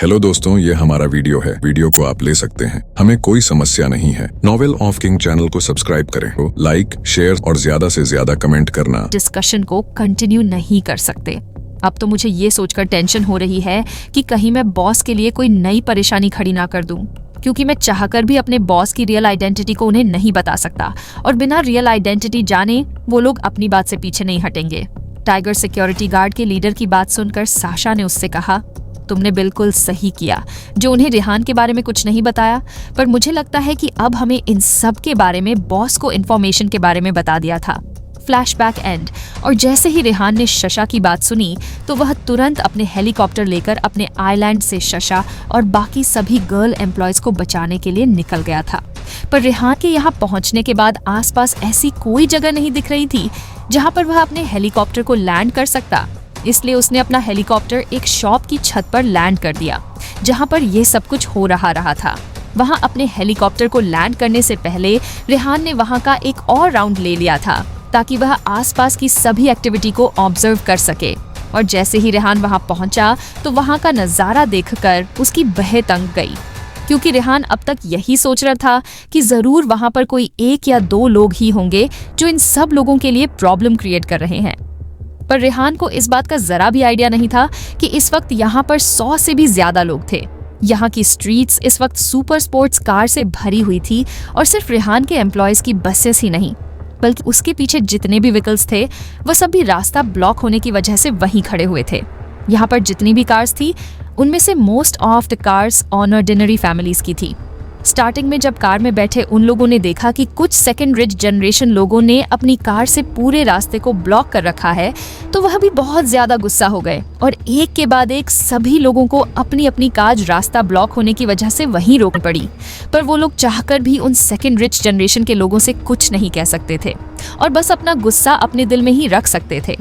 Hello दोस्तों, ये हमारा वीडियो है। वीडियो को आप ले सकते हैं, हमें कोई समस्या नहीं है। नॉवेल ऑफ किंग चैनल को सब्सक्राइब करें, लाइक, शेयर और ज्यादा से ज्यादा कमेंट करना। डिस्कशन को कंटिन्यू नहीं कर सकते। अब तो मुझे ये सोचकर टेंशन हो रही है कि कहीं मैं बॉस के लिए कोई नई परेशानी खड़ी ना कर दूं, क्योंकि मैं चाहकर भी अपने बॉस की रियल आइडेंटिटी को उन्हें नहीं बता सकता, और बिना रियल आइडेंटिटी जाने वो लोग अपनी बात से पीछे नहीं हटेंगे। टाइगर सिक्योरिटी गार्ड के लीडर की बात सुनकर साशा ने उससे कहा, तुमने बिल्कुल सही किया जो उन्हें रेहान के बारे में कुछ नहीं बताया, पर मुझे लगता है कि अब हमें इन सब के बारे में बॉस को इन्फॉर्मेशन के बारे में बता दिया था। Flashback and. और जैसे ही रेहान ने शशा की बात सुनी तो वह तुरंत अपने हेलीकॉप्टर लेकर अपने आइलैंड से शशा और बाकी सभी गर्ल एम्प्लॉयज को बचाने के लिए निकल गया था। पर रेहान के यहाँ पहुंचने के बाद आसपास ऐसी कोई जगह नहीं दिख रही थी जहां पर वह अपने हेलीकॉप्टर को लैंड कर सकता। इसलिए उसने अपना हेलीकॉप्टर एक शॉप की छत पर लैंड कर दिया जहां पर यह सब कुछ हो रहा था। वहां अपने हेलीकॉप्टर को लैंड करने से पहले रेहान ने वहां का एक और राउंड ले लिया था ताकि वह आसपास की सभी एक्टिविटी को ऑब्जर्व कर सके। और जैसे ही रेहान वहां पहुंचा तो वहां का नजारा देखकर उसकी बहे तंग गई, क्योंकि रेहान अब तक यही सोच रहा था कि जरूर वहां पर कोई एक या दो लोग ही होंगे जो इन सब लोगों के लिए प्रॉब्लम क्रिएट कर रहे हैं। पर रेहान को इस बात का जरा भी आइडिया नहीं था कि इस वक्त यहाँ पर 100 से भी ज्यादा लोग थे। यहाँ की स्ट्रीट्स इस वक्त सुपर स्पोर्ट्स कार से भरी हुई थी, और सिर्फ रेहान के एम्प्लॉयज की बसेस ही नहीं बल्कि उसके पीछे जितने भी व्हीकल्स थे वह सब भी रास्ता ब्लॉक होने की वजह से वहीं खड़े हुए थे। यहाँ पर जितनी भी कार्स थी उनमें से most of the cars ordinary families की थी। स्टार्टिंग में जब कार में बैठे उन लोगों ने देखा कि कुछ सेकंड रिच जनरेशन लोगों ने अपनी कार से पूरे रास्ते को ब्लॉक कर रखा है, तो वह भी बहुत ज्यादा गुस्सा हो गए और एक के बाद एक सभी लोगों को अपनी अपनी कार रास्ता ब्लॉक होने की वजह से वहीं रोकनी पड़ी। पर वो लोग चाहकर भी उन सेकंड रिच जनरेशन के लोगों से कुछ नहीं कह सकते थे और बस अपना गुस्सा अपने दिल में ही रख सकते थे,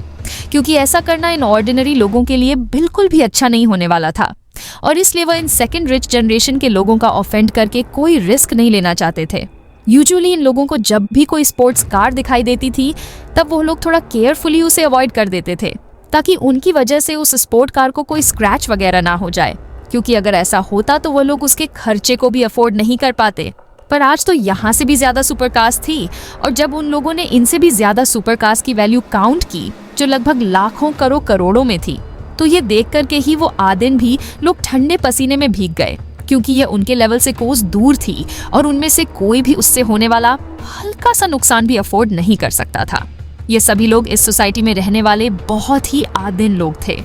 क्योंकि ऐसा करना इन ऑर्डिनरी लोगों के लिए बिल्कुल भी अच्छा नहीं होने वाला था। और इसलिए वह इन सेकंड रिच जनरेशन के लोगों का ऑफेंड करके कोई रिस्क नहीं लेना चाहते थे। यूजुअली इन लोगों को जब भी कोई स्पोर्ट्स कार दिखाई देती थी तब वो लोग थोड़ा केयरफुली उसे अवॉइड कर देते थे, ताकि उनकी वजह से उस स्पोर्ट कार को कोई स्क्रैच वगैरह ना हो जाए, क्योंकि अगर ऐसा होता तो वो लोग उसके खर्चे को भी अफोर्ड नहीं कर पाते। पर आज तो यहाँ से भी ज्यादा सुपर कार्स थी, और जब उन लोगों ने इनसे भी ज्यादा सुपर कार्स की वैल्यू काउंट की जो लगभग लाखों करोड़ों में थी, तो ये देख करके ही वो आदिन भी लोग ठंडे पसीने में भीग गए, क्योंकि ये उनके लेवल से कोस दूर थी और उनमें से कोई भी उससे होने वाला हल्का सा नुकसान भी अफोर्ड नहीं कर सकता था। ये सभी लोग इस सोसाइटी में रहने वाले बहुत ही आदिन लोग थे,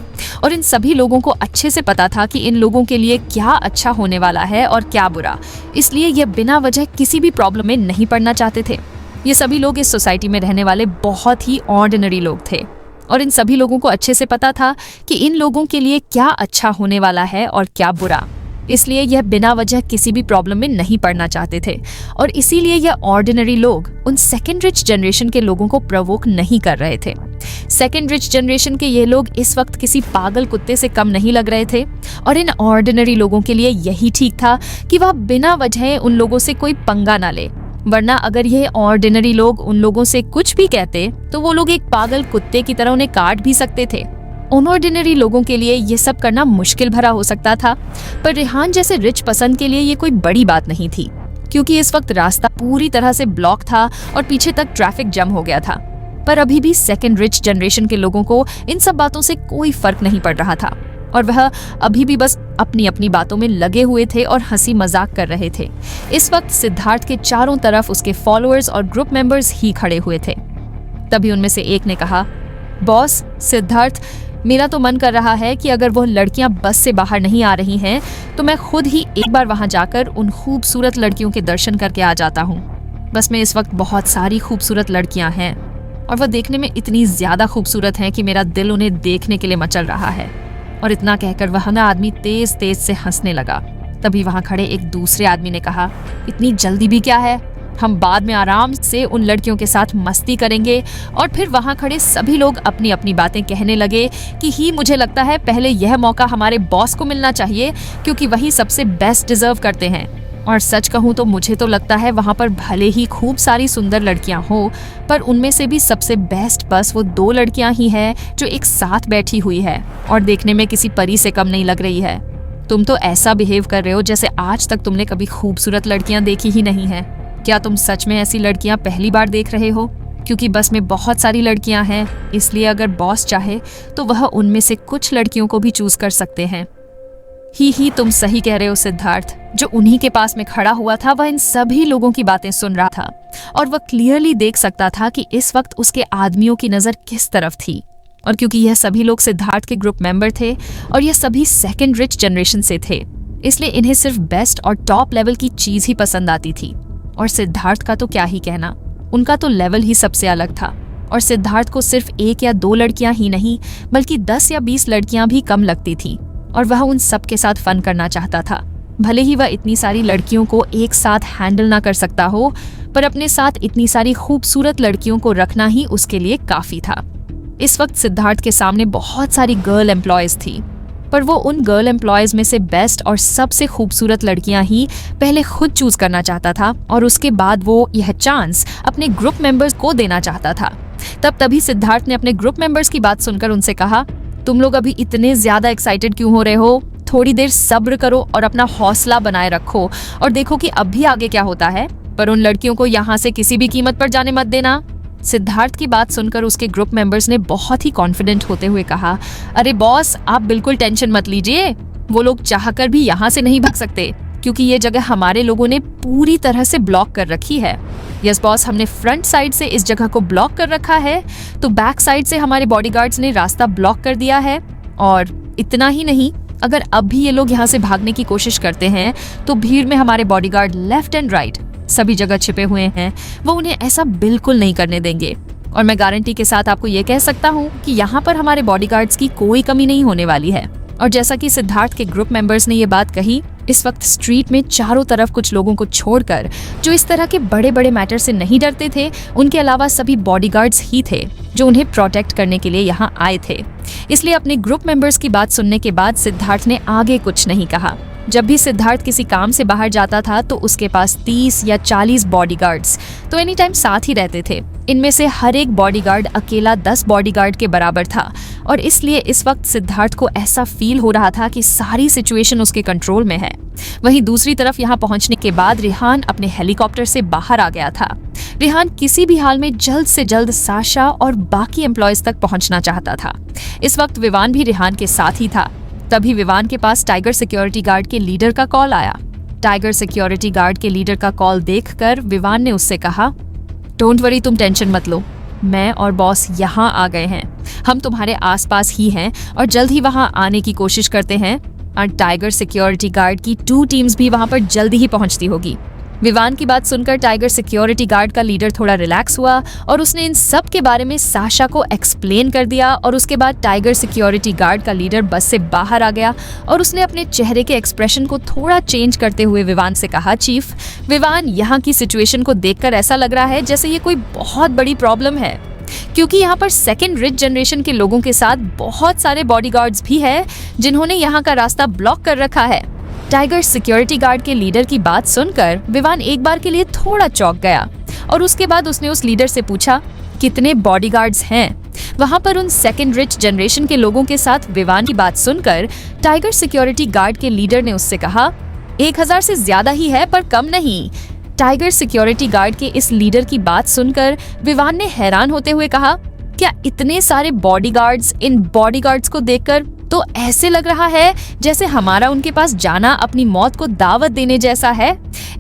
और इन सभी लोगों को अच्छे से पता था कि इन लोगों के लिए क्या अच्छा होने वाला है और क्या बुरा, इसलिए ये बिना वजह किसी भी प्रॉब्लम में नहीं पड़ना चाहते थे। ये सभी लोग इस सोसाइटी में रहने वाले बहुत ही ऑर्डिनरी लोग थे, और इन सभी लोगों को अच्छे से पता था कि इन लोगों के लिए क्या अच्छा होने वाला है और क्या बुरा, इसलिए यह बिना वजह किसी भी प्रॉब्लम में नहीं पड़ना चाहते थे। और इसीलिए यह ऑर्डिनरी लोग उन सेकंड रिच जनरेशन के लोगों को प्रवोक नहीं कर रहे थे। सेकंड रिच जनरेशन के ये लोग इस वक्त किसी पागल कुत्ते से कम नहीं लग रहे थे, और इन ऑर्डिनरी लोगों के लिए यही ठीक था कि वह बिना वजह उन लोगों से कोई पंगा ना ले, वरना अगर ये ऑर्डिनरी लोग उन लोगों से कुछ भी कहते तो वो लोग एक पागल कुत्ते की तरह उन्हें काट भी सकते थे। अनऑर्डिनरी लोगों के लिए ये सब करना मुश्किल भरा हो सकता था, पर रेहान जैसे रिच पसंद के लिए ये कोई बड़ी बात नहीं थी, क्योंकि इस वक्त रास्ता पूरी तरह से ब्लॉक था और पीछे तक ट्रैफिक जम हो गया था। पर अभी भी सेकंड रिच जनरेशन के लोगों को इन सब बातों से कोई फर्क नहीं पड़ रहा था, और वह अभी भी बस अपनी अपनी बातों में लगे हुए थे और हंसी मजाक कर रहे थे। इस वक्त सिद्धार्थ के चारों तरफ उसके फॉलोअर्स और ग्रुप मेंबर्स ही खड़े हुए थे। तभी उनमें से एक ने कहा, बॉस सिद्धार्थ, मेरा तो मन कर रहा है कि अगर वो लड़कियां बस से बाहर नहीं आ रही हैं तो मैं खुद ही एक बार वहां जाकर उन खूबसूरत लड़कियों के दर्शन करके आ जाता हूँ। बस में इस वक्त बहुत सारी खूबसूरत लड़कियां हैं, और वह देखने में इतनी ज्यादा खूबसूरत हैं कि मेरा दिल उन्हें देखने के लिए मचल रहा है। और इतना कहकर वह ना आदमी तेज तेज से हंसने लगा। तभी वहां खड़े एक दूसरे आदमी ने कहा, इतनी जल्दी भी क्या है, हम बाद में आराम से उन लड़कियों के साथ मस्ती करेंगे। और फिर वहां खड़े सभी लोग अपनी अपनी बातें कहने लगे कि मुझे लगता है पहले यह मौका हमारे बॉस को मिलना चाहिए, क्योंकि वही सबसे बेस्ट डिजर्व करते हैं। और सच कहूँ तो मुझे तो लगता है वहाँ पर भले ही खूब सारी सुंदर लड़कियाँ हो, पर उनमें से भी सबसे बेस्ट बस वो 2 लड़कियाँ ही हैं जो एक साथ बैठी हुई है और देखने में किसी परी से कम नहीं लग रही है। तुम तो ऐसा बिहेव कर रहे हो जैसे आज तक तुमने कभी खूबसूरत लड़कियां देखी ही नहीं है। क्या तुम सच में ऐसी लड़कियां पहली बार देख रहे हो? क्योंकि बस में बहुत सारी लड़कियां हैं, इसलिए अगर बॉस चाहे तो वह उनमें से कुछ लड़कियों को भी चूज कर सकते हैं। ही तुम सही कह रहे हो सिद्धार्थ। जो उन्हीं के पास में खड़ा हुआ था वह इन सभी लोगों की बातें सुन रहा था और वह क्लियरली देख सकता था कि इस वक्त उसके आदमियों की नजर किस तरफ थी। और क्योंकि यह सभी लोग सिद्धार्थ के ग्रुप मेंबर थे और यह सभी सेकंड रिच जनरेशन से थे, इसलिए इन्हें सिर्फ बेस्ट और टॉप लेवल की चीज ही पसंद आती थी। और सिद्धार्थ का तो क्या ही कहना, उनका तो लेवल ही सबसे अलग था। और सिद्धार्थ को सिर्फ 1 या 2 लड़कियां ही नहीं बल्कि 10 या 20 लड़कियां भी कम लगती थी और वह उन सब के साथ फन करना चाहता था। भले ही वह इतनी सारी लड़कियों को एक साथ हैंडल ना कर सकता हो, पर अपने साथ इतनी सारी खूबसूरत लड़कियों को रखना ही उसके लिए काफी था। इस वक्त सिद्धार्थ के सामने बहुत सारी गर्ल एम्प्लॉयज थी, पर वो उन गर्ल एम्प्लॉयज में से बेस्ट और सबसे खूबसूरत लड़कियां ही पहले खुद चूज करना चाहता था और उसके बाद वो यह चांस अपने ग्रुप मेंबर्स को देना चाहता था। तभी सिद्धार्थ ने अपने ग्रुप मेंबर्स की बात सुनकर उनसे कहा, तुम लोग अभी इतने ज्यादा एक्साइटेड क्यों हो रहे हो? थोड़ी देर सब्र करो और अपना हौसला बनाए रखो और देखो कि अब भी आगे क्या होता है, पर उन लड़कियों को यहाँ से किसी भी कीमत पर जाने मत देना। सिद्धार्थ की बात सुनकर उसके ग्रुप मेंबर्स ने बहुत ही कॉन्फिडेंट होते हुए कहा, अरे बॉस, आप बिल्कुल टेंशन मत लीजिए, वो लोग चाहकर भी यहाँ से नहीं भाग सकते क्योंकि ये जगह हमारे लोगों ने पूरी तरह से ब्लॉक कर रखी है। यस बॉस, हमने फ्रंट साइड से इस जगह को ब्लॉक कर रखा है, तो बैक साइड से हमारे बॉडीगार्ड्स ने रास्ता ब्लॉक कर दिया है। और इतना ही नहीं, अगर अब भी ये लोग यहाँ से भागने की कोशिश करते हैं तो भीड़ में हमारे बॉडीगार्ड लेफ्ट एंड राइट सभी जगह छिपे हुए हैं, वो उन्हें ऐसा बिल्कुल नहीं करने देंगे। और मैं गारंटी के साथ आपको ये कह सकता हूँ कि यहाँ पर हमारे बॉडीगार्ड्स की कोई कमी नहीं होने वाली है। और जैसा कि सिद्धार्थ के ग्रुप मेंबर्स ने ये बात कही, इस वक्त स्ट्रीट में चारों तरफ कुछ लोगों को छोड़कर जो इस तरह के बड़े बड़े मैटर से नहीं डरते थे, उनके अलावा सभी बॉडीगार्ड्स ही थे जो उन्हें प्रोटेक्ट करने के लिए यहाँ आए थे। इसलिए अपने ग्रुप मेंबर्स की बात सुनने के बाद सिद्धार्थ ने आगे कुछ नहीं कहा। जब भी सिद्धार्थ किसी काम से बाहर जाता था तो उसके पास 30 या 40 बॉडीगार्ड्स तो एनी टाइम साथ ही रहते थे। इनमें से हर एक बॉडीगार्ड अकेला 10 बॉडीगार्ड के बराबर था और इसलिए इस वक्त सिद्धार्थ को ऐसा फील हो रहा था कि सारी सिचुएशन उसके कंट्रोल में है। वहीं दूसरी तरफ यहाँ पहुंचने के बाद रिहान अपने हेलीकॉप्टर से बाहर आ गया था। रिहान किसी भी हाल में जल्द से जल्द साशा और बाकी एम्प्लॉयज तक पहुंचना चाहता था। इस वक्त विवान भी रिहान के साथ ही था। तभी विवान के पास टाइगर सिक्योरिटी गार्ड के लीडर का कॉल आया। टाइगर सिक्योरिटी गार्ड के लीडर का कॉल देखकर विवान ने उससे कहा, डोंट वरी, तुम टेंशन मत लो, मैं और बॉस यहाँ आ गए हैं। हम तुम्हारे आसपास ही हैं और जल्द ही वहाँ आने की कोशिश करते हैं। और टाइगर सिक्योरिटी गार्ड की 2 टीम्स भी वहाँ पर जल्दी ही पहुँचती होगी। विवान की बात सुनकर टाइगर सिक्योरिटी गार्ड का लीडर थोड़ा रिलैक्स हुआ और उसने इन सब के बारे में साशा को एक्सप्लेन कर दिया। और उसके बाद टाइगर सिक्योरिटी गार्ड का लीडर बस से बाहर आ गया और उसने अपने चेहरे के एक्सप्रेशन को थोड़ा चेंज करते हुए विवान से कहा, चीफ, विवान, यहाँ की सिचुएशन को देखकर ऐसा लग रहा है जैसे ये कोई बहुत बड़ी प्रॉब्लम है, क्योंकि यहाँ पर सेकेंड रिच जनरेशन के लोगों के साथ बहुत सारे बॉडीगार्ड्स भी हैं जिन्होंने यहाँ का रास्ता ब्लॉक कर रखा है। टाइगर सिक्योरिटी गार्ड के लीडर की बात सुनकर विवान एक बार के लिए थोड़ा चौंक गया और उसके बाद उसने उस लीडर से पूछा, कितने बॉडीगार्ड्स हैं? वहां पर उन सेकेंड रिच जनरेशन के लोगों के साथ विवान की बात सुनकर टाइगर सिक्योरिटी गार्ड के लीडर ने उससे कहा, 1000 से ज्यादा ही है पर कम नहीं। टाइगर सिक्योरिटी गार्ड के इस लीडर की बात सुनकर विवान ने हैरान होते हुए कहा, क्या इतने सारे बॉडीगार्ड्स? इन बॉडीगार्ड्स को देखकर तो ऐसे लग रहा है जैसे हमारा उनके पास जाना अपनी मौत को दावत देने जैसा है।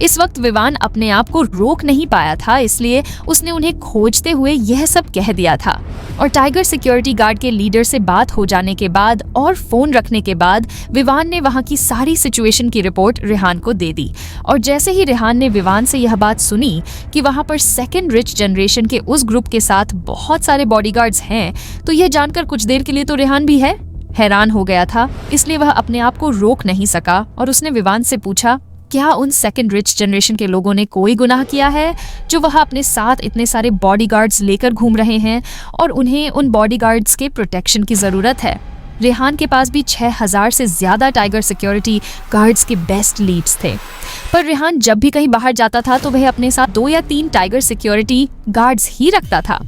इस वक्त विवान अपने आप को रोक नहीं पाया था, इसलिए उसने उन्हें खोजते हुए यह सब कह दिया था। और टाइगर सिक्योरिटी गार्ड के लीडर से बात हो जाने के बाद और फोन रखने के बाद विवान ने वहां की सारी सिचुएशन की रिपोर्ट रिहान को दे दी। और जैसे ही रिहान ने विवान से यह बात सुनी कि वहां पर सेकेंड रिच जनरेशन के उस ग्रुप के साथ बहुत सारे बॉडीगार्ड्स हैं, तो यह जानकर कुछ देर के लिए तो रिहान भी हैरान हो गया था, इसलिए वह अपने आप को रोक नहीं सका और उसने विवान से पूछा, क्या उन सेकेंड रिच जनरेशन के लोगों ने कोई गुनाह किया है जो वह अपने साथ इतने सारे बॉडीगार्ड्स लेकर घूम रहे हैं और उन्हें उन बॉडीगार्ड्स के प्रोटेक्शन की जरूरत है? रेहान के पास भी 6000 से ज्यादा टाइगर सिक्योरिटी गार्ड्स के बेस्ट लीड्स थे, पर रेहान जब भी कहीं बाहर जाता था तो वह अपने साथ 2 या 3 टाइगर सिक्योरिटी गार्ड्स ही रखता था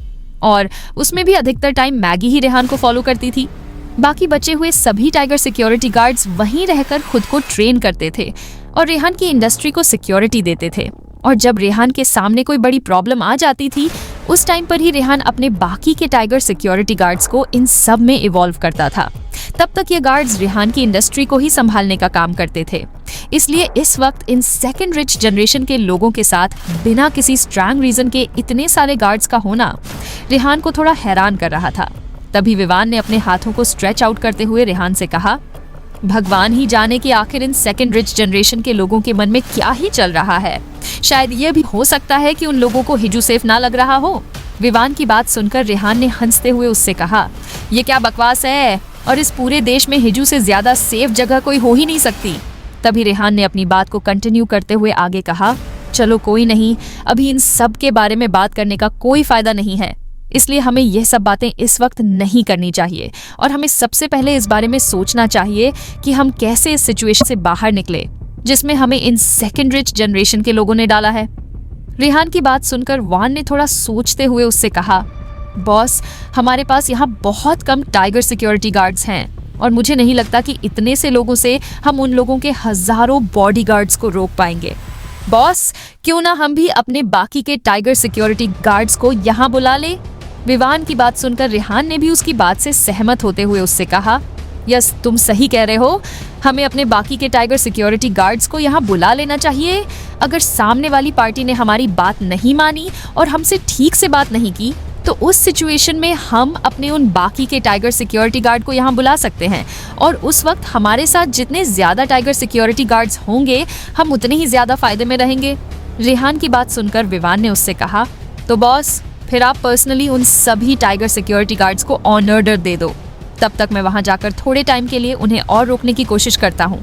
और उसमें भी अधिकतर टाइम मैगी ही रेहान को फॉलो करती थी। बाकी बचे हुए सभी टाइगर सिक्योरिटी गार्ड्स वहीं रहकर खुद को ट्रेन करते थे और रेहान की इंडस्ट्री को सिक्योरिटी देते थे। और जब रेहान के सामने कोई बड़ी प्रॉब्लम आ जाती थी, उस टाइम पर ही रेहान अपने बाकी के टाइगर सिक्योरिटी गार्ड्स को इन सब में इवॉल्व करता था। तब तक ये गार्ड्स रेहान की इंडस्ट्री को ही संभालने का काम करते थे। इसलिए इस वक्त इन सेकंड रिच जनरेशन के लोगों के साथ बिना किसी स्ट्रॉन्ग रीजन के इतने सारे गार्ड्स का होना रेहान को थोड़ा हैरान कर रहा था। तभी विवान ने अपने हाथों को स्ट्रेच आउट करते हुए रेहान से कहा, भगवान ही जाने कि आखिर इन सेकंड रिच जनरेशन के लोगों के मन में क्या ही चल रहा है। शायद ये भी हो सकता है कि उन लोगों को हिजू सेफ ना लग रहा हो। विवान की बात सुनकर रेहान ने हंसते हुए उससे कहा, ये क्या बकवास है, और इस पूरे देश में हिजू से ज्यादा सेफ जगह कोई हो ही नहीं सकती। तभी रेहान ने अपनी बात को कंटिन्यू करते हुए आगे कहा, चलो कोई नहीं, अभी इन सब के बारे में बात करने का कोई फायदा नहीं है, इसलिए हमें यह सब बातें इस वक्त नहीं करनी चाहिए और हमें सबसे पहले इस बारे में सोचना चाहिए कि हम कैसे इस सिचुएशन से बाहर निकले जिसमें हमें इन सेकंड रिच जनरेशन के लोगों ने डाला है। रेहान की बात सुनकर वान ने थोड़ा सोचते हुए उससे कहा, बॉस, हमारे पास यहाँ बहुत कम टाइगर सिक्योरिटी गार्ड्स हैं और मुझे नहीं लगता कि इतने से लोगों से हम उन लोगों के हजारों बॉडीगार्ड्स को रोक पाएंगे। बॉस, क्यों ना हम भी अपने बाकी के टाइगर सिक्योरिटी गार्ड्स को यहाँ बुला ले। विवान की बात सुनकर रेहान ने भी उसकी बात से सहमत होते हुए उससे कहा, यस, तुम सही कह रहे हो, हमें अपने बाकी के टाइगर सिक्योरिटी गार्ड्स को यहाँ बुला लेना चाहिए। अगर सामने वाली पार्टी ने हमारी बात नहीं मानी और हमसे ठीक से बात नहीं की तो उस सिचुएशन में हम अपने उन बाकी के टाइगर सिक्योरिटी गार्ड को यहाँ बुला सकते हैं और उस वक्त हमारे साथ जितने ज्यादा टाइगर सिक्योरिटी गार्ड्स होंगे हम उतने ही ज्यादा फायदे में रहेंगे। रेहान की बात सुनकर विवान ने उससे कहा, तो बॉस, फिर आप पर्सनली उन सभी टाइगर सिक्योरिटी गार्ड्स को ऑन ऑर्डर दे दो। तब तक मैं वहां जाकर थोड़े टाइम के लिए उन्हें और रोकने की कोशिश करता हूं।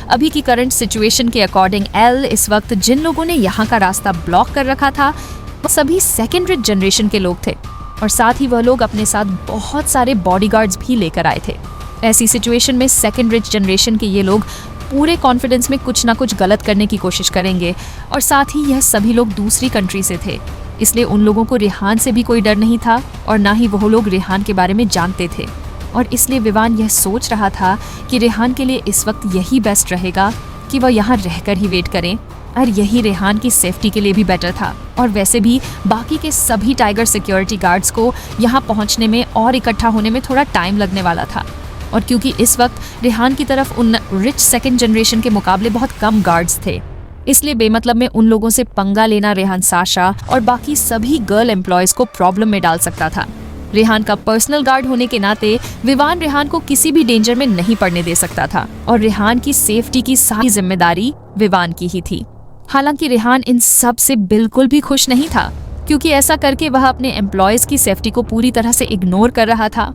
अभी की करंट सिचुएशन के अकॉर्डिंग एल, इस वक्त जिन लोगों ने यहाँ का रास्ता ब्लॉक कर रखा था वो सभी सेकंड रिच जनरेशन के लोग थे और साथ ही वह लोग अपने साथ बहुत सारे बॉडीगार्ड्स भी लेकर आए थे। ऐसी सिचुएशन में सेकंड रिच जनरेशन के ये लोग पूरे कॉन्फिडेंस में कुछ ना कुछ गलत करने की कोशिश करेंगे और साथ ही यह सभी लोग दूसरी कंट्री से थे, इसलिए उन लोगों को रेहान से भी कोई डर नहीं था और ना ही वह लोग रेहान के बारे में जानते थे। और इसलिए विवान यह सोच रहा था कि रेहान के लिए इस वक्त यही बेस्ट रहेगा कि वह यहाँ रहकर ही वेट करें और यही रेहान की सेफ्टी के लिए भी बेटर था। और वैसे भी बाकी के सभी टाइगर सिक्योरिटी गार्ड्स को यहाँ पहुँचने में और इकट्ठा होने में थोड़ा टाइम लगने वाला था और क्योंकि इस वक्त रेहान की तरफ उन रिच सेकंड जनरेशन के मुकाबले बहुत कम गार्ड्स थे, इसलिए बेमतलब में उन लोगों से पंगा लेना रेहान साशा और बाकी सभी गर्ल एम्प्लॉयज को प्रॉब्लम में डाल सकता था। रेहान का पर्सनल गार्ड होने के नाते विवान रेहान को किसी भी डेंजर में नहीं पड़ने दे सकता था और रेहान की सेफ्टी की सारी जिम्मेदारी विवान की ही थी। हालांकि रेहान इन सब से बिल्कुल भी खुश नहीं था क्योंकि ऐसा करके वह अपने एम्प्लॉयज की सेफ्टी को पूरी तरह से इग्नोर कर रहा था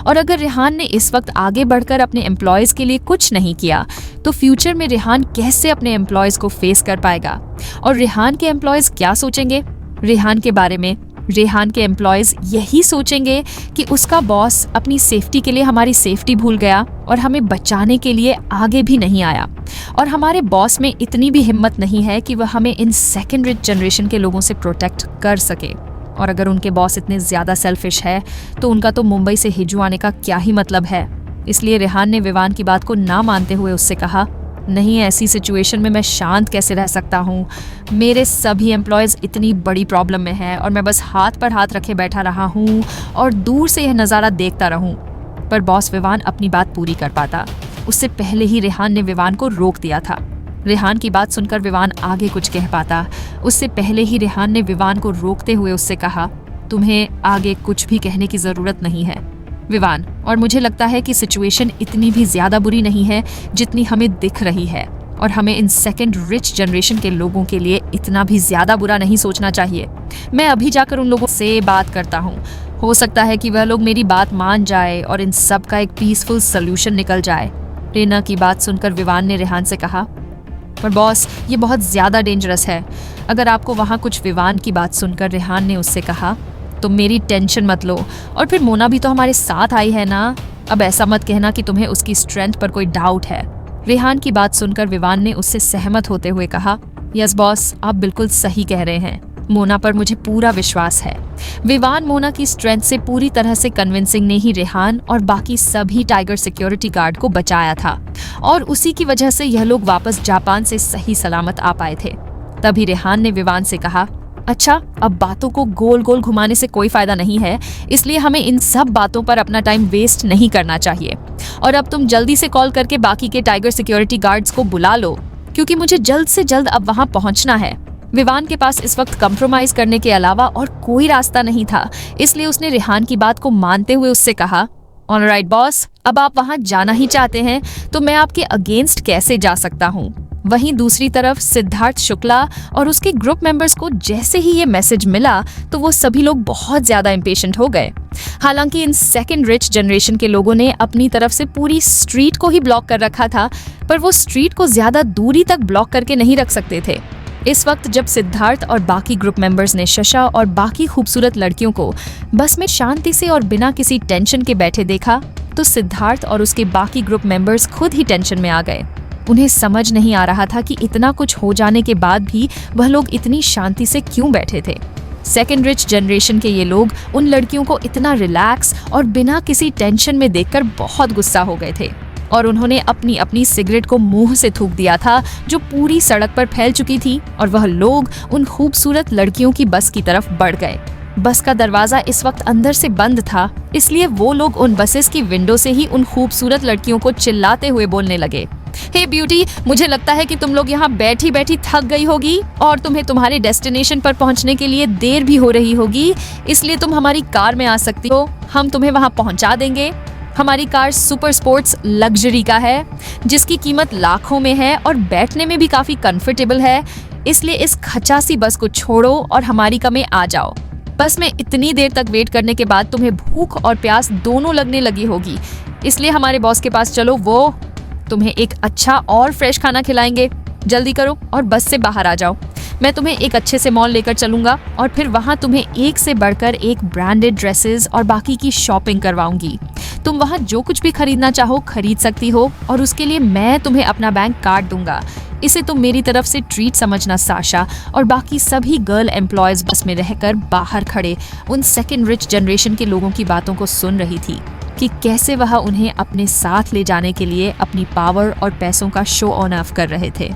और अगर रेहान ने इस वक्त आगे बढ़कर अपने एम्प्लॉयज के लिए कुछ नहीं किया तो फ्यूचर में रेहान कैसे अपने एम्प्लॉयज को फेस कर पाएगा और रेहान के एम्प्लॉयज क्या सोचेंगे रेहान के बारे में। रेहान के एम्प्लॉयज यही सोचेंगे कि उसका बॉस अपनी सेफ्टी के लिए हमारी सेफ्टी भूल गया और हमें बचाने के लिए आगे भी नहीं आया और हमारे बॉस में इतनी भी हिम्मत नहीं है कि वह हमें इन सेकंड रिच जनरेशन के लोगों से प्रोटेक्ट कर सके। और अगर उनके बॉस इतने ज्यादा सेल्फिश है तो उनका तो मुंबई से हिजू आने का क्या ही मतलब है। इसलिए रेहान ने विवान की बात को ना मानते हुए उससे कहा, नहीं, ऐसी सिचुएशन में मैं शांत कैसे रह सकता हूँ। मेरे सभी एम्प्लॉयज़ इतनी बड़ी प्रॉब्लम में हैं और मैं बस हाथ पर हाथ रखे बैठा रहा हूँ और दूर से यह नज़ारा देखता रहूँ। पर बॉस विवान अपनी बात पूरी कर पाता उससे पहले ही रेहान ने विवान को रोक दिया था। रेहान की बात सुनकर विवान आगे कुछ कह पाता उससे पहले ही रेहान ने विवान को रोकते हुए उससे कहा, तुम्हें आगे कुछ भी कहने की ज़रूरत नहीं है विवान, और मुझे लगता है कि सिचुएशन इतनी भी ज्यादा बुरी नहीं है जितनी हमें दिख रही है और हमें इन सेकंड रिच जनरेशन के लोगों के लिए इतना भी ज्यादा बुरा नहीं सोचना चाहिए। मैं अभी जाकर उन लोगों से बात करता हूँ, हो सकता है कि वह लोग मेरी बात मान जाए और इन सब का एक पीसफुल सोल्यूशन निकल जाए। रेना की बात सुनकर विवान ने रेहान से कहा, पर बॉस, ये बहुत ज्यादा डेंजरस है अगर आपको वहाँ कुछ। विवान की बात सुनकर रेहान ने उससे कहा, तुम मेरी टेंशन मत लो और फिर मोना भी तो हमारे साथ आई है ना, अब ऐसा मत कहना कि तुम्हें उसकी स्ट्रेंथ पर कोई डाउट है। रेहान की बात सुनकर विवान ने उससे सहमत होते हुए कहा, यस बॉस, आप बिल्कुल सही कह रहे हैं। मोना पर मुझे पूरा विश्वास है। विवान मोना की स्ट्रेंथ से पूरी तरह से कन्विंसिंग ने ही रेहान और बाकी सभी टाइगर सिक्योरिटी गार्ड को बचाया था और उसी की वजह से यह लोग वापस जापान से सही सलामत आ पाए थे। तभी रेहान ने विवान से कहा, अच्छा, अब बातों को गोल गोल घुमाने से कोई फायदा नहीं है, इसलिए हमें इन सब बातों पर अपना टाइम वेस्ट नहीं करना चाहिए और अब तुम जल्दी से कॉल करके बाकी के टाइगर सिक्योरिटी गार्ड्स को बुला लो, क्योंकि मुझे जल्द से जल्द अब वहां पहुंचना है। विवान के पास इस वक्त कंप्रोमाइज करने के अलावा और कोई रास्ता नहीं था, इसलिए उसने रेहान की बात को मानते हुए उससे कहा, ऑलराइट बॉस, अब आप वहां जाना ही चाहते हैं तो मैं आपके अगेंस्ट कैसे जा सकता हूं। वहीं दूसरी तरफ सिद्धार्थ शुक्ला और उसके ग्रुप मेंबर्स को जैसे ही ये मैसेज मिला तो वो सभी लोग बहुत ज्यादा इम्पेशेंट हो गए। हालांकि इन सेकंड रिच जनरेशन के लोगों ने अपनी तरफ से पूरी स्ट्रीट को ही ब्लॉक कर रखा था, पर वो स्ट्रीट को ज्यादा दूरी तक ब्लॉक करके नहीं रख सकते थे। इस वक्त जब सिद्धार्थ और बाकी ग्रुप मेंबर्स ने शशा और बाकी खूबसूरत लड़कियों को बस में शांति से और बिना किसी टेंशन के बैठे देखा तो सिद्धार्थ और उसके बाकी ग्रुप मेंबर्स खुद ही टेंशन में आ गए। उन्हें समझ नहीं आ रहा था कि इतना कुछ हो जाने के बाद भी वह लोग इतनी शांति से क्यों बैठे थे। सेकंड रिच जनरेशन के ये लोग उन लड़कियों को इतना रिलैक्स और बिना किसी टेंशन में देखकर बहुत गुस्सा हो गए थे और उन्होंने अपनी अपनी सिगरेट को मुंह से थूक दिया था जो पूरी सड़क पर फैल चुकी थी और वह लोग उन खूबसूरत लड़कियों की बस की तरफ बढ़ गए। बस का दरवाजा इस वक्त अंदर से बंद था, इसलिए वो लोग उन बसेस की विंडो से ही उन खूबसूरत लड़कियों को चिल्लाते हुए बोलने लगे, हे ब्यूटी, मुझे लगता है कि तुम लोग यहाँ बैठी बैठी थक गई होगी और तुम्हें तुम्हारे डेस्टिनेशन पर पहुँचने के लिए देर भी हो रही होगी, इसलिए तुम हमारी कार में आ सकती हो, हम तुम्हें वहाँ पहुँचा देंगे। हमारी कार सुपर स्पोर्ट्स लग्जरी का है जिसकी कीमत लाखों में है और बैठने में भी काफी कंफर्टेबल है, इसलिए इस खचासी बस को छोड़ो और हमारी कार में आ जाओ। बस में इतनी देर तक वेट करने के बाद तुम्हें भूख और प्यास दोनों लगने लगी होगी, इसलिए हमारे बॉस के पास चलो, वो तुम्हें एक अच्छा और फ्रेश खाना खिलाएंगे। जल्दी करो और बस से बाहर आ जाओ। मैं तुम्हें एक अच्छे से मॉल लेकर चलूंगा और फिर वहां तुम्हें एक से बढ़कर एक ब्रांडेड ड्रेसेस और बाकी की शॉपिंग करवाऊंगी। तुम वहां जो कुछ भी खरीदना चाहो खरीद सकती हो और उसके लिए मैं तुम्हें अपना बैंक कार्ड दूंगा। इसे तुम मेरी तरफ से ट्रीट समझना। साशा और बाकी सभी गर्ल एम्प्लॉयज बस में रहकर बाहर खड़े उन सेकंड रिच जनरेशन के लोगों की बातों को सुन रही थी कि कैसे वह उन्हें अपने साथ ले जाने के लिए अपनी पावर और पैसों का शो ऑन ऑफ कर रहे थे।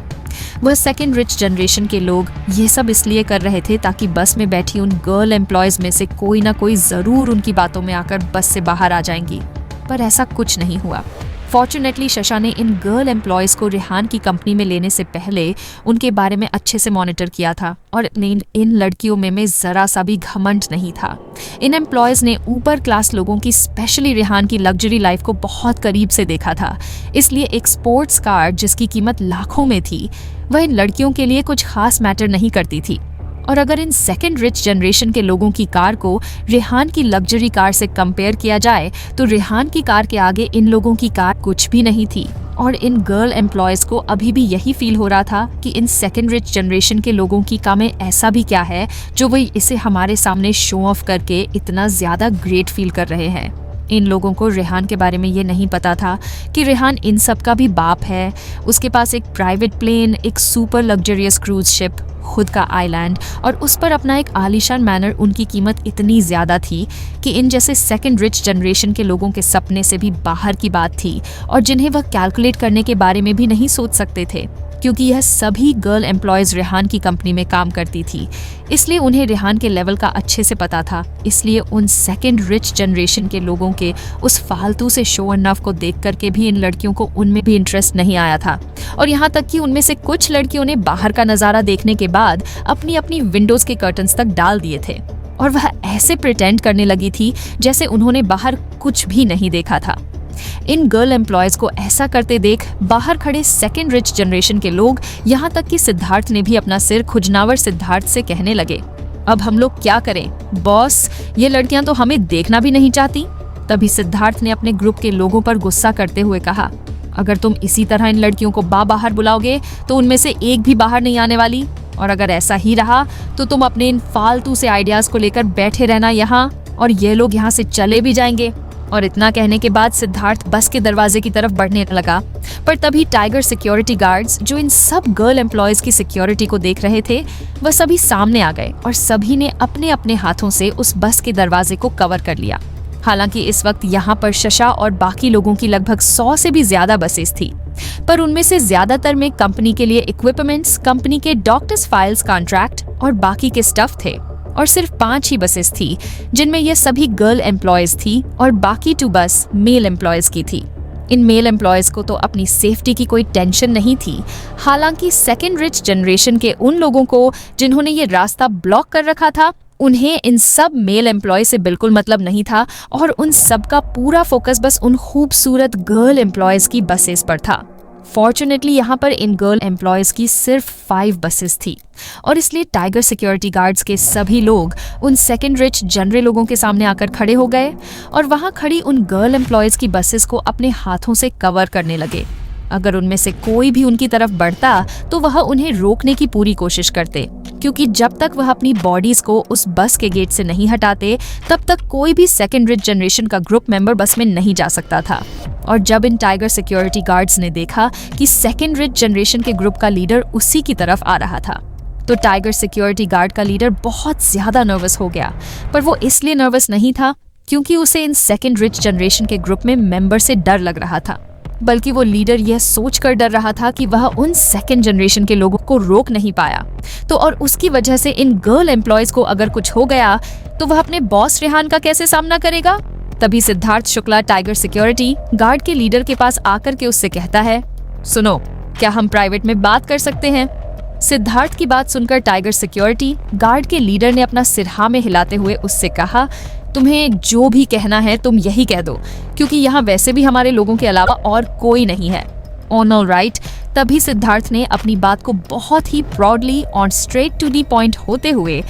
वह सेकंड रिच जनरेशन के लोग ये सब इसलिए कर रहे थे ताकि बस में बैठी उन गर्ल एम्प्लॉयज में से कोई ना कोई जरूर उनकी बातों में आकर बस से बाहर आ जाएंगी, पर ऐसा कुछ नहीं हुआ। फॉर्चुनेटली शशा ने इन गर्ल एम्प्लॉयज को रेहान की कंपनी में लेने से पहले उनके बारे में अच्छे से मॉनिटर किया था और इन लड़कियों में जरा सा भी घमंड नहीं था। इन एम्प्लॉयज ने ऊपर क्लास लोगों की स्पेशली रेहान की लग्जरी लाइफ को बहुत करीब से देखा था, इसलिए एक स्पोर्ट्स कार जिसकी कीमत लाखों में थी वह इन लड़कियों के लिए कुछ खास मैटर नहीं करती थी। और अगर इन सेकंड रिच जनरेशन के लोगों की कार को रेहान की लग्जरी कार से कंपेयर किया जाए तो रेहान की कार के आगे इन लोगों की कार कुछ भी नहीं थी। और इन गर्ल एम्प्लॉयज को अभी भी यही फील हो रहा था कि इन सेकंड रिच जनरेशन के लोगों की कार में ऐसा भी क्या है जो वही इसे हमारे सामने शो ऑफ करके इतना ज्यादा ग्रेट फील कर रहे हैं। इन लोगों को रेहान के बारे में ये नहीं पता था कि रेहान इन सब का भी बाप है। उसके पास एक प्राइवेट प्लेन, एक सुपर लग्जरियस क्रूज शिप, खुद का आइलैंड और उस पर अपना एक आलीशान मैनर। उनकी कीमत इतनी ज्यादा थी कि इन जैसे सेकंड रिच जनरेशन के लोगों के सपने से भी बाहर की बात थी और जिन्हें वह कैलकुलेट करने के बारे में भी नहीं सोच सकते थे, क्योंकि यह सभी गर्ल एम्प्लॉयज रेहान की कंपनी में काम करती थी, इसलिए उन्हें रेहान के लेवल का अच्छे से पता था। इसलिए उन सेकंड रिच जनरेशन के लोगों के उस फालतू से शो एंड ऑफ को देख करके भी इन लड़कियों को उनमें भी इंटरेस्ट नहीं आया था। और यहाँ तक कि उनमें से कुछ लड़कियों ने बाहर का नजारा देखने के बाद अपनी अपनी विंडोज के कर्टन्स तक डाल दिए थे और वह ऐसे प्रिटेंड करने लगी थी जैसे उन्होंने बाहर कुछ भी नहीं देखा था। इन गर्ल एम्प्लॉयज को ऐसा करते देख बाहर खड़े सेकंड रिच जनरेशन के लोग, यहाँ तक कि सिद्धार्थ ने भी अपना सिर खुजनावर सिद्धार्थ से कहने लगे, अब हम लोग क्या करें बॉस, ये लड़कियां तो हमें देखना भी नहीं चाहती। तभी सिद्धार्थ ने अपने ग्रुप के लोगों पर गुस्सा करते हुए कहा, अगर तुम इसी तरह इन लड़कियों को बाहर बुलाओगे तो उनमें से एक भी बाहर नहीं आने वाली, और अगर ऐसा ही रहा तो तुम अपने इन फालतू से आइडियाज को लेकर बैठे रहना यहाँ, और ये लोग यहाँ से चले भी जाएंगे। और इतना कहने के बाद सिद्धार्थ बस के दरवाजे की तरफ बढ़ने लगा, पर तभी टाइगर सिक्योरिटी गार्ड्स जो इन सब गर्ल एम्प्लॉयज की सिक्योरिटी को देख रहे थे, वह सभी सामने आ गए और सभी ने अपने अपने हाथों से उस बस के दरवाजे को कवर कर लिया। हालांकि इस वक्त यहाँ पर शशा और बाकी लोगों की लगभग 100 से भी ज्यादा बसेस थी, पर उनमें से ज्यादातर में कंपनी के लिए इक्विपमेंट्स, कंपनी के डॉक्टर्स फाइल्स कॉन्ट्रैक्ट और बाकी के स्टफ थे, और सिर्फ 5 ही बसेस थी जिनमें ये सभी गर्ल एम्प्लॉयज थी और बाकी 2 बस मेल एम्प्लॉयज की थी। इन मेल एम्प्लॉयज को तो अपनी सेफ्टी की कोई टेंशन नहीं थी। हालांकि सेकेंड रिच जनरेशन के उन लोगों को जिन्होंने ये रास्ता ब्लॉक कर रखा था, उन्हें इन सब मेल एम्प्लॉय से बिल्कुल मतलब नहीं था और उन सब का पूरा फोकस बस उन खूबसूरत गर्ल एम्प्लॉयज की बसेस पर था। फॉर्चुनेटली यहाँ पर इन गर्ल एम्प्लॉयज की सिर्फ 5 बसेस थी और इसलिए टाइगर सिक्योरिटी गार्ड्स के सभी लोग उन सेकेंड रिच जनरे लोगों के सामने आकर खड़े हो गए और वहाँ खड़ी उन गर्ल एम्प्लॉयज की बसेस को अपने हाथों से कवर करने लगे। अगर उनमें से कोई भी उनकी तरफ बढ़ता तो वह उन्हें रोकने की पूरी कोशिश करते, क्योंकि जब तक वह अपनी बॉडीज को उस बस के गेट से नहीं हटाते तब तक कोई भी सेकेंड रिच जनरेशन का ग्रुप मेंबर बस में नहीं जा सकता था। और जब इन टाइगर सिक्योरिटी गार्ड्स ने देखा कि सेकेंड रिच जनरेशन के ग्रुप का लीडर उसी की तरफ आ रहा था, तो टाइगर सिक्योरिटी गार्ड का लीडर बहुत ज्यादा नर्वस हो गया। पर वो इसलिए नर्वस नहीं था क्योंकि उसे इन सेकेंड रिच जनरेशन के ग्रुप में मेंबर से डर लग रहा था, बल्कि वो लीडर यह सोचकर डर रहा था कि वह उन सेकेंड जनरेशन के लोगों को रोक नहीं पाया, तो और उसकी वजह से इन गर्ल एम्प्लॉयज को अगर कुछ हो गया तो वह अपने बॉस रेहान का कैसे सामना करेगा। तभी Siddharth Shukla tiger security guard के लीडर के पास आकर के उससे कहता है, सुनो, क्या हम प्राइवेट में बात कर सकते हैं? सिद्धार्थ की बात सुनकर टाइगर सिक्योरिटी गार्ड के लीडर ने अपना सिर हाँ में हिलाते हुए उससे कहा, तुम्हें जो भी कहना है तुम यही कह दो, क्योंकि यहाँ वैसे भी हमारे लोगों के अलावा और कोई नहीं है। All right. तभी सिद्धार्थ ने अपनी बात को बहुत ही प्राउडली और स्ट्रेट टू दी पॉइंट होते हुए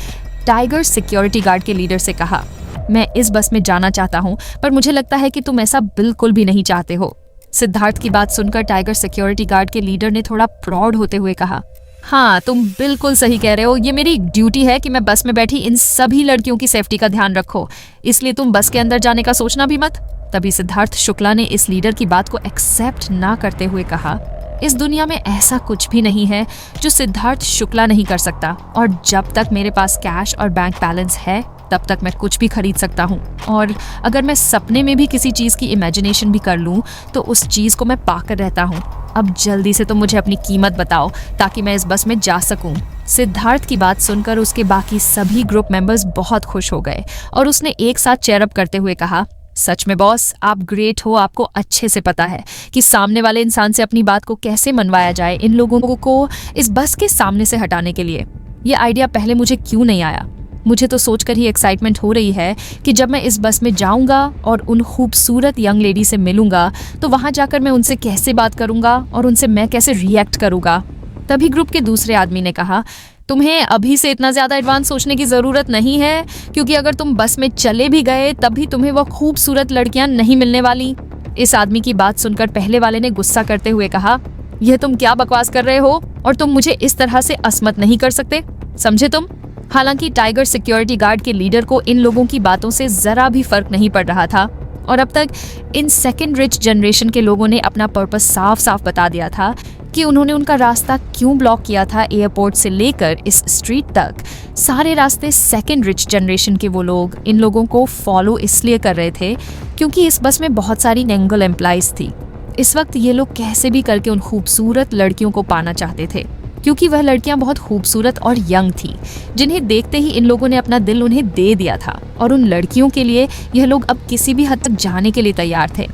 टाइगर सिक्योरिटी गार्ड के लीडर से कहा, मैं इस बस में जाना चाहता हूँ, पर मुझे लगता है कि तुम ऐसा बिल्कुल भी नहीं चाहते हो। सिद्धार्थ की बात सुनकर टाइगर सिक्योरिटी गार्ड के लीडर ने थोड़ा प्राउड होते हुए कहा, हाँ, तुम बिल्कुल सही कह रहे हो। ये मेरी ड्यूटी है कि मैं बस में बैठी इन सभी लड़कियों की सेफ्टी का ध्यान रखो, इसलिए तुम बस के अंदर जाने का सोचना भी मत। तभी सिद्धार्थ शुक्ला ने इस लीडर की बात को एक्सेप्ट ना करते हुए कहा, इस दुनिया में ऐसा कुछ भी नहीं है जो सिद्धार्थ शुक्ला नहीं कर सकता, और जब तक मेरे पास कैश और बैंक बैलेंस है तब तक मैं कुछ भी खरीद सकता हूँ, और अगर मैं सपने में भी किसी चीज़ की इमेजिनेशन भी कर लूँ तो उस चीज़ को मैं पाकर रहता हूँ। अब जल्दी से तुम मुझे अपनी कीमत बताओ ताकि मैं इस बस में जा सकूं। सिद्धार्थ की बात सुनकर उसके बाकी सभी ग्रुप मेंबर्स बहुत खुश हो गए और उसने एक साथ चेयर अप करते हुए कहा, सच में बॉस, आप ग्रेट हो। आपको अच्छे से पता है कि सामने वाले इंसान से अपनी बात को कैसे मनवाया जाए इन लोगों को इस बस के सामने से हटाने के लिए। ये आइडिया पहले मुझे क्यों नहीं आया? मुझे तो सोचकर ही एक्साइटमेंट हो रही है कि जब मैं इस बस में जाऊंगा और उन खूबसूरत यंग लेडी से मिलूंगा तो वहां जाकर मैं उनसे कैसे बात करूंगा और उनसे मैं कैसे रिएक्ट करूंगा। तभी ग्रुप के दूसरे आदमी ने कहा, तुम्हें अभी से इतना ज्यादा एडवांस सोचने की जरूरत नहीं है, क्योंकि अगर तुम बस में चले भी गए तब भी तुम्हें वो खूबसूरत लड़कियां नहीं मिलने वाली। इस आदमी की बात सुनकर पहले वाले ने गुस्सा करते हुए कहा, यह तुम क्या बकवास कर रहे हो, और तुम मुझे इस तरह से असमत नहीं कर सकते, समझे तुम? हालांकि टाइगर सिक्योरिटी गार्ड के लीडर को इन लोगों की बातों से जरा भी फर्क नहीं पड़ रहा था, और अब तक इन सेकेंड रिच जनरेशन के लोगों ने अपना पर्पस साफ साफ बता दिया था कि उन्होंने उनका रास्ता क्यों ब्लॉक किया था। एयरपोर्ट से लेकर इस स्ट्रीट तक सारे रास्ते सेकेंड रिच जनरेशन के वो लोग इन लोगों को फॉलो इसलिए कर रहे थे क्योंकि इस बस में बहुत सारी नेंगल एम्प्लॉइज थी। इस वक्त ये लोग कैसे भी करके उन खूबसूरत लड़कियों को पाना चाहते थे, क्योंकि वह लड़कियां बहुत खूबसूरत और यंग थी, जिन्हें देखते ही इन लोगों ने अपना दिल उन्हें दे दिया था, और उन लड़कियों के लिए यह लोग अब किसी भी हद तक जाने के लिए तैयार थे।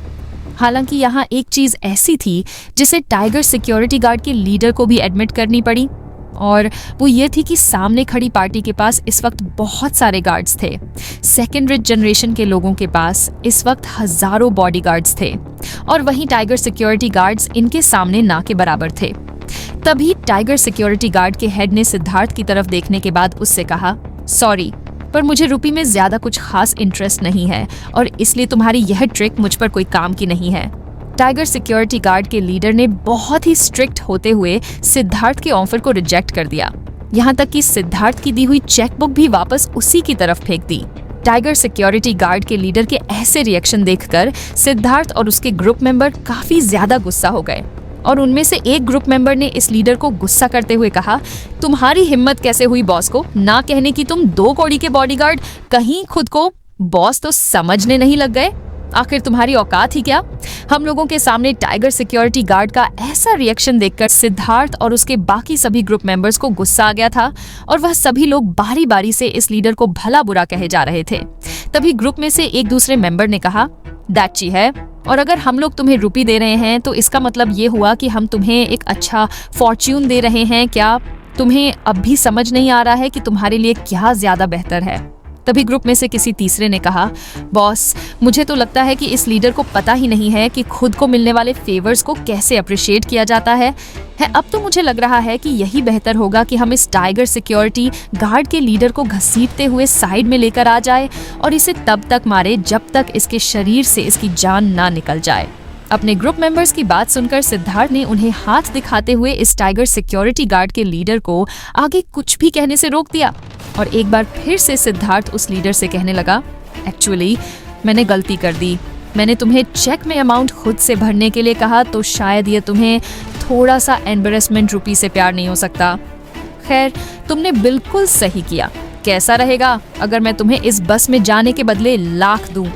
हालांकि यहाँ एक चीज ऐसी थी जिसे टाइगर सिक्योरिटी गार्ड के लीडर को भी एडमिट करनी पड़ी, और वो ये थी कि सामने खड़ी पार्टी के पास इस वक्त बहुत सारे गार्ड्स थे। सेकेंड रिच जनरेशन के लोगों के पास इस वक्त हजारों बॉडीगार्ड्स थे, और वहीं टाइगर सिक्योरिटी गार्ड्स इनके सामने ना के बराबर थे। तभी टाइगर सिक्योरिटी गार्ड के हेड ने सिद्धार्थ की तरफ देखने के बाद उससे कहा, सॉरी, पर मुझे रुपी में ज्यादा कुछ खास इंटरेस्ट नहीं है, और इसलिए तुम्हारी यह ट्रिक मुझ पर कोई काम की नहीं है। टाइगर सिक्योरिटी गार्ड के लीडर ने बहुत ही स्ट्रिक्ट होते हुए सिद्धार्थ के ऑफर को रिजेक्ट कर दिया, यहाँ तक कि सिद्धार्थ की दी हुई चेकबुक भी वापस उसी की तरफ फेंक दी। टाइगर सिक्योरिटी गार्ड के लीडर के ऐसे रिएक्शन देखकर सिद्धार्थ और उसके ग्रुप मेंबर काफी ज्यादा गुस्सा हो गए और उनमें से एक ग्रुप मेंबर ने इस लीडर को गुस्सा करते हुए कहा, तुम्हारी हिम्मत कैसे हुई बॉस को ना कहने की तुम 2 कौड़ी के बॉडीगार्ड, कहीं खुद को बॉस तो समझने नहीं लग गए? आखिर तुम्हारी औकात ही क्या? हम लोगों के सामने टाइगर सिक्योरिटी गार्ड का ऐसा रिएक्शन देखकर सिद्धार्थ और उसके बाकी सभी ग्रुप मेंबर्स को गुस्सा आ गया था और वह सभी लोग बारी बारी से इस लीडर को भला बुरा कहे जा रहे थे। तभी ग्रुप में से एक दूसरे मेंबर ने कहा, दैट्ची है, और अगर हम लोग तुम्हें रुपी दे रहे हैं तो इसका मतलब ये हुआ कि हम तुम्हें एक अच्छा फॉर्च्यून दे रहे हैं क्या? तुम्हें अब भी समझ नहीं आ रहा है कि तुम्हारे लिए क्या ज्यादा बेहतर है? तभी ग्रुप में से किसी तीसरे ने कहा, बॉस मुझे तो लगता है कि इस लीडर को पता ही नहीं है कि खुद को मिलने वाले फेवर्स को कैसे अप्रिशिएट किया जाता है। अब तो मुझे लग रहा है कि यही बेहतर होगा कि हम इस टाइगर सिक्योरिटी गार्ड के लीडर को घसीटते हुए साइड में लेकर आ जाए और इसे तब तक मारे जब तक इसके शरीर से इसकी जान ना निकल जाए। अपने ग्रुप मेंबर्स की बात सुनकर सिद्धार्थ ने उन्हें हाथ दिखाते हुए इस टाइगर सिक्योरिटी गार्ड के लीडर को आगे कुछ भी कहने से रोक दिया और एक बार फिर से सिद्धार्थ उस लीडर से कहने लगा, एक्चुअली मैंने गलती कर दी। मैंने तुम्हें चेक में अमाउंट खुद से भरने के लिए कहा तो शायद ये तुम्हें थोड़ा सा एम्बेरसमेंट रुपी से प्यार नहीं हो सकता। खैर तुमने बिल्कुल सही किया। कैसा रहेगा अगर मैं तुम्हें इस बस में जाने के बदले लाख दूं?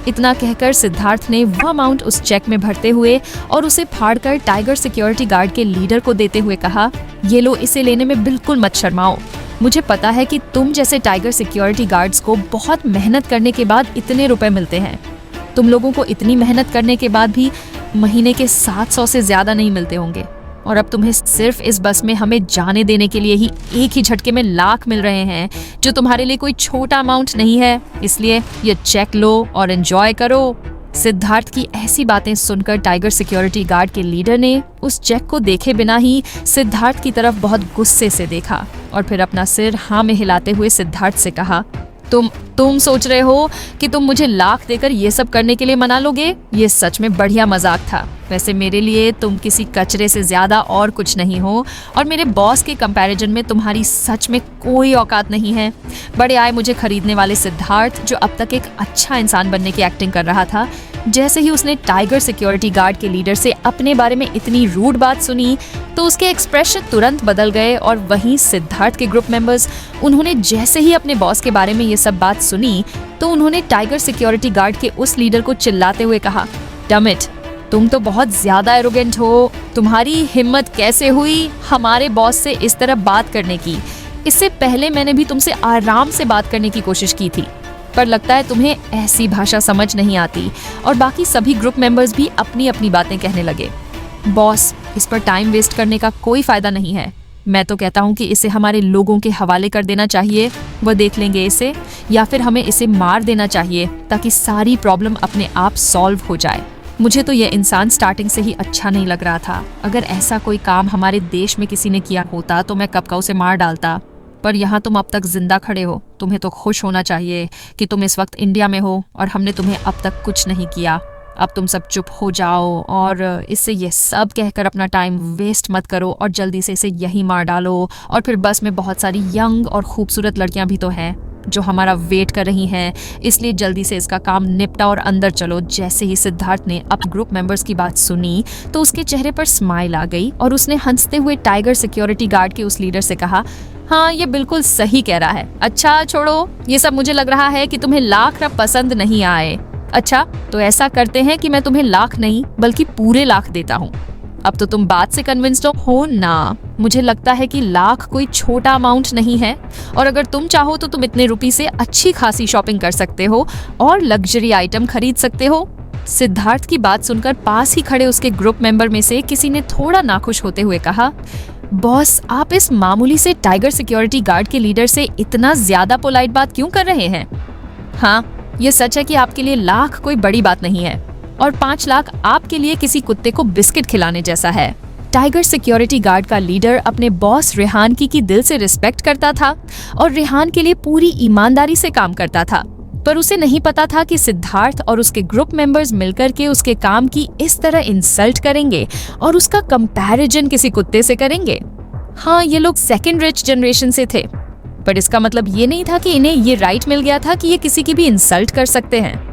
इतना कहकर सिद्धार्थ ने वह अमाउंट उस चेक में भरते हुए और उसे फाड़कर टाइगर सिक्योरिटी गार्ड के लीडर को देते हुए कहा, ये लो, इसे लेने में बिल्कुल मत शर्माओ। मुझे पता है कि तुम जैसे टाइगर सिक्योरिटी गार्ड्स को बहुत मेहनत करने के बाद इतने रुपए मिलते हैं। तुम लोगों को इतनी मेहनत करने के बाद भी महीने के 700 से ज्यादा नहीं मिलते होंगे और अब तुम्हें सिर्फ इस बस में हमें जाने देने के लिए ही एक ही झटके में लाख मिल रहे हैं, जो तुम्हारे लिए कोई छोटा अमाउंट नहीं है। इसलिए ये चेक लो और एंजॉय करो। सिद्धार्थ की ऐसी बातें सुनकर टाइगर सिक्योरिटी गार्ड के लीडर ने उस चेक को देखे बिना ही सिद्धार्थ की तरफ बहुत गुस्से से देखा और फिर अपना सिर हाँ में हिलाते हुए सिद्धार्थ से कहा, तुम सोच रहे हो कि तुम मुझे लाख देकर ये सब करने के लिए मना लोगे? ये सच में बढ़िया मजाक था। वैसे मेरे लिए तुम किसी कचरे से ज्यादा और कुछ नहीं हो और मेरे बॉस के कंपैरिजन में तुम्हारी सच में कोई औकात नहीं है। बड़े आए मुझे खरीदने वाले सिद्धार्थ, जो अब तक एक अच्छा इंसान बनने की एक्टिंग कर रहा था, जैसे ही उसने टाइगर सिक्योरिटी गार्ड के लीडर से अपने बारे में इतनी रूड बात सुनी तो उसके एक्सप्रेशन तुरंत बदल गए और वहीं सिद्धार्थ के ग्रुप मेंबर्स, उन्होंने जैसे ही अपने बॉस के बारे में ये सब बात सुनी तो उन्होंने टाइगर सिक्योरिटी गार्ड के उस लीडर को चिल्लाते हुए कहा, डम इट, तुम तो बहुत ज्यादा एरोगेंट हो। तुम्हारी हिम्मत कैसे हुई हमारे बॉस से इस तरह बात करने की? इससे पहले मैंने भी तुमसे आराम से बात करने की कोशिश की थी, पर लगता है तुम्हें ऐसी भाषा समझ नहीं आती। और बाकी सभी ग्रुप मेंबर्स भी अपनी अपनी बातें कहने लगे। बॉस, इस पर टाइम वेस्ट करने का कोई फायदा नहीं है। मैं तो कहता हूँ कि इसे हमारे लोगों के हवाले कर देना चाहिए, वह देख लेंगे इसे, या फिर हमें इसे मार देना चाहिए ताकि सारी प्रॉब्लम अपने आप सॉल्व हो जाए। मुझे तो यह इंसान स्टार्टिंग से ही अच्छा नहीं लग रहा था। अगर ऐसा कोई काम हमारे देश में किसी ने किया होता तो मैं कब का उसे मार डालता, पर यहाँ तुम अब तक जिंदा खड़े हो। तुम्हें तो खुश होना चाहिए कि तुम इस वक्त इंडिया में हो और हमने तुम्हें अब तक कुछ नहीं किया। अब तुम सब चुप हो जाओ और इससे ये सब कहकर अपना टाइम वेस्ट मत करो और जल्दी से इसे यहीं मार डालो। और फिर बस में बहुत सारी यंग और खूबसूरत लड़कियां भी तो हैं जो हमारा वेट कर रही हैं, इसलिए जल्दी से इसका काम निपटा और अंदर चलो। जैसे ही सिद्धार्थ ने अब ग्रुप मेंबर्स की बात सुनी तो उसके चेहरे पर स्माइल आ गई और उसने हंसते हुए टाइगर सिक्योरिटी गार्ड के उस लीडर से कहा, हाँ ये बिल्कुल सही कह रहा है। अच्छा छोड़ो ये सब, मुझे लग रहा है कि तुम्हें लाख पसंद नहीं आए। अच्छा तो ऐसा करते हैं कि मैं तुम्हें लाख नहीं बल्कि पूरे लाख देता हूँ। अब तो तुम बात से कन्विंस्ड हो ना? मुझे लगता है कि लाख कोई छोटा अमाउंट नहीं है और अगर तुम चाहो तो तुम इतने रुपए से अच्छी खासी शॉपिंग कर सकते हो और लग्जरी आइटम खरीद सकते हो। सिद्धार्थ की बात सुनकर पास ही खड़े उसके ग्रुप मेंबर में से किसी ने थोड़ा नाखुश होते हुए कहा, बॉस आप इस मामूली से टाइगर सिक्योरिटी गार्ड के लीडर से इतना ज्यादा पोलाइट बात क्यों कर रहे हैं? हाँ ये सच है कि आपके लिए लाख कोई बड़ी बात नहीं है और 5 लाख आपके लिए किसी कुत्ते को बिस्किट खिलाने जैसा है। टाइगर सिक्योरिटी गार्ड का लीडर अपने बॉस रेहान की दिल से रिस्पेक्ट करता था और रेहान के लिए पूरी ईमानदारी से काम करता था, पर उसे नहीं पता था कि सिद्धार्थ और उसके ग्रुप मेंबर्स मिलकर के उसके काम की इस तरह इंसल्ट करेंगे और उसका कंपैरिजन किसी कुत्ते से करेंगे। हाँ ये लोग सेकंड रिच जनरेशन से थे। पर इसका मतलब ये नहीं था कि इन्हें ये राइट मिल गया था कि ये किसी की भी इंसल्ट कर सकते हैं।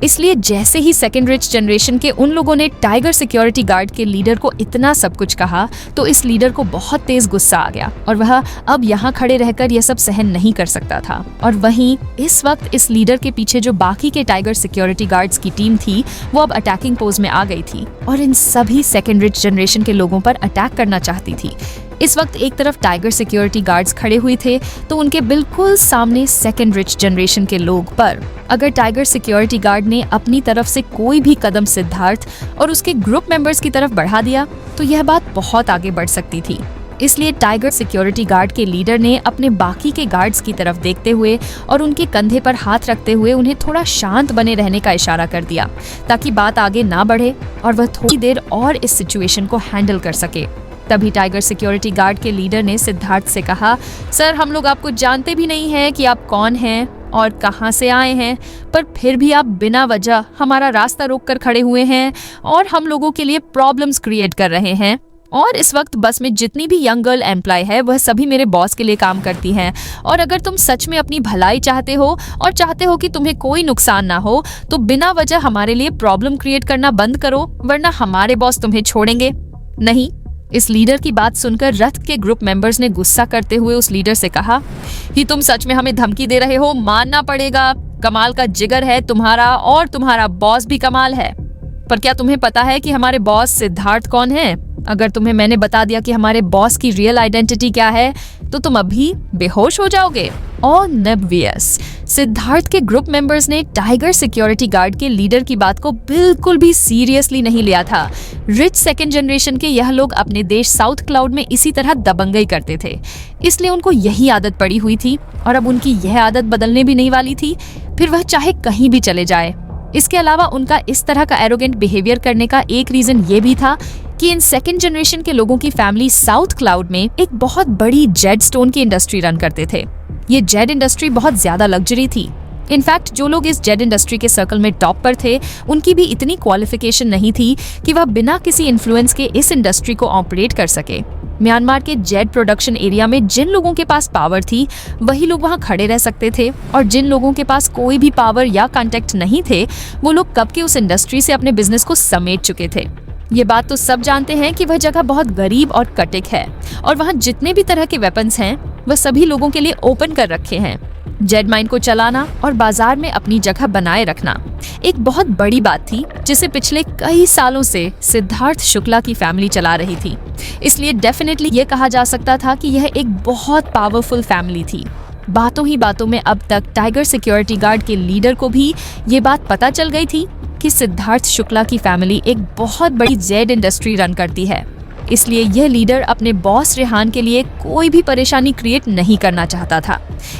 इसलिए जैसे ही सेकेंड रिच जनरेशन के उन लोगों ने टाइगर सिक्योरिटी गार्ड के लीडर को इतना सब कुछ कहा, तो इस लीडर को बहुत तेज गुस्सा आ गया और वह अब यहाँ खड़े रहकर यह सब सहन नहीं कर सकता था। और वहीं इस वक्त इस लीडर के पीछे जो बाकी के टाइगर सिक्योरिटी गार्ड्स की टीम थी, वो अब अटैकिंग पोज में आ गई थी और इन सभी सेकेंड रिच जनरेशन के लोगों पर अटैक करना चाहती थी। इस वक्त एक तरफ टाइगर सिक्योरिटी गार्ड्स खड़े हुए थे, तो उनके बिल्कुल सामने सेकेंड रिच जनरेशन के लोग। पर अगर टाइगर सिक्योरिटी गार्ड ने अपनी तरफ से कोई भी कदम सिद्धार्थ और उसके ग्रुप मेंबर्स की तरफ बढ़ा दिया, तो यह बात बहुत आगे बढ़ सकती थी। इसलिए टाइगर सिक्योरिटी गार्ड के लीडर ने अपने बाकी के गार्ड्स की तरफ देखते हुए और उनके कंधे पर हाथ रखते हुए उन्हें थोड़ा शांत बने रहने का इशारा कर दिया, ताकि बात आगे ना बढ़े और वह थोड़ी देर और इस सिचुएशन को हैंडल कर सके। तभी टाइगर सिक्योरिटी गार्ड के लीडर ने सिद्धार्थ से कहा, सर, हम लोग आपको जानते भी नहीं हैं कि आप कौन हैं और कहां से आए हैं, पर फिर भी आप बिना वजह हमारा रास्ता रोक कर खड़े हुए हैं और हम लोगों के लिए प्रॉब्लम्स क्रिएट कर रहे हैं। और इस वक्त बस में जितनी भी यंग गर्ल एम्प्लॉय है, वह सभी मेरे बॉस के लिए काम करती हैं। और अगर तुम सच में अपनी भलाई चाहते हो और चाहते हो कि तुम्हें कोई नुकसान ना हो, तो बिना वजह हमारे लिए प्रॉब्लम क्रिएट करना बंद करो, वरना हमारे बॉस तुम्हें छोड़ेंगे नहीं। इस लीडर की बात सुनकर रथ के ग्रुप मेंबर्स ने गुस्सा करते हुए उस लीडर से कहा कि तुम सच में हमें धमकी दे रहे हो? मानना पड़ेगा, कमाल का जिगर है तुम्हारा और तुम्हारा बॉस भी कमाल है। पर क्या तुम्हें पता है कि हमारे बॉस सिद्धार्थ कौन है? अगर तुम्हें मैंने बता दिया कि हमारे बॉस की रियल आइडेंटिटी क्या है, तो तुम अभी बेहोश हो जाओगे। ऑब्वियस, सिद्धार्थ के ग्रुप मेंबर्स ने टाइगर सिक्योरिटी गार्ड के लीडर की बात को बिल्कुल भी सीरियसली नहीं लिया था। रिच सेकेंड जनरेशन के यह लोग अपने देश साउथ क्लाउड में इसी तरह दबंगई करते थे, इसलिए उनको यही आदत पड़ी हुई थी और अब उनकी यह आदत बदलने भी नहीं वाली थी, फिर वह चाहे कहीं भी चले जाए। इसके अलावा उनका इस तरह का एरोगेंट बिहेवियर करने का एक रीजन ये भी था कि इन सेकेंड जनरेशन के लोगों की फैमिली साउथ क्लाउड में एक बहुत बड़ी जेड स्टोन की इंडस्ट्री रन करते थे। ये जेड इंडस्ट्री बहुत ज्यादा लग्जरी थी। इनफैक्ट जो लोग इस जेड इंडस्ट्री के सर्कल में टॉप पर थे, उनकी भी इतनी क्वालिफिकेशन नहीं थी कि वह बिना किसी इन्फ्लुएंस के इस इंडस्ट्री को ऑपरेट कर सके। म्यांमार के जेड प्रोडक्शन एरिया में जिन लोगों के पास पावर थी, वही लोग वहां खड़े रह सकते थे, और जिन लोगों के पास कोई भी पावर या कॉन्टेक्ट नहीं थे, वो लोग कब के उस इंडस्ट्री से अपने बिजनेस को समेट चुके थे। ये बात तो सब जानते हैं कि वह जगह बहुत गरीब और कटिक है और वहाँ जितने भी तरह के वेपन्स हैं, वह सभी लोगों के लिए ओपन कर रखे हैं। जेड माइन को चलाना और बाजार में अपनी जगह बनाए रखना एक बहुत बड़ी बात थी, जिसे पिछले कई सालों से सिद्धार्थ शुक्ला की फैमिली चला रही थी। इसलिए डेफिनेटली ये कहा जा सकता था कि यह एक बहुत पावरफुल फैमिली थी। बातों ही बातों में अब तक टाइगर सिक्योरिटी गार्ड के लीडर को भी ये बात पता चल गई थी कि सिद्धार्थ शुक्ला की फैमिली एक बहुत बड़ी जेड इंडस्ट्री रन करती है। इसलिए यह लीडर अपने बॉस रेहान के लिए कोई भी परेशानी क्रिएट नहीं करना चाहता था।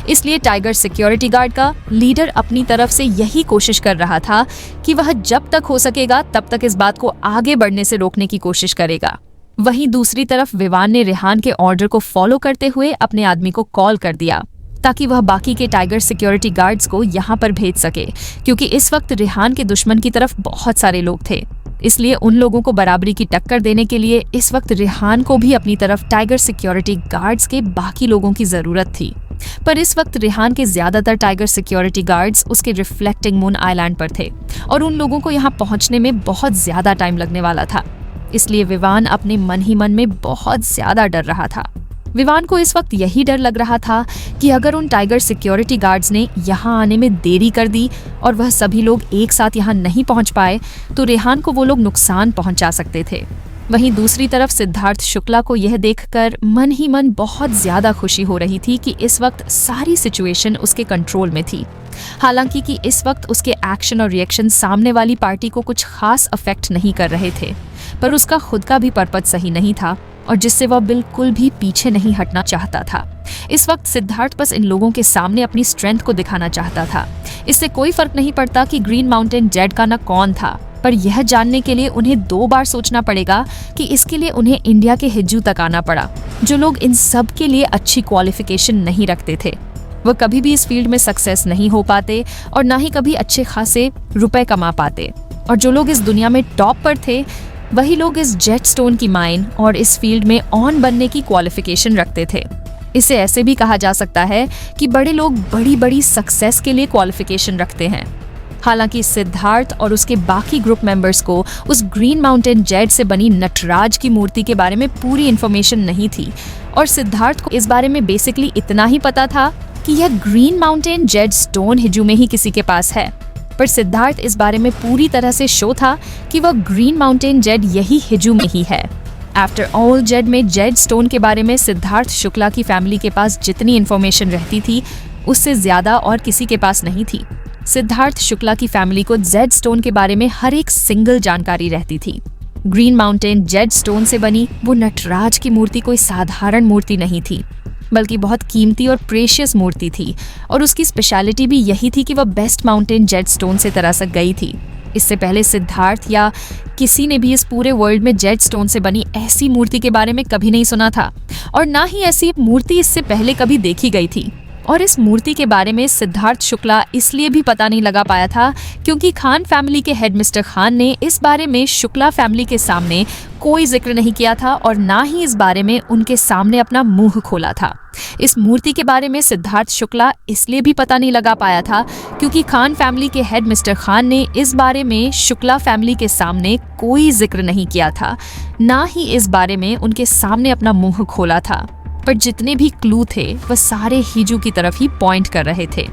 इसलिए टाइगर सिक्योरिटी गार्ड का लीडर अपनी तरफ से यही कोशिश कर रहा था कि वह जब तक हो सकेगा तब तक इस बात को आगे बढ़ने से रोकने की कोशिश करेगा। वहीं दूसरी तरफ विवान ने रेहान के ऑर्डर को फॉलो करते हुए अपने आदमी को कॉल कर दिया ताकि वह बाकी के टाइगर सिक्योरिटी गार्ड्स को यहाँ पर भेज सके, क्योंकि इस वक्त रेहान के दुश्मन की तरफ बहुत सारे लोग थे। इसलिए उन लोगों को बराबरी की टक्कर देने के लिए इस वक्त रेहान को भी अपनी तरफ टाइगर सिक्योरिटी गार्ड्स के बाकी लोगों की जरूरत थी। पर इस वक्त रेहान के ज्यादातर टाइगर सिक्योरिटी गार्ड्स उसके रिफ्लेक्टिंग मून आइलैंड पर थे और उन लोगों को यहाँ पहुंचने में बहुत ज्यादा टाइम लगने वाला था। इसलिए विवान अपने मन ही मन में बहुत ज्यादा डर रहा था। विवान को इस वक्त यही डर लग रहा था कि अगर उन टाइगर सिक्योरिटी गार्ड्स ने यहाँ आने में देरी कर दी और वह सभी लोग एक साथ यहाँ नहीं पहुँच पाए, तो रेहान को वो लोग नुकसान पहुँचा सकते थे। वहीं दूसरी तरफ सिद्धार्थ शुक्ला को यह देखकर मन ही मन बहुत ज्यादा खुशी हो रही थी कि इस वक्त सारी सिचुएशन उसके कंट्रोल में थी। हालांकि कि इस वक्त उसके एक्शन और रिएक्शन सामने वाली पार्टी को कुछ खास अफेक्ट नहीं कर रहे थे, पर उसका खुद का भी पर्पज सही नहीं था और जिससे वह बिल्कुल भी पीछे नहीं हटना चाहता था। इस वक्त सिद्धार्थ बस इन लोगों के सामने अपनी स्ट्रेंथ को दिखाना चाहता था। इससे कोई फर्क नहीं पड़ता कि ग्रीन माउंटेन जेड का न कौन था, पर यह जानने के लिए उन्हें 2 बार सोचना पड़ेगा कि इसके लिए उन्हें इंडिया के हिज्जू तक आना पड़ा, जो लोग इन सब के लिए अच्छी क्वालिफिकेशन नहीं रखते थे। वह कभी भी इस फील्ड में सक्सेस नहीं हो पाते और ना ही कभी अच्छे खासे रुपए कमा पाते। और जो लोग इस दुनिया में टॉप पर थे, वही लोग इस जेट स्टोन की माइन और इस फील्ड में ऑन बनने की क्वालिफिकेशन रखते थे। इसे ऐसे भी कहा जा सकता है कि बड़े लोग बड़ी बड़ी सक्सेस के लिए क्वालिफिकेशन रखते हैं। हालांकि सिद्धार्थ और उसके बाकी ग्रुप मेंबर्स को उस ग्रीन माउंटेन जेड से बनी नटराज की मूर्ति के बारे में पूरी इन्फॉर्मेशन नहीं थी और सिद्धार्थ को इस बारे में बेसिकली इतना ही पता था कि यह ग्रीन माउंटेन जेड स्टोन हिजू में ही किसी के पास है। पर सिद्धार्थ इस बारे में पूरी तरह से श्योर था कि वह ग्रीन माउंटेन जेड यही हिजू में ही है। आफ्टर ऑल, जेड में जेड स्टोन के बारे में सिद्धार्थ शुक्ला की फैमिली के पास जितनी इन्फॉर्मेशन रहती थी उससे ज्यादा और किसी के पास नहीं थी। सिद्धार्थ शुक्ला की फैमिली को जेड स्टोन के बारे में हर एक सिंगल जानकारी रहती थी। ग्रीन माउंटेन जेड स्टोन से बनी वो नटराज की मूर्ति कोई साधारण मूर्ति नहीं थी, बल्कि बहुत कीमती और प्रेशियस मूर्ति थी और उसकी स्पेशलिटी भी यही थी कि वह बेस्ट माउंटेन जेड स्टोन से तरासक गई थी। इससे पहले सिद्धार्थ या किसी ने भी इस पूरे वर्ल्ड में जेड स्टोन से बनी ऐसी मूर्ति के बारे में कभी नहीं सुना था और ना ही ऐसी मूर्ति इससे पहले कभी देखी गई थी। और इस मूर्ति के बारे में सिद्धार्थ शुक्ला इसलिए भी पता नहीं लगा पाया था क्योंकि खान फैमिली के हेड मिस्टर खान ने इस बारे में शुक्ला फैमिली के सामने कोई जिक्र नहीं किया था और ना ही इस बारे में उनके सामने अपना मुंह खोला था। इस मूर्ति के बारे में सिद्धार्थ शुक्ला इसलिए भी पता नहीं लगा पाया था क्योंकि खान फैमिली के हेड मिस्टर खान ने इस बारे में शुक्ला फैमिली के सामने कोई जिक्र नहीं किया था, ना ही इस बारे में उनके सामने अपना मुंह खोला था। पर जितने भी क्लू थे वह सारे हिजू की तरफ ही पॉइंट कर रहे थे।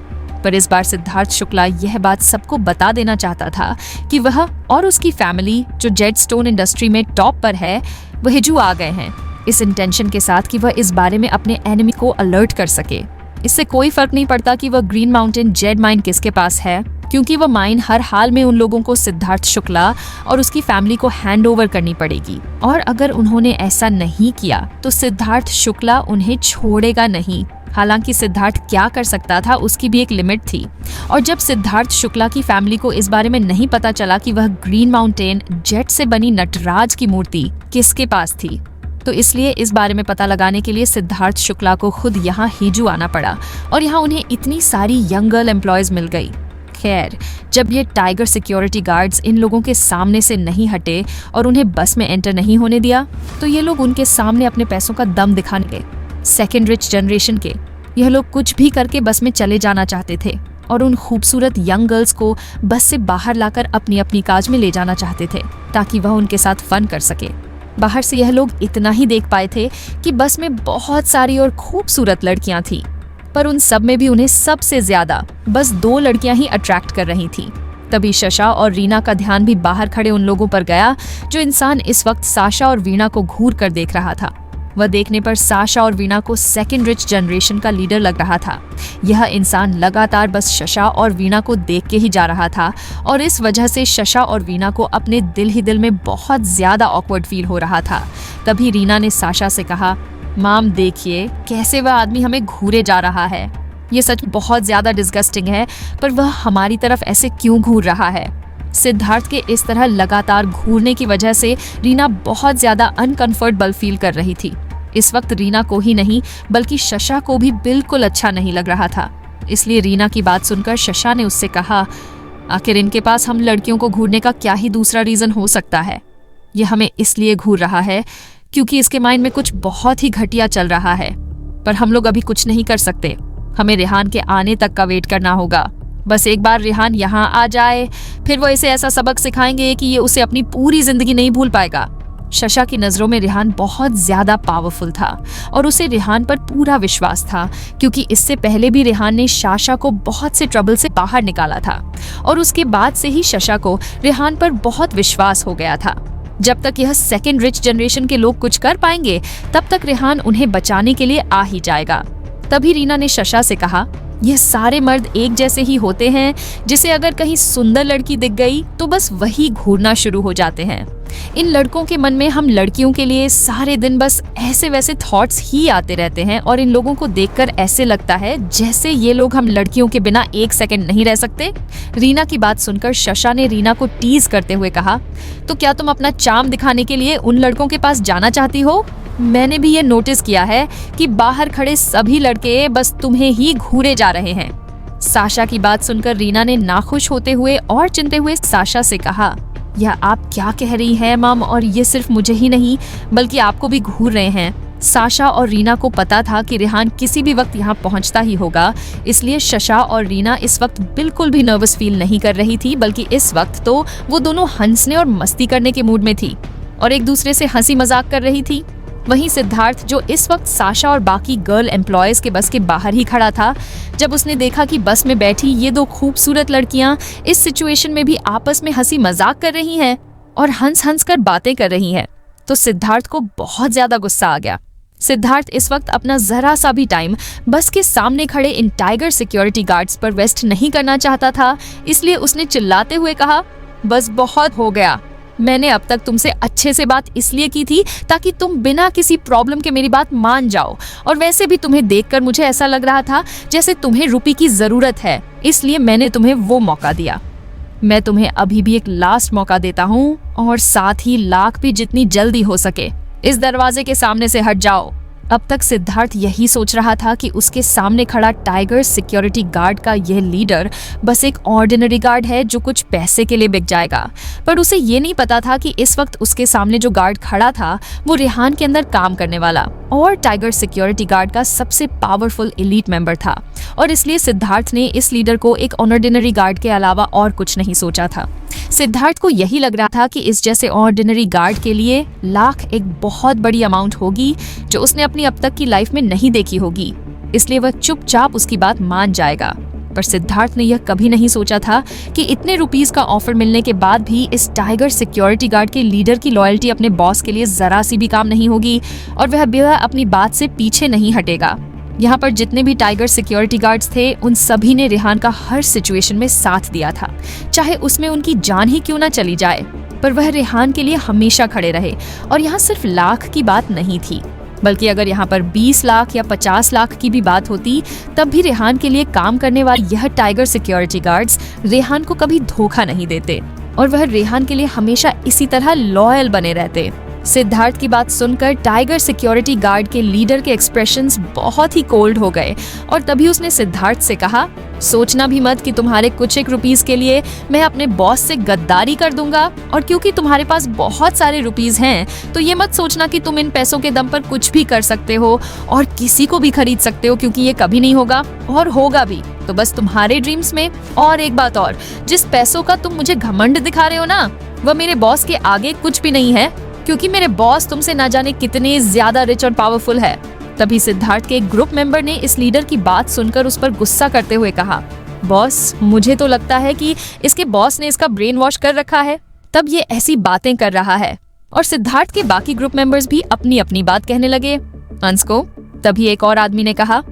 पर इस बार सिद्धार्थ शुक्ला यह बात सबको बता देना चाहता था कि वह और उसकी फैमिली जो जेड स्टोन इंडस्ट्री में टॉप पर है वह हिजू आ गए हैं, इस इंटेंशन के साथ कि वह इस बारे में अपने एनिमी को अलर्ट कर सके। इससे कोई फर्क नहीं पड़ता कि वह ग्रीन माउंटेन जेड माइन किसके पास है, क्योंकि वह माइन हर हाल में उन लोगों को सिद्धार्थ शुक्ला और उसकी फैमिली को हैंड ओवर करनी पड़ेगी और अगर उन्होंने ऐसा नहीं किया तो सिद्धार्थ शुक्ला उन्हें छोड़ेगा नहीं। हालांकि सिद्धार्थ क्या कर सकता था उसकी भी एक लिमिट थी और जब सिद्धार्थ शुक्ला की फैमिली को इस बारे में नहीं पता चला कि वह ग्रीन माउंटेन जेड से बनी नटराज की मूर्ति किसके पास थी, तो इसलिए इस बारे में पता लगाने के लिए सिद्धार्थ शुक्ला को खुद यहाँ हिजू आना पड़ा और यहाँ उन्हें इतनी सारी यंग गर्ल एम्प्लॉयज मिल गई। खैर, जब ये टाइगर सिक्योरिटी गार्ड्स इन लोगों के सामने से नहीं हटे और उन्हें बस में एंटर नहीं होने दिया तो ये लोग उनके सामने अपने पैसों का दम दिखाने लगे। सेकेंड रिच जनरेशन के यह लोग कुछ भी करके बस में चले जाना चाहते थे और उन खूबसूरत यंग गर्ल्स को बस से बाहर लाकर अपनी अपनी काज में ले जाना चाहते थे ताकि वह उनके साथ फन कर सके। बाहर से यह लोग इतना ही देख पाए थे कि बस में बहुत सारी और खूबसूरत लड़कियां थीं, पर उन सब में भी उन्हें सबसे ज्यादा बस 2 लड़कियां ही अट्रैक्ट कर रही थीं। तभी शशा और रीना का ध्यान भी बाहर खड़े उन लोगों पर गया जो इंसान इस वक्त साशा और वीणा को घूर कर देख रहा था। वह देखने पर साशा और वीणा को सेकेंड रिच जनरेशन का लीडर लग रहा था। यह इंसान लगातार बस शशा और वीणा को देख के ही जा रहा था और इस वजह से शशा और वीणा को अपने दिल ही दिल में बहुत ज्यादा ऑकवर्ड फील हो रहा था। तभी रीना ने साशा से कहा, माम देखिए कैसे वह आदमी हमें घूरे जा रहा है। ये सच बहुत ज्यादा डिस्गस्टिंग है, पर वह हमारी तरफ ऐसे क्यों घूर रहा है। सिद्धार्थ के इस तरह लगातार घूरने की वजह से रीना बहुत ज्यादा अनकंफर्टेबल फील कर रही थी। इस वक्त रीना को ही नहीं बल्कि शशा को भी बिल्कुल अच्छा नहीं लग रहा था। इसलिए रीना की बात सुनकर शशा ने उससे कहा, आखिर इनके पास हम लड़कियों को घूरने का क्या ही दूसरा रीजन हो सकता है। यह हमें इसलिए घूर रहा है क्योंकि इसके माइंड में कुछ बहुत ही घटिया चल रहा है, पर हम लोग अभी कुछ नहीं कर सकते। हमें रेहान के आने तक का वेट करना होगा। बस एक बार रेहान यहाँ आ जाए, फिर वो इसे ऐसा सबक सिखाएंगे कि ये उसे अपनी पूरी जिंदगी नहीं भूल पाएगा। शशा की नजरों में रेहान बहुत ज्यादा पावरफुल था और उसे रेहान पर पूरा विश्वास था क्योंकि इससे पहले भी रेहान ने शाशा को बहुत से ट्रबल से बाहर निकाला था और उसके बाद से ही शशा को रेहान पर बहुत विश्वास हो गया था। जब तक यह सेकेंड रिच जनरेशन के लोग कुछ कर पाएंगे तब तक रेहान उन्हें बचाने के लिए आ ही जाएगा। तभी रीना ने शशा से कहा, यह सारे मर्द एक जैसे ही होते हैं, जिसे अगर कहीं सुंदर लड़की दिख गई तो बस वही घूरना शुरू हो जाते हैं। इन लड़कों के मन में हम लड़कियों के लिए सारे दिन बस ऐसे वैसे थॉट्स ही आते रहते हैं और इन लोगों को देखकर ऐसे लगता है जैसे ये लोग हम लड़कियों के बिना एक सेकंड नहीं रह सकते। रीना की बात सुनकर शशा ने रीना को टीज करते हुए कहा, तो क्या तुम अपना चार्म दिखाने के लिए उन लड़कों के पास जाना चाहती हो? मैंने भी ये नोटिस किया है कि बाहर खड़े सभी लड़के बस तुम्हें ही घूरे जा रहे हैं। साशा की बात सुनकर रीना ने नाखुश होते हुए और चिंते हुए साशा से कहा, यह आप क्या कह रही हैं मम, और ये सिर्फ मुझे ही नहीं बल्कि आपको भी घूर रहे हैं। साशा और रीना को पता था कि रेहान किसी भी वक्त यहाँ पहुंचता ही होगा, इसलिए शशा और रीना इस वक्त बिल्कुल भी नर्वस फील नहीं कर रही थी, बल्कि इस वक्त तो वो दोनों हंसने और मस्ती करने के मूड में थी और एक दूसरे से हंसी मजाक कर रही थी। वहीं सिद्धार्थ, जो इस वक्त साशा और बाकी गर्ल एम्प्लॉयज के बस के बाहर ही खड़ा था, जब उसने देखा कि बस में बैठी ये दो खूबसूरत लड़कियां इस सिचुएशन में भी आपस में हंसी मजाक कर रही हैं और हंस हंस कर बातें कर रही हैं, तो सिद्धार्थ को बहुत ज्यादा गुस्सा आ गया। सिद्धार्थ इस वक्त अपना जरा सा भी टाइम बस के सामने खड़े इन टाइगर सिक्योरिटी गार्ड्स पर वेस्ट नहीं करना चाहता था, इसलिए उसने चिल्लाते हुए कहा, बस बहुत हो गया। मैंने अब तक तुमसे अच्छे से बात इसलिए की थी ताकि तुम बिना किसी प्रॉब्लम के मेरी बात मान जाओ, और वैसे भी तुम्हें देखकर मुझे ऐसा लग रहा था जैसे तुम्हें रुपये की जरूरत है, इसलिए मैंने तुम्हें वो मौका दिया। मैं तुम्हें अभी भी एक लास्ट मौका देता हूँ, और साथ ही लाख भी जितनी जल्दी हो सके इस दरवाजे के सामने से हट जाओ। अब तक सिद्धार्थ यही सोच रहा था कि उसके सामने खड़ा टाइगर सिक्योरिटी गार्ड का यह लीडर बस एक ऑर्डिनरी गार्ड है जो कुछ पैसे के लिए बिक जाएगा, पर उसे ये नहीं पता था कि इस वक्त उसके सामने जो गार्ड खड़ा था वो रेहान के अंदर काम करने वाला और टाइगर सिक्योरिटी गार्ड का सबसे पावरफुल एलीट मेंबर था, और इसलिए सिद्धार्थ ने इस लीडर को एक ऑर्डिनरी गार्ड के अलावा और कुछ नहीं सोचा था। सिद्धार्थ को यही लग रहा था कि इस जैसे ऑर्डिनरी गार्ड के लिए लाख एक बहुत बड़ी अमाउंट होगी जो उसने अपनी अब तक की लाइफ में नहीं देखी होगी, इसलिए वह चुपचाप उसकी बात मान जाएगा। पर सिद्धार्थ ने यह कभी नहीं सोचा था कि इतने रुपीस का ऑफर मिलने के बाद भी इस टाइगर सिक्योरिटी गार्ड के लीडर की लॉयल्टी अपने बॉस के लिए जरा सी भी काम नहीं होगी और वह अपनी बात से पीछे नहीं हटेगा। यहाँ पर जितने भी टाइगर सिक्योरिटी गार्ड्स थे उन सभी ने रेहान का हर सिचुएशन में साथ दिया था, चाहे उसमें उनकी जान ही क्यों ना चली जाए, पर वह रेहान के लिए हमेशा खड़े रहे। और यहाँ सिर्फ लाख की बात नहीं थी, बल्कि अगर यहाँ पर 20 लाख या 50 लाख की भी बात होती तब भी रेहान के लिए काम करने वाले यह टाइगर सिक्योरिटी गार्ड्स रेहान को कभी धोखा नहीं देते और वह रेहान के लिए हमेशा इसी तरह लॉयल बने रहते। सिद्धार्थ की बात सुनकर टाइगर सिक्योरिटी गार्ड के लीडर के एक्सप्रेशंस बहुत ही कोल्ड हो गए और तभी उसने सिद्धार्थ से कहा, सोचना भी मत कि तुम्हारे कुछ एक रुपीस के लिए मैं अपने बॉस से गद्दारी कर दूंगा, और क्योंकि तुम्हारे पास बहुत सारे रुपीस हैं तो ये मत सोचना कि तुम इन पैसों के दम पर कुछ भी कर सकते हो और किसी को भी खरीद सकते हो, क्योंकि ये कभी नहीं होगा और होगा भी तो बस तुम्हारे ड्रीम्स में। और एक बात और, जिस पैसों का तुम मुझे घमंड दिखा रहे हो ना, वह मेरे बॉस के आगे कुछ भी नहीं है, क्योंकि मेरे बॉस तुमसे ना जाने कितने ज्यादा रिच और पावरफुल है। तभी सिद्धार्थ के एक ग्रुप मेंबर ने इस लीडर की बात सुनकर उस पर गुस्सा करते हुए कहा, बॉस मुझे तो लगता है कि इसके बॉस ने इसका ब्रेन वॉश कर रखा है, तब ये ऐसी बातें कर रहा है। और सिद्धार्थ के बाकी ग्रुप मेंबर्स भी अपनी अपनी बात कहने लगे। अंश को तभी एक और आदमी ने कहा,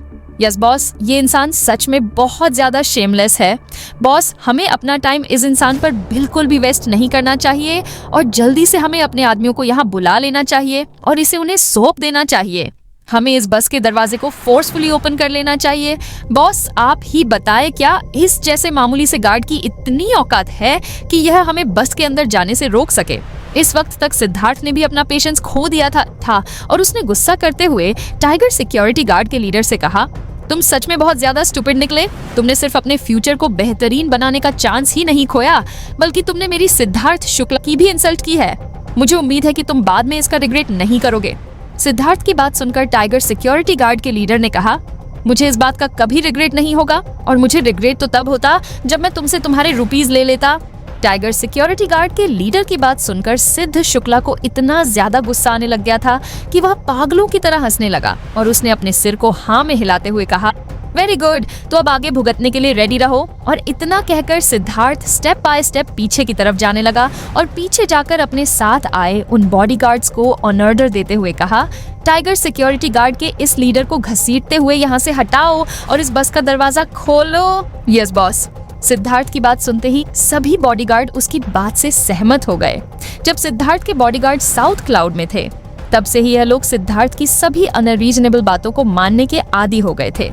यस बॉस, ये इंसान सच में बहुत ज्यादा शेमलेस है। बॉस, हमें अपना टाइम इस इंसान पर बिल्कुल भी वेस्ट नहीं करना चाहिए और जल्दी से हमें अपने आदमियों को यहाँ बुला लेना चाहिए और इसे उन्हें सौंप देना चाहिए। हमें इस बस के दरवाजे को फोर्सफुली ओपन कर लेना चाहिए। बॉस, आप ही बताएं, क्या इस जैसे मामूली से गार्ड की इतनी औकात है कि यह हमें बस के अंदर जाने से रोक सके? इस वक्त तक सिद्धार्थ ने भी अपना पेशेंस खो दिया था और उसने गुस्सा करते हुए टाइगर सिक्योरिटी गार्ड के लीडर से कहा, तुम सच में बहुत ज्यादा स्टूपिड निकले। तुमने सिर्फ अपने फ्यूचर को बेहतरीन बनाने का चांस ही नहीं खोया, बल्कि तुमने मेरी सिद्धार्थ शुक्ला की भी इंसल्ट की है। मुझे उम्मीद है कि तुम बाद में इसका रिग्रेट नहीं करोगे। सिद्धार्थ की बात सुनकर टाइगर सिक्योरिटी गार्ड के लीडर ने कहा, मुझे इस बात का कभी रिग्रेट नहीं होगा, और मुझे रिग्रेट तो तब होता जब मैं तुमसे तुम्हारे रुपीस ले लेता। टाइगर सिक्योरिटी गार्ड के लीडर की बात सुनकर सिद्ध शुक्ला को इतना ज्यादा गुस्सा आने लग गया था कि वह पागलों की तरह हंसने लगा और उसने अपने सिर को हाँ में हिलाते हुए कहा, वेरी गुड, तो अब आगे भुगतने के लिए रेडी रहो। और इतना कहकर सिद्धार्थ स्टेप बाय स्टेप पीछे की तरफ जाने लगा और पीछे जाकर अपने साथ आए उन बॉडीगार्ड्स को ऑर्डर देते हुए कहा, टाइगर सिक्योरिटी गार्ड के इस लीडर को घसीटते हुए यहाँ से हटाओ और इस बस का दरवाजा खोलो। Yes boss. सिद्धार्थ की बात सुनते ही सभी बॉडीगार्ड उसकी बात से सहमत हो गए। जब सिद्धार्थ के बॉडीगार्ड साउथ क्लाउड में थे तब से ही यह लोग सिद्धार्थ की सभी अनरीजनेबल बातों को मानने के आदी हो गए थे,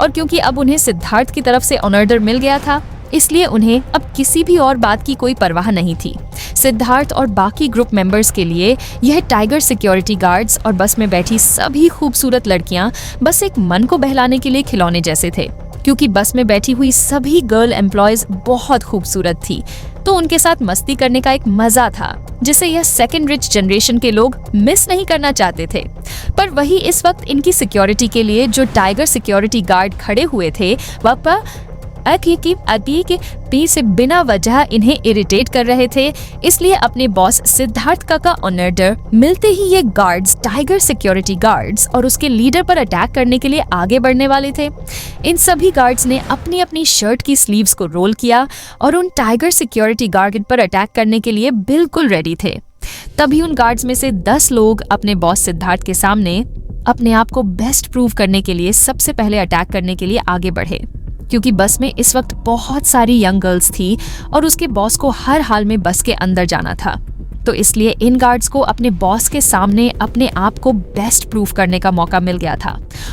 और क्योंकि अब उन्हें सिद्धार्थ की तरफ से ऑर्डर मिल गया था इसलिए उन्हें अब किसी भी और बात की कोई परवाह नहीं थी। सिद्धार्थ और बाकी ग्रुप मेंबर्स के लिए यह टाइगर सिक्योरिटी गार्ड्स और बस में बैठी सभी खूबसूरत लड़कियां बस एक मन को बहलाने के लिए खिलौने जैसे थे। क्योंकि बस में बैठी हुई सभी गर्ल एम्प्लॉयज बहुत खूबसूरत थी, तो उनके साथ मस्ती करने का एक मजा था जिसे यह सेकंड रिच जनरेशन के लोग मिस नहीं करना चाहते थे। पर वही इस वक्त इनकी सिक्योरिटी के लिए जो टाइगर सिक्योरिटी गार्ड खड़े हुए थे वह अभी के पी से बिना वजह इन्हें इरिटेट कर रहे थे। इसलिए अपने बॉस सिद्धार्थ का ऑर्डर मिलते ही ये गार्ड्स टाइगर सिक्योरिटी गार्ड्स और उसके लीडर पर अटैक करने के लिए आगे बढ़ने वाले थे। इन सभी गार्ड्स ने अपनी अपनी शर्ट की स्लीव्स को रोल किया और उन टाइगर सिक्योरिटी गार्ड पर अटैक करने के लिए बिल्कुल रेडी थे। तभी उन गार्ड्स में से 10 लोग अपने बॉस सिद्धार्थ के सामने अपने आप को बेस्ट प्रूव करने के लिए सबसे पहले अटैक करने के लिए आगे बढ़े, क्योंकि बस में इस वक्त बहुत सारी यंग गर्ल्स थी और उसके बॉस को हर हाल में बस के अंदर जाना था। तो इसलिए इन गार्ड्स को अपने बॉस के सामने अपने आप को बेस्ट प्रूफ करने का मौका मिल गया था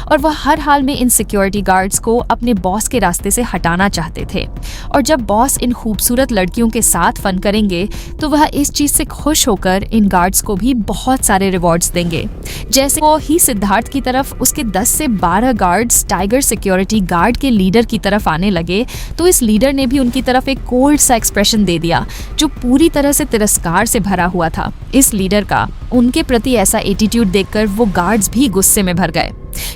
और वह हर हाल में इन सिक्योरिटी गार्ड्स को अपने बॉस के रास्ते से हटाना चाहते थे। और जब बॉस इन खूबसूरत लड़कियों के साथ फन करेंगे तो वह इस चीज से खुश होकर इन गार्ड्स को भी बहुत सारे रिवॉर्ड्स देंगे। जैसे वो ही सिद्धार्थ की तरफ उसके 10 से 12 गार्ड्स टाइगर सिक्योरिटी गार्ड के लीडर की तरफ आने लगे तो इस लीडर ने भी उनकी तरफ एक कोल्ड सा एक्सप्रेशन दे दिया जो पूरी तरह से तिरस्कार से भरा हुआ था। इस लीडर का उनके प्रति ऐसा एटीट्यूड देखकर वो गार्ड्स भी गुस्से में भर गए,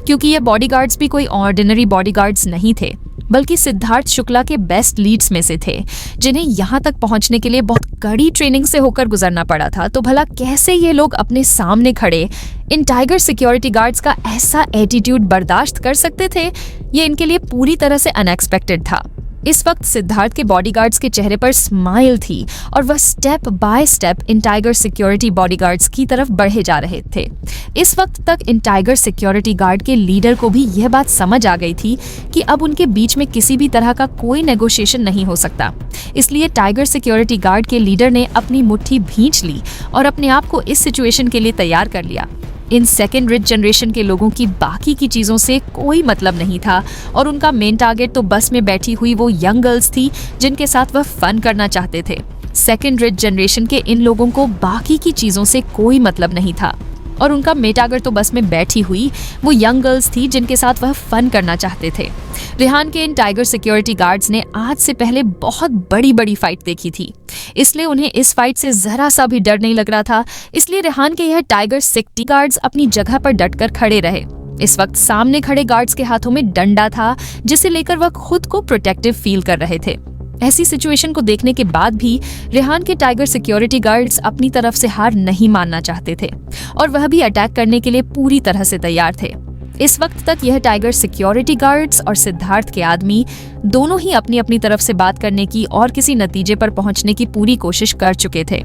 क्योंकि ये बॉडीगार्ड्स भी कोई ऑर्डिनरी बॉडीगार्ड्स नहीं थे, बल्कि सिद्धार्थ शुक्ला के बेस्ट लीड्स में से थे, जिन्हें यहाँ तक पहुँचने के लिए बहुत कड़ी ट्रेनिंग से होकर गुजरना पड़ा था। तो भला कैसे ये लोग अपने सामने खड़े इन टाइगर सिक्योरिटी गार्ड्स का ऐसा एटीट्यूड बर्दाश्त कर सकते थे? ये इनके लिए पूरी तरह से अनएक्सपेक्टेड था। इस वक्त सिद्धार्थ के बॉडीगार्ड्स के चेहरे पर स्माइल थी और वह step by step in tiger security bodyguards की तरफ बढ़े जा रहे थे। इस वक्त तक इन टाइगर सिक्योरिटी गार्ड के लीडर को भी यह बात समझ आ गई थी कि अब उनके बीच में किसी भी तरह का कोई नेगोशिएशन नहीं हो सकता। इसलिए टाइगर सिक्योरिटी गार्ड के लीडर ने अपनी मुट्ठी भींच ली और अपने आप को इस सिचुएशन के लिए तैयार कर लिया। इन सेकेंड रिच जनरेशन के लोगों की बाकी की चीजों से कोई मतलब नहीं था और उनका मेन टारगेट तो बस में बैठी हुई वो यंग गर्ल्स थी जिनके साथ वह फन करना चाहते थे। सेकेंड रिच जनरेशन के इन लोगों को बाकी की चीजों से कोई मतलब नहीं था और उनका मेन टारगेट तो बस में बैठी हुई वो यंग गर्ल्स थी जिनके साथ वह फन करना चाहते थे। रेहान के इन टाइगर सिक्योरिटी गार्ड्स ने आज से पहले बहुत बड़ी फाइट देखी थी, इसलिए उन्हें इस फाइट से जरा सा भी डर नहीं लग रहा था। इसलिए रेहान के यह टाइगर सिक्योरिटी गार्ड्स अपनी जगह पर डटकर खड़े रहे। इस वक्त सामने खड़े गार्ड्स के हाथों में डंडा था जिसे लेकर वह खुद को प्रोटेक्टिव फील कर रहे थे। ऐसी सिचुएशन को देखने के बाद भी रेहान के टाइगर सिक्योरिटी गार्ड्स अपनी तरफ से हार नहीं मानना चाहते थे और वह भी अटैक करने के लिए पूरी तरह से तैयार थे। इस वक्त तक यह टाइगर सिक्योरिटी गार्ड्स और सिद्धार्थ के आदमी दोनों ही अपनी अपनी तरफ से बात करने की और किसी नतीजे पर पहुंचने की पूरी कोशिश कर चुके थे,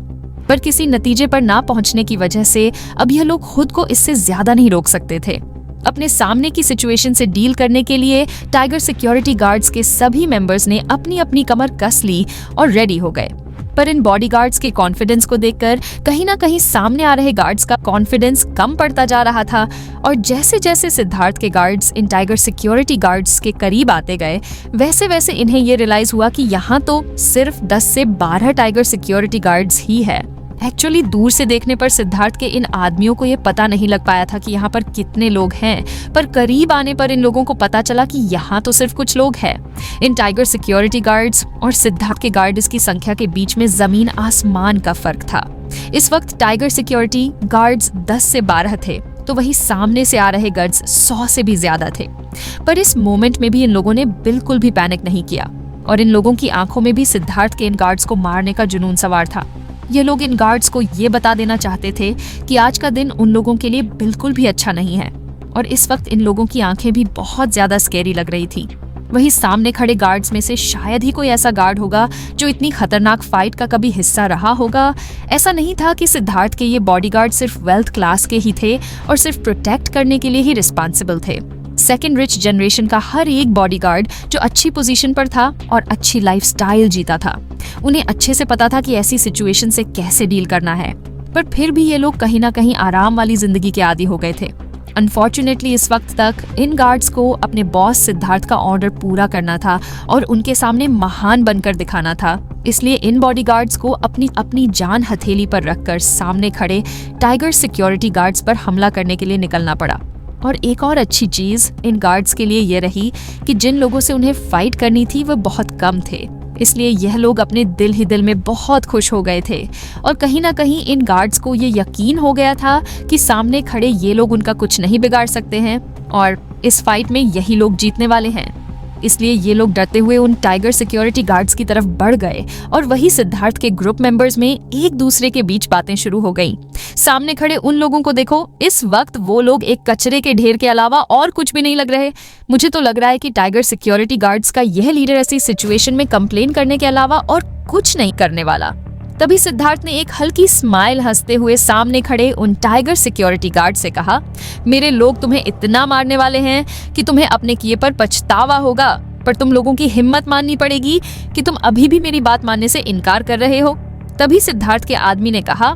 पर किसी नतीजे पर ना पहुंचने की वजह से अब यह लोग खुद को इससे ज्यादा नहीं रोक सकते थे। अपने सामने की सिचुएशन से डील करने के लिए टाइगर सिक्योरिटी गार्ड्स के सभी मेंबर्स ने अपनी अपनी कमर कस ली और रेडी हो गए। पर इन बॉडीगार्ड्स के कॉन्फिडेंस को देखकर कहीं ना कहीं सामने आ रहे गार्ड्स का कॉन्फिडेंस कम पड़ता जा रहा था और जैसे जैसे सिद्धार्थ के गार्ड्स इन टाइगर सिक्योरिटी गार्ड्स के करीब आते गए वैसे वैसे इन्हें ये रियलाइज हुआ कि यहाँ तो सिर्फ 10 से 12 टाइगर सिक्योरिटी गार्ड्स ही है। एक्चुअली दूर से देखने पर सिद्धार्थ के इन आदमियों को ये पता नहीं लग पाया था कि यहाँ पर कितने लोग हैं, पर करीब आने पर इन लोगों को पता चला कि यहाँ तो सिर्फ कुछ लोग हैं। इन टाइगर सिक्योरिटी गार्ड्स और सिद्धार्थ के गार्ड्स की संख्या के बीच में जमीन आसमान का फर्क था। इस वक्त टाइगर सिक्योरिटी गार्ड्स 10 से 12 थे तो वही सामने से आ रहे गार्ड्स 100 से भी ज्यादा थे। पर इस मोमेंट में भी इन लोगों ने बिल्कुल भी पैनिक नहीं किया और इन लोगों की आंखों में भी सिद्धार्थ के इन गार्ड्स को मारने का जुनून सवार था। ये लोग इन गार्ड्स को ये बता देना चाहते थे कि आज का दिन उन लोगों के लिए बिल्कुल भी अच्छा नहीं है और इस वक्त इन लोगों की आंखें भी बहुत ज्यादा स्कैरी लग रही थी। वही सामने खड़े गार्ड्स में से शायद ही कोई ऐसा गार्ड होगा जो इतनी खतरनाक फाइट का कभी हिस्सा रहा होगा। ऐसा नहीं था कि सिद्धार्थ के ये बॉडीगार्ड सिर्फ वेल्थ क्लास के ही थे और सिर्फ प्रोटेक्ट करने के लिए ही रिस्पॉन्सिबल थे। सेकेंड रिच जनरेशन का हर एक बॉडीगार्ड जो अच्छी पोजीशन पर था और अच्छी लाइफस्टाइल जीता था, उन्हें अच्छे से पता था कि ऐसी सिचुएशन से कैसे डील करना है। पर फिर भी ये लोग कहीं ना कहीं आराम वाली जिंदगी के आदी हो गए थे। अनफॉर्चुनेटली इस वक्त तक इन गार्ड्स को अपने बॉस सिद्धार्थ का ऑर्डर पूरा करना था और उनके सामने महान बनकर दिखाना था। इसलिए इन बॉडीगार्ड्स को अपनी अपनी जान हथेली पर रखकर सामने खड़े टाइगर सिक्योरिटी गार्ड्स पर हमला करने के लिए निकलना पड़ा और एक और अच्छी चीज इन गार्ड्स के लिए ये रही कि जिन लोगों से उन्हें फाइट करनी थी वो बहुत कम थे, इसलिए यह लोग अपने दिल ही दिल में बहुत खुश हो गए थे। और कहीं ना कहीं इन गार्ड्स को ये यकीन हो गया था कि सामने खड़े ये लोग उनका कुछ नहीं बिगाड़ सकते हैं और इस फाइट में यही लोग जीतने वाले हैं। इसलिए ये लोग डरते हुए उन टाइगर सिक्योरिटी गार्ड्स की तरफ बढ़ गए और वही सिद्धार्थ के ग्रुप मेंबर्स में एक दूसरे के बीच बातें शुरू हो गईं। सामने खड़े उन लोगों को देखो, इस वक्त वो लोग एक कचरे के ढेर के अलावा और कुछ भी नहीं लग रहे। मुझे तो लग रहा है कि टाइगर सिक्योरिटी गार्ड्स का यह लीडर ऐसी सिचुएशन में कंप्लेन करने के अलावा और कुछ नहीं करने वाला। तभी सिद्धार्थ ने एक हल्की स्माइल हंसते हुए सामने खड़े उन टाइगर सिक्योरिटी गार्ड से कहा, मेरे लोग तुम्हें इतना मारने वाले हैं कि तुम्हें अपने किए पर पछतावा होगा, पर तुम लोगों की हिम्मत माननी पड़ेगी कि तुम अभी भी मेरी बात मानने से इनकार कर रहे हो। तभी सिद्धार्थ के आदमी ने कहा,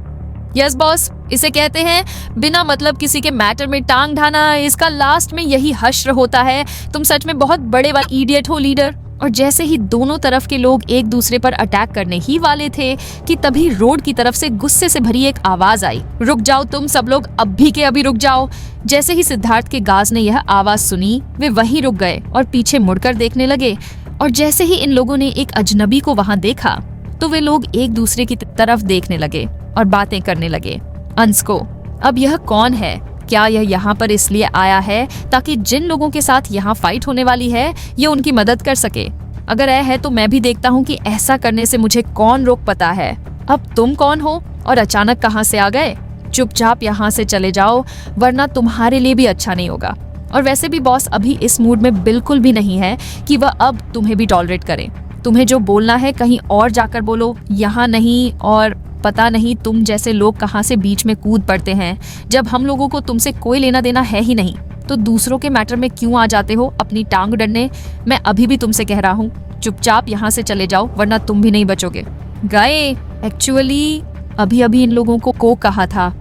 यस बॉस, इसे कहते हैं बिना मतलब किसी के मैटर में टांग ढाना, इसका लास्ट में यही हश्र होता है। तुम सच में बहुत बड़े वाले इडियट हो लीडर। और जैसे ही दोनों तरफ के लोग एक दूसरे पर अटैक करने ही वाले थे कि तभी रोड की तरफ से गुस्से से भरी एक आवाज आई, रुक जाओ तुम सब लोग, अभी के अभी रुक जाओ। जैसे ही सिद्धार्थ के गार्ड्स ने यह आवाज सुनी वे वहीं रुक गए और पीछे मुड़कर देखने लगे। और जैसे ही इन लोगों ने एक अजनबी को वहां देखा तो वे लोग एक दूसरे की तरफ देखने लगे और बातें करने लगे। अंस्को, अब यह कौन है? क्या यह यहाँ पर इसलिए आया है ताकि जिन लोगों के साथ यहाँ फाइट होने वाली है ये उनकी मदद कर सके? अगर यह है तो मैं भी देखता हूँ कि ऐसा करने से मुझे कौन रोक पाता है। अब तुम कौन हो और अचानक कहाँ से आ गए? चुपचाप यहाँ से चले जाओ वरना तुम्हारे लिए भी अच्छा नहीं होगा। और वैसे भी बॉस अभी इस मूड में बिल्कुल भी नहीं है कि वह अब तुम्हें भी टॉलरेट करे। तुम्हें जो बोलना है कहीं और जाकर बोलो, यहाँ नहीं। और पता नहीं तुम जैसे लोग कहाँ से बीच में कूद पड़ते हैं। जब हम लोगों को तुमसे कोई लेना देना है ही नहीं तो दूसरों के मैटर में क्यों आ जाते हो अपनी टांग अड़ने? मैं अभी भी तुमसे कह रहा हूँ, चुपचाप यहाँ से चले जाओ वरना तुम भी नहीं बचोगे। गए एक्चुअली अभी अभी इन लोगों को कहा था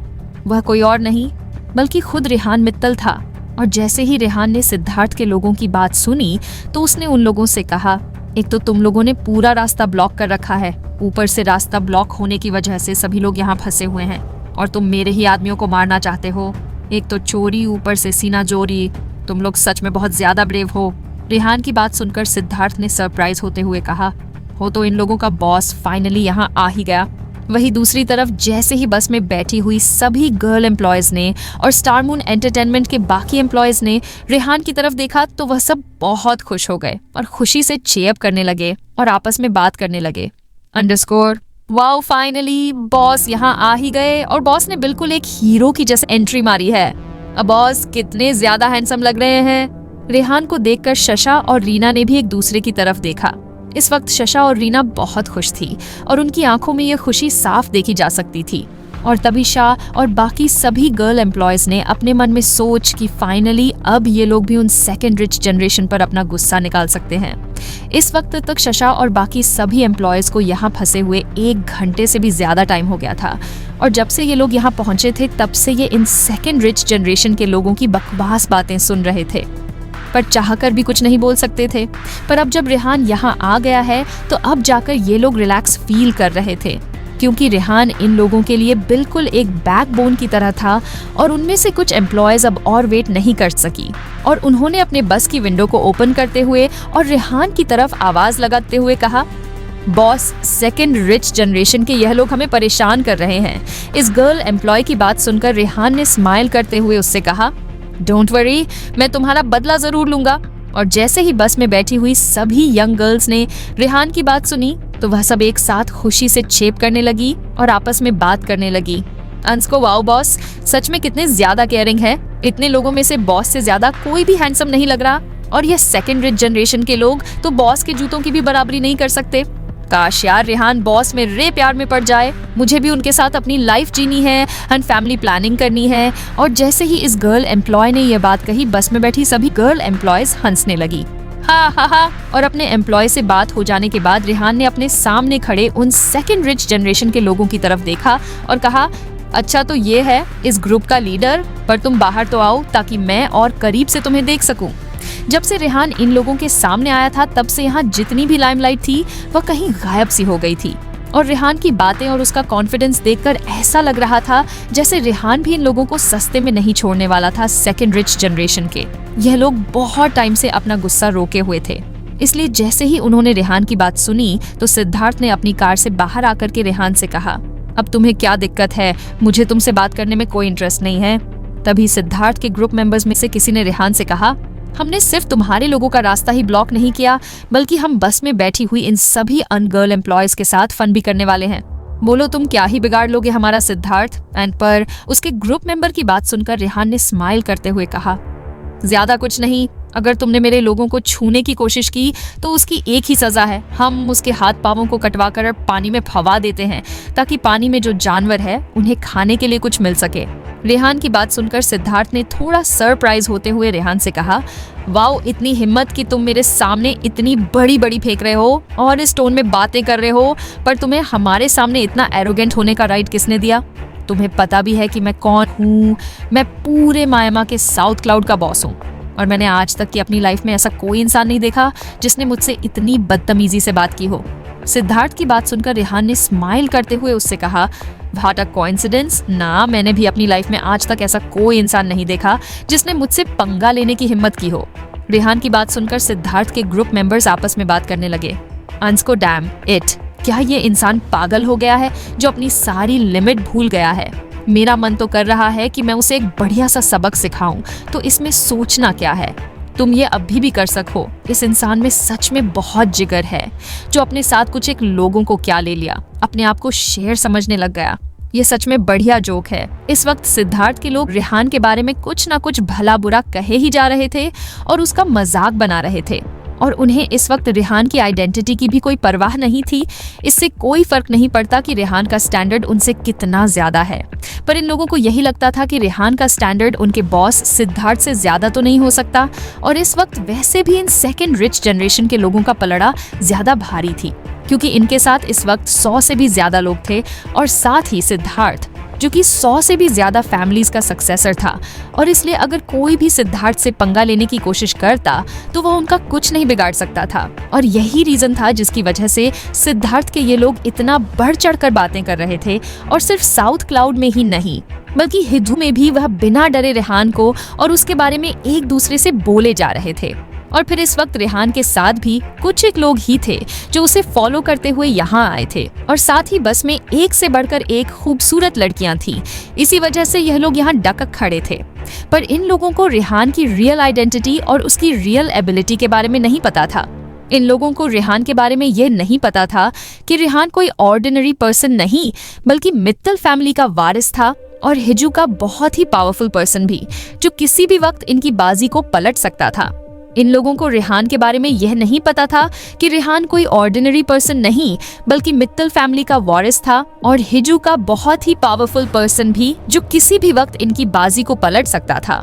वह कोई और नहीं बल्कि खुद रेहान मित्तल था। और जैसे ही रेहान ने सिद्धार्थ के लोगों की बात सुनी तो उसने उन लोगों से कहा, एक तो तुम लोगों ने पूरा रास्ता ब्लॉक कर रखा है, ऊपर से रास्ता ब्लॉक होने की वजह से सभी लोग यहाँ फंसे हुए हैं और तुम मेरे ही आदमियों को मारना चाहते हो। एक तो चोरी, ऊपर से सीना जोरी। तुम लोग सच में बहुत ज्यादा ब्रेव हो। रेहान की बात सुनकर सिद्धार्थ ने सरप्राइज होते हुए कहा, हो तो इन लोगों का बॉस फाइनली यहाँ आ ही गया। वहीं दूसरी तरफ जैसे ही बस में बैठी हुई सभी गर्ल एम्प्लॉयज ने और स्टार मून एंटरटेनमेंट के बाकी एम्प्लॉयज ने रेहान की तरफ देखा तो वह सब बहुत खुश हो गए और खुशी से चेयअप करने लगे और आपस में बात करने लगे। अंडरस्कोर, वाओ, फाइनली बॉस यहाँ आ ही गए और बॉस ने बिल्कुल एक हीरो की जैसे एंट्री मारी है। अब बॉस कितने ज्यादा हैंडसम लग रहे हैं। रेहान को देखकर शशा और रीना ने भी एक दूसरे की तरफ देखा। इस वक्त शशा और रीना बहुत खुश थी और उनकी आंखों में यह खुशी साफ देखी जा सकती थी। और तभी शाह और बाकी सभी गर्ल एम्प्लॉयज ने अपने मन में सोच कि फाइनली अब ये लोग भी उन सेकंड रिच जनरेशन पर अपना गुस्सा निकाल सकते हैं। इस वक्त तक शशा और बाकी सभी एम्प्लॉयज को यहाँ फंसे हुए 1 घंटे से भी ज्यादा टाइम हो गया था और जब से ये लोग यहाँ पहुंचे थे तब से ये इन सेकंड रिच जनरेशन के लोगों की बकवास बातें सुन रहे थे, पर चाहकर भी कुछ नहीं बोल सकते थे। पर अब जब रेहान यहाँ आ गया है तो अब जाकर ये लोग रिलैक्स फील कर रहे थे क्योंकि रेहान इन लोगों के लिए बिल्कुल एक बैकबोन की तरह था और उनमें से कुछ एम्प्लॉयज अब और वेट नहीं कर सकी और उन्होंने अपने बस की विंडो को ओपन करते हुए और रेहान की तरफ आवाज लगाते हुए कहा, बॉस, सेकंड रिच जनरेशन के यह लोग हमें परेशान कर रहे हैं। इस गर्ल एम्प्लॉय की बात सुनकर रेहान ने स्माइल करते हुए उससे कहा, डोंट वरी, मैं तुम्हारा बदला जरूर लूंगा। और जैसे ही बस में बैठी हुई सभी यंग गर्ल्स ने रेहान की बात सुनी तो वह सब एक साथ खुशी से चेप करने लगी और आपस में बात करने लगी। अंस्को, वाओ बॉस, सच में कितने ज्यादा केयरिंग है। इतने लोगों में से बॉस से ज्यादा कोई भी हैंडसम नहीं लग रहा और ये सेकंड रिच जनरेशन के लोग तो बॉस के जूतों की भी बराबरी नहीं कर सकते। काश यार रेहान बॉस में रे प्यार में पड़ जाए। मुझे भी उनके साथ अपनी लाइफ जीनी है एंड फैमिली प्लानिंग करनी है। और जैसे ही इस गर्ल एम्प्लॉय ने यह बात कही बस में बैठी सभी गर्ल एम्प्लॉयज हंसने लगी, हा हा हा। और अपने एम्प्लॉय से बात हो जाने के बाद रेहान ने अपने सामने खड़े उन सेकंड रिच जनरेशन के लोगों की तरफ देखा और कहा, अच्छा तो ये है इस ग्रुप का लीडर, पर तुम बाहर तो आओ ताकि मैं और करीब से तुम्हें देख सकूं। जब से रेहान इन लोगों के सामने आया था तब से यहाँ जितनी भी लाइमलाइट थी वह कहीं गायब सी हो गई थी और रेहान की बातें और उसका कॉन्फिडेंस देखकर ऐसा लग रहा था जैसे रेहान भी इन लोगों को सस्ते में नहीं छोड़ने वाला था। सेकंड रिच जनरेशन के यह लोग बहुत टाइम से अपना गुस्सा रोके हुए थे, इसलिए जैसे ही उन्होंने रेहान की बात सुनी तो सिद्धार्थ ने अपनी कार से बाहर आकर के रेहान से कहा, अब तुम्हें क्या दिक्कत है? मुझे तुमसे बात करने में कोई इंटरेस्ट नहीं है। तभी सिद्धार्थ के ग्रुप मेंबर्स में से किसी ने रेहान से कहा, हमने सिर्फ तुम्हारे लोगों का रास्ता ही ब्लॉक नहीं किया, बल्कि हम बस में बैठी हुई इन सभी अनगर्ल एम्प्लॉयज के साथ फन भी करने वाले हैं। बोलो तुम क्या ही बिगाड़ लोगे हमारा सिद्धार्थ। एंड पर उसके ग्रुप मेंबर की बात सुनकर रेहान ने स्माइल करते हुए कहा, ज्यादा कुछ नहीं, अगर तुमने मेरे लोगों को छूने की कोशिश की तो उसकी एक ही सजा है, हम उसके हाथ पांवों को कटवाकर पानी में फवा देते हैं ताकि पानी में जो जानवर है उन्हें खाने के लिए कुछ मिल सके। रेहान की बात सुनकर सिद्धार्थ ने थोड़ा सरप्राइज होते हुए रेहान से कहा, वाओ, इतनी हिम्मत कि तुम मेरे सामने इतनी बड़ी बड़ी फेंक रहे हो और इस टोन में बातें कर रहे हो, पर तुम्हें हमारे सामने इतना एरोगेंट होने का राइट किसने दिया? तुम्हें पता भी है कि मैं कौन हूँ? मैं पूरे मायामा के साउथ क्लाउड का बॉस हूँ और मैंने आज तक की अपनी लाइफ में ऐसा कोई इंसान नहीं देखा जिसने मुझसे इतनी बदतमीजी से बात की हो। सिद्धार्थ की बात सुनकर रेहान ने स्माइल करते हुए उससे कहा, व्हाट अ कोइंसिडेंस। ना, मैंने भी अपनी लाइफ में आज तक ऐसा कोई इंसान नहीं देखा जिसने मुझसे पंगा लेने की हिम्मत की हो। रेहान की बात सुनकर सिद्धार्थ के ग्रुप मेंबर्स आपस में बात करने लगे, अंस्को डैम इट, क्या ये इंसान पागल हो गया है जो अपनी सारी लिमिट भूल गया है? मेरा मन तो कर रहा है कि मैं उसे एक बढ़िया सा सबक सिखाऊं, तो इसमें सोचना क्या है? तुम ये अभी भी कर सको। इस इंसान में सच में बहुत जिगर है जो अपने साथ कुछ एक लोगों को क्या ले लिया, अपने आप को शेर समझने लग गया। ये सच में बढ़िया जोक है। इस वक्त सिद्धार्थ के लोग रेहान के बारे में कुछ ना कुछ भला बुरा कहे ही जा रहे थे और उसका मजाक बना रहे थे और उन्हें इस वक्त रेहान की आइडेंटिटी की भी कोई परवाह नहीं थी। इससे कोई फर्क नहीं पड़ता कि रेहान का स्टैंडर्ड उनसे कितना ज्यादा है, पर इन लोगों को यही लगता था कि रेहान का स्टैंडर्ड उनके बॉस सिद्धार्थ से ज्यादा तो नहीं हो सकता। और इस वक्त वैसे भी इन सेकंड रिच जनरेशन के लोगों का पलड़ा ज्यादा भारी थी, क्योंकि इनके साथ इस वक्त 100 से भी ज्यादा लोग थे और साथ ही सिद्धार्थ जो कि 100 से भी ज्यादा फैमिलीज का सक्सेसर था। और इसलिए अगर कोई भी सिद्धार्थ से पंगा लेने की कोशिश करता तो वह उनका कुछ नहीं बिगाड़ सकता था। और यही रीजन था जिसकी वजह से सिद्धार्थ के ये लोग इतना बढ़ चढ़कर बातें कर रहे थे। और सिर्फ साउथ क्लाउड में ही नहीं, बल्कि हिद्धू में भी वह बिना डरे रेहान को और उसके बारे में एक दूसरे से बोले जा रहे थे। और फिर इस वक्त रेहान के साथ भी कुछ एक लोग ही थे जो उसे फॉलो करते हुए यहाँ आए थे और साथ ही बस में एक से बढ़कर एक खूबसूरत लड़कियां थी। इसी वजह से यह लोग यहाँ डकक खड़े थे। पर इन लोगों को रेहान की रियल आइडेंटिटी और उसकी रियल एबिलिटी के बारे में नहीं पता था। इन लोगों को रेहान के बारे में यह नहीं पता था कि रेहान कोई ऑर्डिनरी पर्सन नहीं, बल्कि मित्तल फैमिली का वारिस था और हिजू का बहुत ही पावरफुल पर्सन भी, जो किसी भी वक्त इनकी बाजी को पलट सकता था। इन लोगों को रेहान के बारे में यह नहीं पता था कि रेहान कोई ऑर्डिनरी पर्सन नहीं, बल्कि मित्तल फैमिली का वारिस था और हिजू का बहुत ही पावरफुल पर्सन भी, जो किसी भी वक्त इनकी बाजी को पलट सकता था।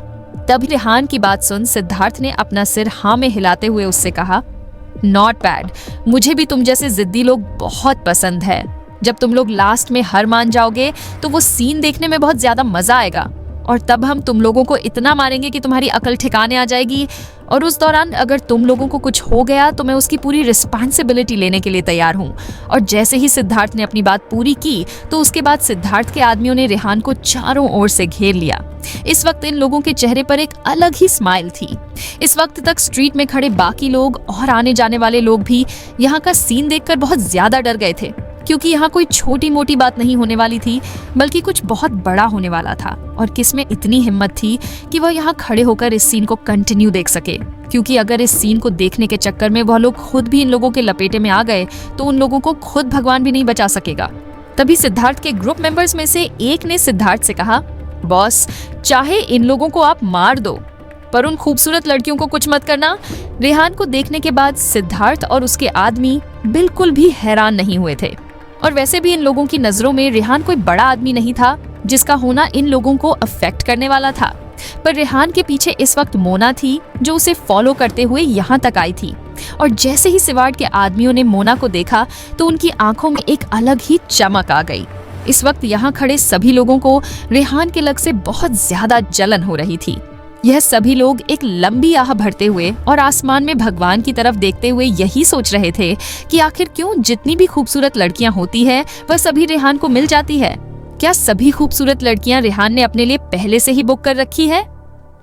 तब रेहान की बात सुन सिद्धार्थ ने अपना सिर हाँ में हिलाते हुए उससे कहा, नॉट बैड, मुझे भी तुम जैसे जिद्दी लोग बहुत पसंद है। जब तुम लोग लास्ट में हार मान जाओगे तो वो सीन देखने में बहुत ज्यादा मजा आएगा और तब हम तुम लोगों को इतना मारेंगे कि तुम्हारी अकल ठिकाने आ जाएगी। और उस दौरान अगर तुम लोगों को कुछ हो गया तो मैं उसकी पूरी रिस्पॉन्सिबिलिटी लेने के लिए तैयार हूँ। और जैसे ही सिद्धार्थ ने अपनी बात पूरी की तो उसके बाद सिद्धार्थ के आदमियों ने रेहान को चारों ओर से घेर लिया। इस वक्त इन लोगों के चेहरे पर एक अलग ही स्माइल थी। इस वक्त तक स्ट्रीट में खड़े बाकी लोग और आने जाने वाले लोग भी यहाँ का सीन देखकर बहुत ज्यादा डर गए थे, क्योंकि यहाँ कोई छोटी मोटी बात नहीं होने वाली थी, बल्कि कुछ बहुत बड़ा होने वाला था। और किसमें इतनी हिम्मत थी कि वह यहाँ खड़े होकर इस सीन को कंटिन्यू देख सके, क्योंकि अगर इस सीन को देखने के चक्कर में वह लोग खुद भी इन लोगों के लपेटे में आ गए तो उन लोगों को खुद भगवान भी नहीं बचा सकेगा। तभी सिद्धार्थ के ग्रुप मेंबर्स में से एक ने सिद्धार्थ से कहा, बॉस, चाहे इन लोगों को आप मार दो, पर उन खूबसूरत लड़कियों को कुछ मत करना। रेहान को देखने के बाद सिद्धार्थ और उसके आदमी बिल्कुल भी हैरान नहीं हुए थे। और वैसे भी इन लोगों की नजरों में रेहान कोई बड़ा आदमी नहीं था जिसका होना इन लोगों को अफेक्ट करने वाला था। पर रेहान के पीछे इस वक्त मोना थी जो उसे फॉलो करते हुए यहाँ तक आई थी। और जैसे ही सिवाड़ के आदमियों ने मोना को देखा तो उनकी आंखों में एक अलग ही चमक आ गई। इस वक्त यहाँ खड़े सभी लोगों को रेहान के लग से बहुत ज्यादा जलन हो रही थी। यह सभी लोग एक लंबी आह भरते हुए और आसमान में भगवान की तरफ देखते हुए यही सोच रहे थे कि आखिर क्यों जितनी भी खूबसूरत लड़कियां होती है वह सभी रेहान को मिल जाती है। क्या सभी खूबसूरत लड़कियां रेहान ने अपने लिए पहले से ही बुक कर रखी है?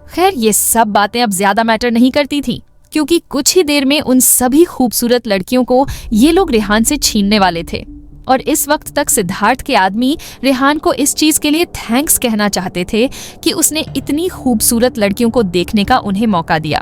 खैर, ये सब बातें अब ज्यादा मैटर नहीं करती थी, क्योंकि कुछ ही देर में उन सभी खूबसूरत लड़कियों को ये लोग रेहान से छीनने वाले थे। और इस वक्त तक सिद्धार्थ के आदमी रेहान को इस चीज के लिए थैंक्स कहना चाहते थे कि उसने इतनी खूबसूरत लड़कियों को देखने का उन्हें मौका दिया।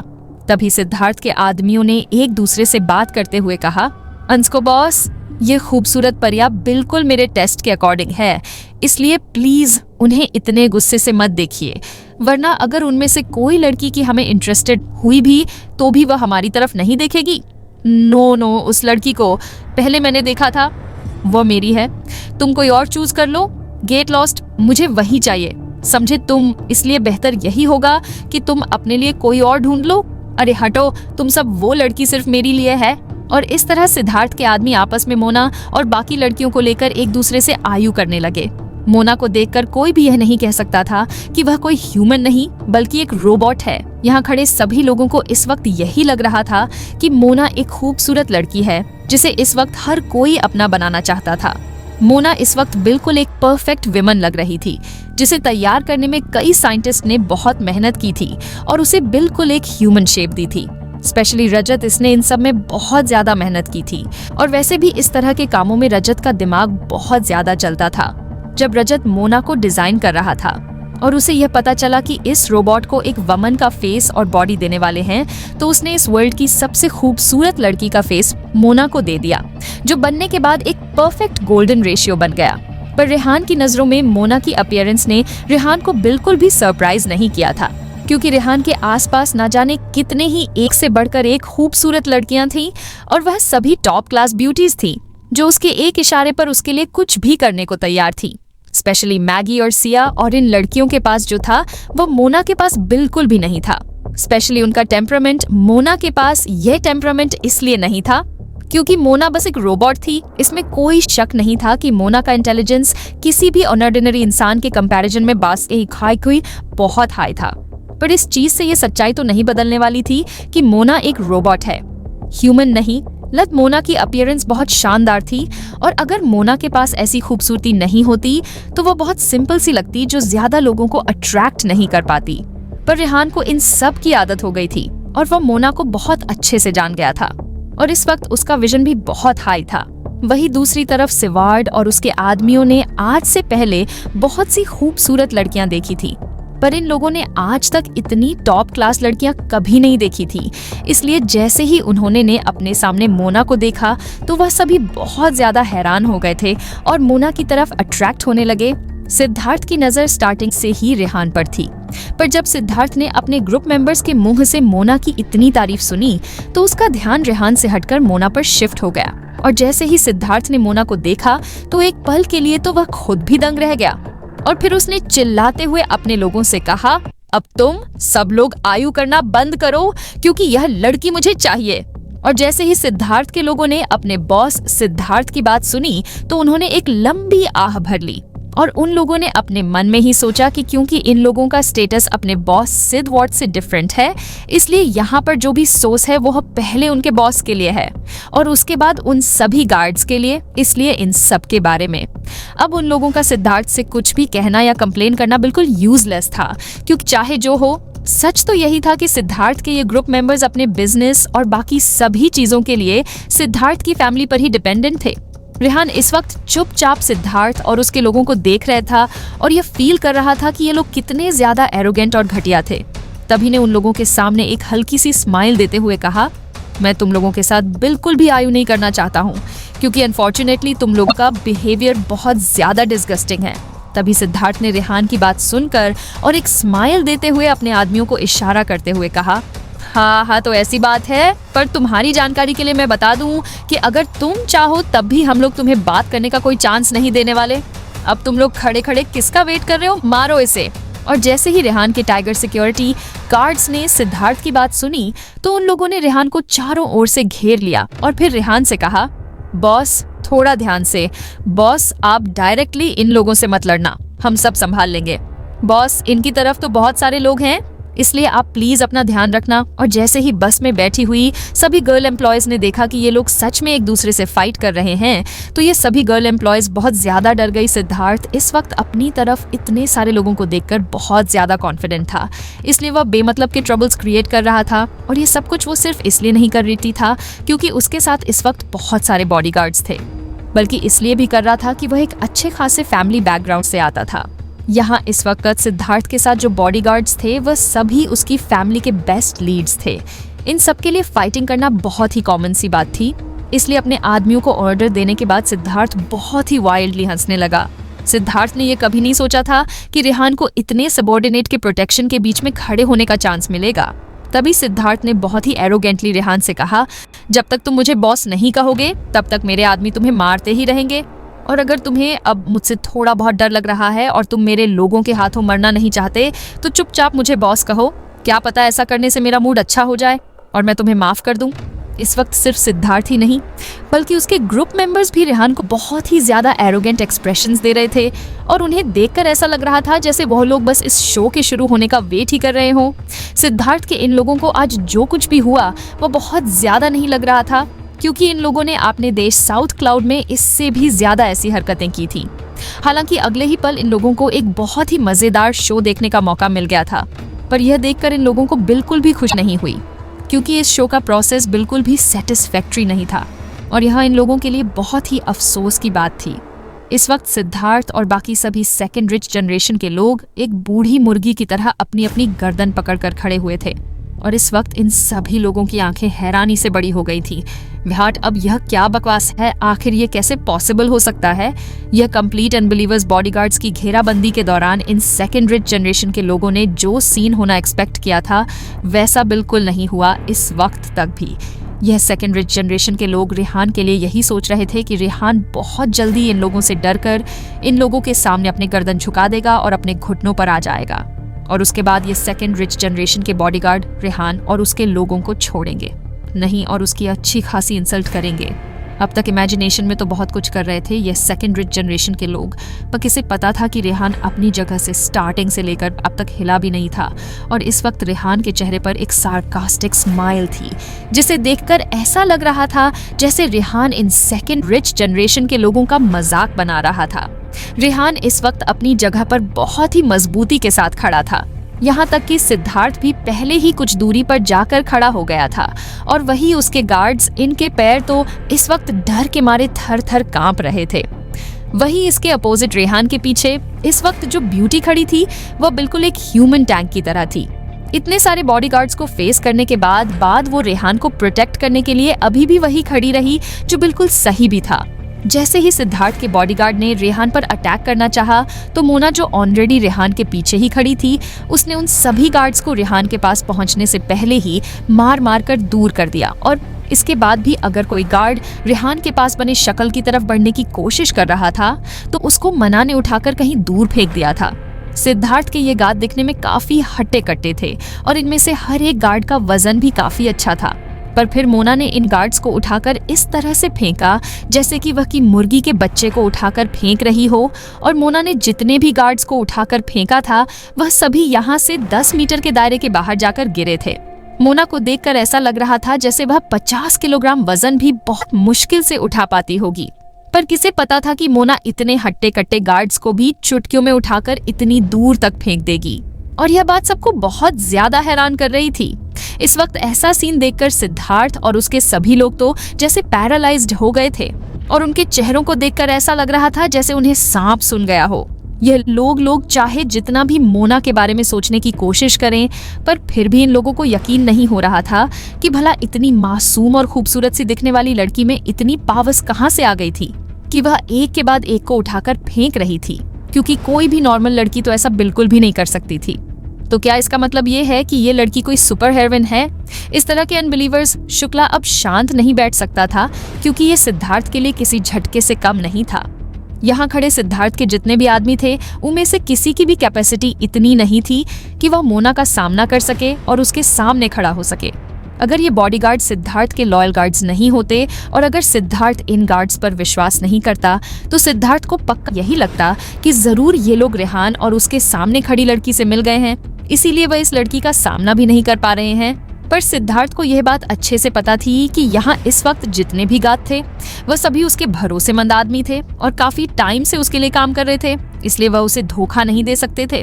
तभी सिद्धार्थ के आदमियों ने एक दूसरे से बात करते हुए कहा, अंस्को बॉस, ये खूबसूरत परियां बिल्कुल मेरे टेस्ट के अकॉर्डिंग है, इसलिए प्लीज उन्हें इतने गुस्से से मत देखिए, वरना अगर उनमें से कोई लड़की की हमें इंटरेस्टेड हुई भी तो भी वह हमारी तरफ नहीं देखेगी। नो, उस लड़की को पहले मैंने देखा था, वो मेरी है, तुम कोई और चूज कर लो। गेट लॉस्ट, मुझे वही चाहिए, समझे तुम? इसलिए बेहतर यही होगा कि तुम अपने लिए कोई और ढूंढ लो। अरे हटो, तुम सब, वो लड़की सिर्फ मेरे लिए है। और इस तरह सिद्धार्थ के आदमी आपस में मोना और बाकी लड़कियों को लेकर एक दूसरे से आयु करने लगे। मोना को देखकर कोई भी यह नहीं कह सकता था कि वह कोई ह्यूमन नहीं बल्कि एक रोबोट है। यहाँ खड़े सभी लोगों को इस वक्त यही लग रहा था कि मोना एक खूबसूरत लड़की है जिसे इस वक्त हर कोई अपना बनाना चाहता था। मोना इस वक्त बिल्कुल एक परफेक्ट विमन लग रही थी, जिसे तैयार करने में कई साइंटिस्ट ने बहुत मेहनत की थी और उसे बिल्कुल एक ह्यूमन शेप दी थी। स्पेशली रजत, इसने इन सब में बहुत ज्यादा मेहनत की थी। और वैसे भी इस तरह के कामों में रजत का दिमाग बहुत ज्यादा चलता था। जब रजत मोना को डिजाइन कर रहा था और उसे यह पता चला कि इस रोबोट को एक वमन का फेस और बॉडी देने वाले हैं, तो उसने इस वर्ल्ड की सबसे खूबसूरत लड़की का फेस मोना को दे दिया, जो बनने के बाद एक परफेक्ट गोल्डन रेशियो बन गया। पर रेहान की नजरों में मोना की अपीयरेंस ने रेहान को बिल्कुल भी सरप्राइज नहीं किया था, क्योंकि रेहान के आसपास ना जाने कितने ही एक से बढ़कर एक खूबसूरत लड़कियां थीं और वह सभी टॉप क्लास ब्यूटीज थीं, जो उसके एक इशारे पर उसके लिए कुछ भी करने को तैयार थी। स्पेशली मैगी और सिया, और इन लड़कियों के पास जो था वो मोना के पास बिल्कुल भी नहीं था। स्पेशली उनका टेम्परामेंट, मोना के पास यह टेम्परामेंट इसलिए नहीं था क्योंकि मोना बस एक रोबोट थी। इसमें कोई शक नहीं था कि मोना का इंटेलिजेंस किसी भी ऑर्डिनरी इंसान के कंपैरिजन में बास के हाई कोई बहुत हाई था। पर इस चीज से ये सच्चाई तो नहीं बदलने वाली थी कि मोना एक रोबोट है, ह्यूमन नहीं। लत मोना की अपीयरेंस बहुत शानदार थी, और अगर मोना के पास ऐसी खूबसूरती नहीं होती तो वो बहुत सिंपल सी लगती, जो ज्यादा लोगों को अट्रैक्ट नहीं कर पाती। पर रेहान को इन सब की आदत हो गई थी और वो मोना को बहुत अच्छे से जान गया था, और इस वक्त उसका विजन भी बहुत हाई था। वही दूसरी तरफ सिवार्ड और उसके आदमियों ने आज से पहले बहुत सी खूबसूरत लड़कियां देखी थी, पर इन लोगों ने आज तक इतनी टॉप क्लास लड़कियां कभी नहीं देखी थी। इसलिए जैसे ही उन्होंने अपने सामने मोना को देखा तो वह सभी बहुत ज्यादा हैरान हो गए थे और मोना की तरफ अट्रैक्ट होने लगे। सिद्धार्थ की नजर स्टार्टिंग से ही रेहान पर थी, पर जब सिद्धार्थ ने अपने ग्रुप मेंबर्स के मुंह से मोना की इतनी तारीफ सुनी तो उसका ध्यान रेहान से हटकर मोना पर शिफ्ट हो गया। और जैसे ही सिद्धार्थ ने मोना को देखा तो एक पल के लिए तो वह खुद भी दंग रह गया, और फिर उसने चिल्लाते हुए अपने लोगों से कहा, अब तुम सब लोग आयु करना बंद करो, क्योंकि यह लड़की मुझे चाहिए। और जैसे ही सिद्धार्थ के लोगों ने अपने बॉस सिद्धार्थ की बात सुनी तो उन्होंने एक लंबी आह भर ली, और उन लोगों ने अपने मन में ही सोचा कि क्योंकि इन लोगों का स्टेटस अपने बॉस सिड वॉट से डिफरेंट है, इसलिए यहाँ पर जो भी सोर्स है वो पहले उनके बॉस के लिए है और उसके बाद उन सभी गार्ड्स के लिए, इसलिए इन सब के बारे में अब उन लोगों का सिद्धार्थ से कुछ भी कहना या कंप्लेन करना बिल्कुल यूजलेस था, क्योंकि चाहे जो हो, सच तो यही था कि सिद्धार्थ के ये ग्रुप मेंबर्स अपने बिजनेस और बाकी सभी चीजों के लिए सिद्धार्थ की फैमिली पर ही डिपेंडेंट थे। रेहान इस वक्त चुपचाप सिद्धार्थ और उसके लोगों को देख रहा था और यह फील कर रहा था कि ये लोग कितने ज्यादा एरोगेंट और घटिया थे। तभी ने उन लोगों के सामने एक हल्की सी स्माइल देते हुए कहा, मैं तुम लोगों के साथ बिल्कुल भी आयु नहीं करना चाहता हूँ, क्योंकि अनफॉर्चुनेटली तुम लोगों का बिहेवियर बहुत ज्यादा डिस्गस्टिंग है। तभी सिद्धार्थ ने रेहान की बात सुनकर और एक स्माइल देते हुए अपने आदमियों को इशारा करते हुए कहा, हाँ तो ऐसी बात है, पर तुम्हारी जानकारी के लिए मैं बता दूं कि अगर तुम चाहो तब भी हम लोग तुम्हें बात करने का कोई चांस नहीं देने वाले। अब तुम लोग खड़े खड़े किसका वेट कर रहे हो, मारो इसे। और जैसे ही रेहान के टाइगर सिक्योरिटी गार्ड्स ने सिद्धार्थ की बात सुनी तो उन लोगों ने रेहान को चारों ओर से घेर लिया और फिर रेहान से कहा, बॉस थोड़ा ध्यान से, बॉस आप डायरेक्टली इन लोगों से मत लड़ना, हम सब संभाल लेंगे। बॉस इनकी तरफ तो बहुत सारे लोग हैं, इसलिए आप प्लीज अपना ध्यान रखना। और जैसे ही बस में बैठी हुई सभी गर्ल एम्प्लॉयज ने देखा कि ये लोग सच में एक दूसरे से फाइट कर रहे हैं, तो ये सभी गर्ल एम्प्लॉयज बहुत ज्यादा डर गई। सिद्धार्थ इस वक्त अपनी तरफ इतने सारे लोगों को देखकर बहुत ज्यादा कॉन्फिडेंट था, इसलिए वह बेमतलब के ट्रबल्स क्रिएट कर रहा था। और ये सब कुछ वो सिर्फ इसलिए नहीं कर रही था क्योंकि उसके साथ इस वक्त बहुत सारे बॉडीगार्ड्स थे, बल्कि इसलिए भी कर रहा था कि वह एक अच्छे खासे फैमिली बैकग्राउंड से आता था। यहाँ इस वक्त सिद्धार्थ के साथ जो बॉडीगार्ड्स थे वह सभी उसकी फैमिली के बेस्ट लीड्स थे। इन सब के लिए फाइटिंग करना बहुत ही कॉमन सी बात थी, इसलिए अपने आदमियों को ऑर्डर देने के बाद सिद्धार्थ बहुत ही वाइल्डली हंसने लगा। सिद्धार्थ ने यह कभी नहीं सोचा था कि रेहान को इतने सबॉर्डिनेट के प्रोटेक्शन के बीच में खड़े होने का चांस मिलेगा। तभी सिद्धार्थ ने बहुत ही एरोगेंटली रेहान से कहा, जब तक तुम मुझे बॉस नहीं कहोगे तब तक मेरे आदमी तुम्हें मारते ही रहेंगे। और अगर तुम्हें अब मुझसे थोड़ा बहुत डर लग रहा है और तुम मेरे लोगों के हाथों मरना नहीं चाहते तो चुपचाप मुझे बॉस कहो। क्या पता ऐसा करने से मेरा मूड अच्छा हो जाए और मैं तुम्हें माफ कर दूं। इस वक्त सिर्फ सिद्धार्थ ही नहीं बल्कि उसके ग्रुप मेंबर्स भी रेहान को बहुत ही ज्यादा एरोगेंट एक्सप्रेशंस दे रहे थे और उन्हें देखकर ऐसा लग रहा था जैसे वह लोग बस इस शो के शुरू होने का वेट ही कर रहे हों। सिद्धार्थ के इन लोगों को आज जो कुछ भी हुआ वो बहुत ज्यादा नहीं लग रहा था, क्योंकि इन लोगों ने अपने देश साउथ क्लाउड में इससे भी ज्यादा ऐसी हरकतें की थी। हालांकि अगले ही पल इन लोगों को एक बहुत ही मजेदार शो देखने का मौका मिल गया था, पर यह देखकर इन लोगों को बिल्कुल भी खुश नहीं हुई, क्योंकि इस शो का प्रोसेस बिल्कुल भी सेटिस्फैक्ट्री नहीं था और यह इन लोगों के लिए बहुत ही अफसोस की बात थी। इस वक्त सिद्धार्थ और बाकी सभी सेकंड रिच जनरेशन के लोग एक बूढ़ी मुर्गी की तरह अपनी अपनी गर्दन पकड़कर खड़े हुए थे और इस वक्त इन सभी लोगों की आंखें हैरानी से बड़ी हो गई थी। विहाट, अब यह क्या बकवास है? आखिर ये कैसे पॉसिबल हो सकता है? यह कंप्लीट अनबिलीवर्स बॉडीगार्ड्स की घेराबंदी के दौरान इन सेकंड रिच जनरेशन के लोगों ने जो सीन होना एक्सपेक्ट किया था वैसा बिल्कुल नहीं हुआ इस वक्त तक भी। यह सेकंड रिच जनरेशन के लोग रेहान के लिए यही सोच रहे थे कि रेहान बहुत जल्दी इन लोगों से डरकर इन लोगों के सामने अपने गर्दन झुका देगा और अपने घुटनों पर आ जाएगा और उसके बाद ये सेकंड रिच जनरेशन के बॉडीगार्ड रेहान और उसके लोगों को छोड़ेंगे नहीं और उसकी अच्छी खासी इंसल्ट करेंगे। अब तक इमेजिनेशन में तो बहुत कुछ कर रहे थे ये सेकंड रिच जनरेशन के लोग, पर किसे पता था कि रेहान अपनी जगह से स्टार्टिंग से लेकर अब तक हिला भी नहीं था और इस वक्त रेहान के चेहरे पर एक सार्कास्टिक स्माइल थी, जिसे देखकर ऐसा लग रहा था जैसे Rehan in second rich generation के लोगों का मजाक बना रहा था। रेहान इस वक्त अपनी जगह पर बहुत ही मजबूती के साथ खड़ा था, यहाँ तक कि सिद्धार्थ भी पहले ही कुछ दूरी पर जाकर खड़ा हो गया था और वही उसके गार्ड्स, इनके पैर तो इस वक्त डर के मारे थर थर कांप रहे थे। वही इसके अपोजिट रेहान के पीछे इस वक्त जो ब्यूटी खड़ी थी वह बिल्कुल एक ह्यूमन टैंक की तरह थी। इतने सारे बॉडीगार्ड्स को फेस करने के बाद वो रेहान को प्रोटेक्ट करने के लिए अभी भी वही खड़ी रही, जो बिल्कुल सही भी था। जैसे ही सिद्धार्थ के बॉडीगार्ड ने रेहान पर अटैक करना चाहा तो मोना, जो ऑलरेडी रेहान के पीछे ही खड़ी थी, उसने उन सभी गार्ड्स को रेहान के पास पहुंचने से पहले ही मार मार कर दूर कर दिया और इसके बाद भी अगर कोई गार्ड रेहान के पास बने शक्ल की तरफ बढ़ने की कोशिश कर रहा था तो उसको मना ने उठाकर कहीं दूर फेंक दिया था। सिद्धार्थ के ये गार्ड दिखने में काफी हट्टे कट्टे थे और इनमें से हर एक गार्ड का वजन भी काफी अच्छा था, पर फिर मोना ने इन गार्ड्स को उठाकर इस तरह से फेंका जैसे कि वह की मुर्गी के बच्चे को उठाकर फेंक रही हो। और मोना ने जितने भी गार्ड्स को उठाकर फेंका था वह सभी यहाँ से 10 मीटर के दायरे के बाहर जाकर गिरे थे। मोना को देखकर ऐसा लग रहा था जैसे वह 50 किलोग्राम वजन भी बहुत मुश्किल से उठा पाती होगी, पर किसे पता था कि मोना इतने हट्टे कट्टे गार्ड्स को भी चुटकियों में उठाकर इतनी दूर तक फेंक देगी। और यह बात सबको बहुत ज्यादा हैरान कर रही थी। इस वक्त ऐसा सीन देखकर सिद्धार्थ और उसके सभी लोग तो जैसे पैरालाइज्ड हो गए थे और उनके चेहरों को देखकर ऐसा लग रहा था जैसे उन्हें सांप सुन गया हो। यह लोग चाहे जितना भी मोना के बारे में सोचने की कोशिश करें, पर फिर भी इन लोगों को यकीन नहीं हो रहा था कि भला इतनी मासूम और खूबसूरत सी दिखने वाली लड़की में इतनी पावस कहाँ से आ गई थी कि वह एक के बाद एक को उठाकर फेंक रही थी, क्योंकि कोई भी नॉर्मल लड़की तो ऐसा बिल्कुल भी नहीं कर सकती थी। तो क्या इसका मतलब ये है कि ये लड़की कोई सुपर हीरोइन है? इस तरह के अनबिलीवर्स शुक्ला अब शांत नहीं बैठ सकता था, क्योंकि ये सिद्धार्थ के लिए किसी झटके से कम नहीं था। यहाँ खड़े सिद्धार्थ के जितने भी आदमी थे उनमें से किसी की भी कैपेसिटी इतनी नहीं थी कि वह मोना का सामना कर सके और उसके सामने खड़ा हो सके। अगर ये बॉडीगार्ड सिद्धार्थ के लॉयल गार्ड्स नहीं होते और अगर सिद्धार्थ इन गार्ड्स पर विश्वास नहीं करता तो सिद्धार्थ को पक्का यही लगता कि जरूर ये लोग रेहान और उसके सामने खड़ी लड़की से मिल गए हैं, इसीलिए वह इस लड़की का सामना भी नहीं कर पा रहे हैं। पर सिद्धार्थ को यह बात अच्छे से पता थी कि यहाँ इस वक्त जितने भी गार्ड थे वह सभी उसके भरोसेमंद आदमी थे और काफी टाइम से उसके लिए काम कर रहे थे, इसलिए वह उसे धोखा नहीं दे सकते थे।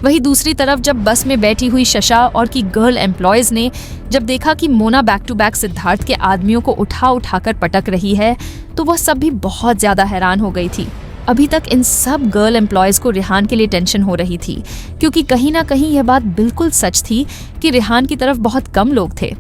वहीं दूसरी तरफ जब बस में बैठी हुई शशा और की गर्ल एम्प्लॉयज ने जब देखा कि Mona back to back Siddharth के आदमियों को उठाकर पटक रही है, तो वह सब भी बहुत ज्यादा हैरान हो गई थी। अभी तक इन सब गर्ल एम्प्लॉयज को रेहान के लिए टेंशन हो रही थी, क्योंकि कहीं ना कहीं यह बात बिल्कुल सच थी कि रेहान की तरफ बहुत कम लोग थे।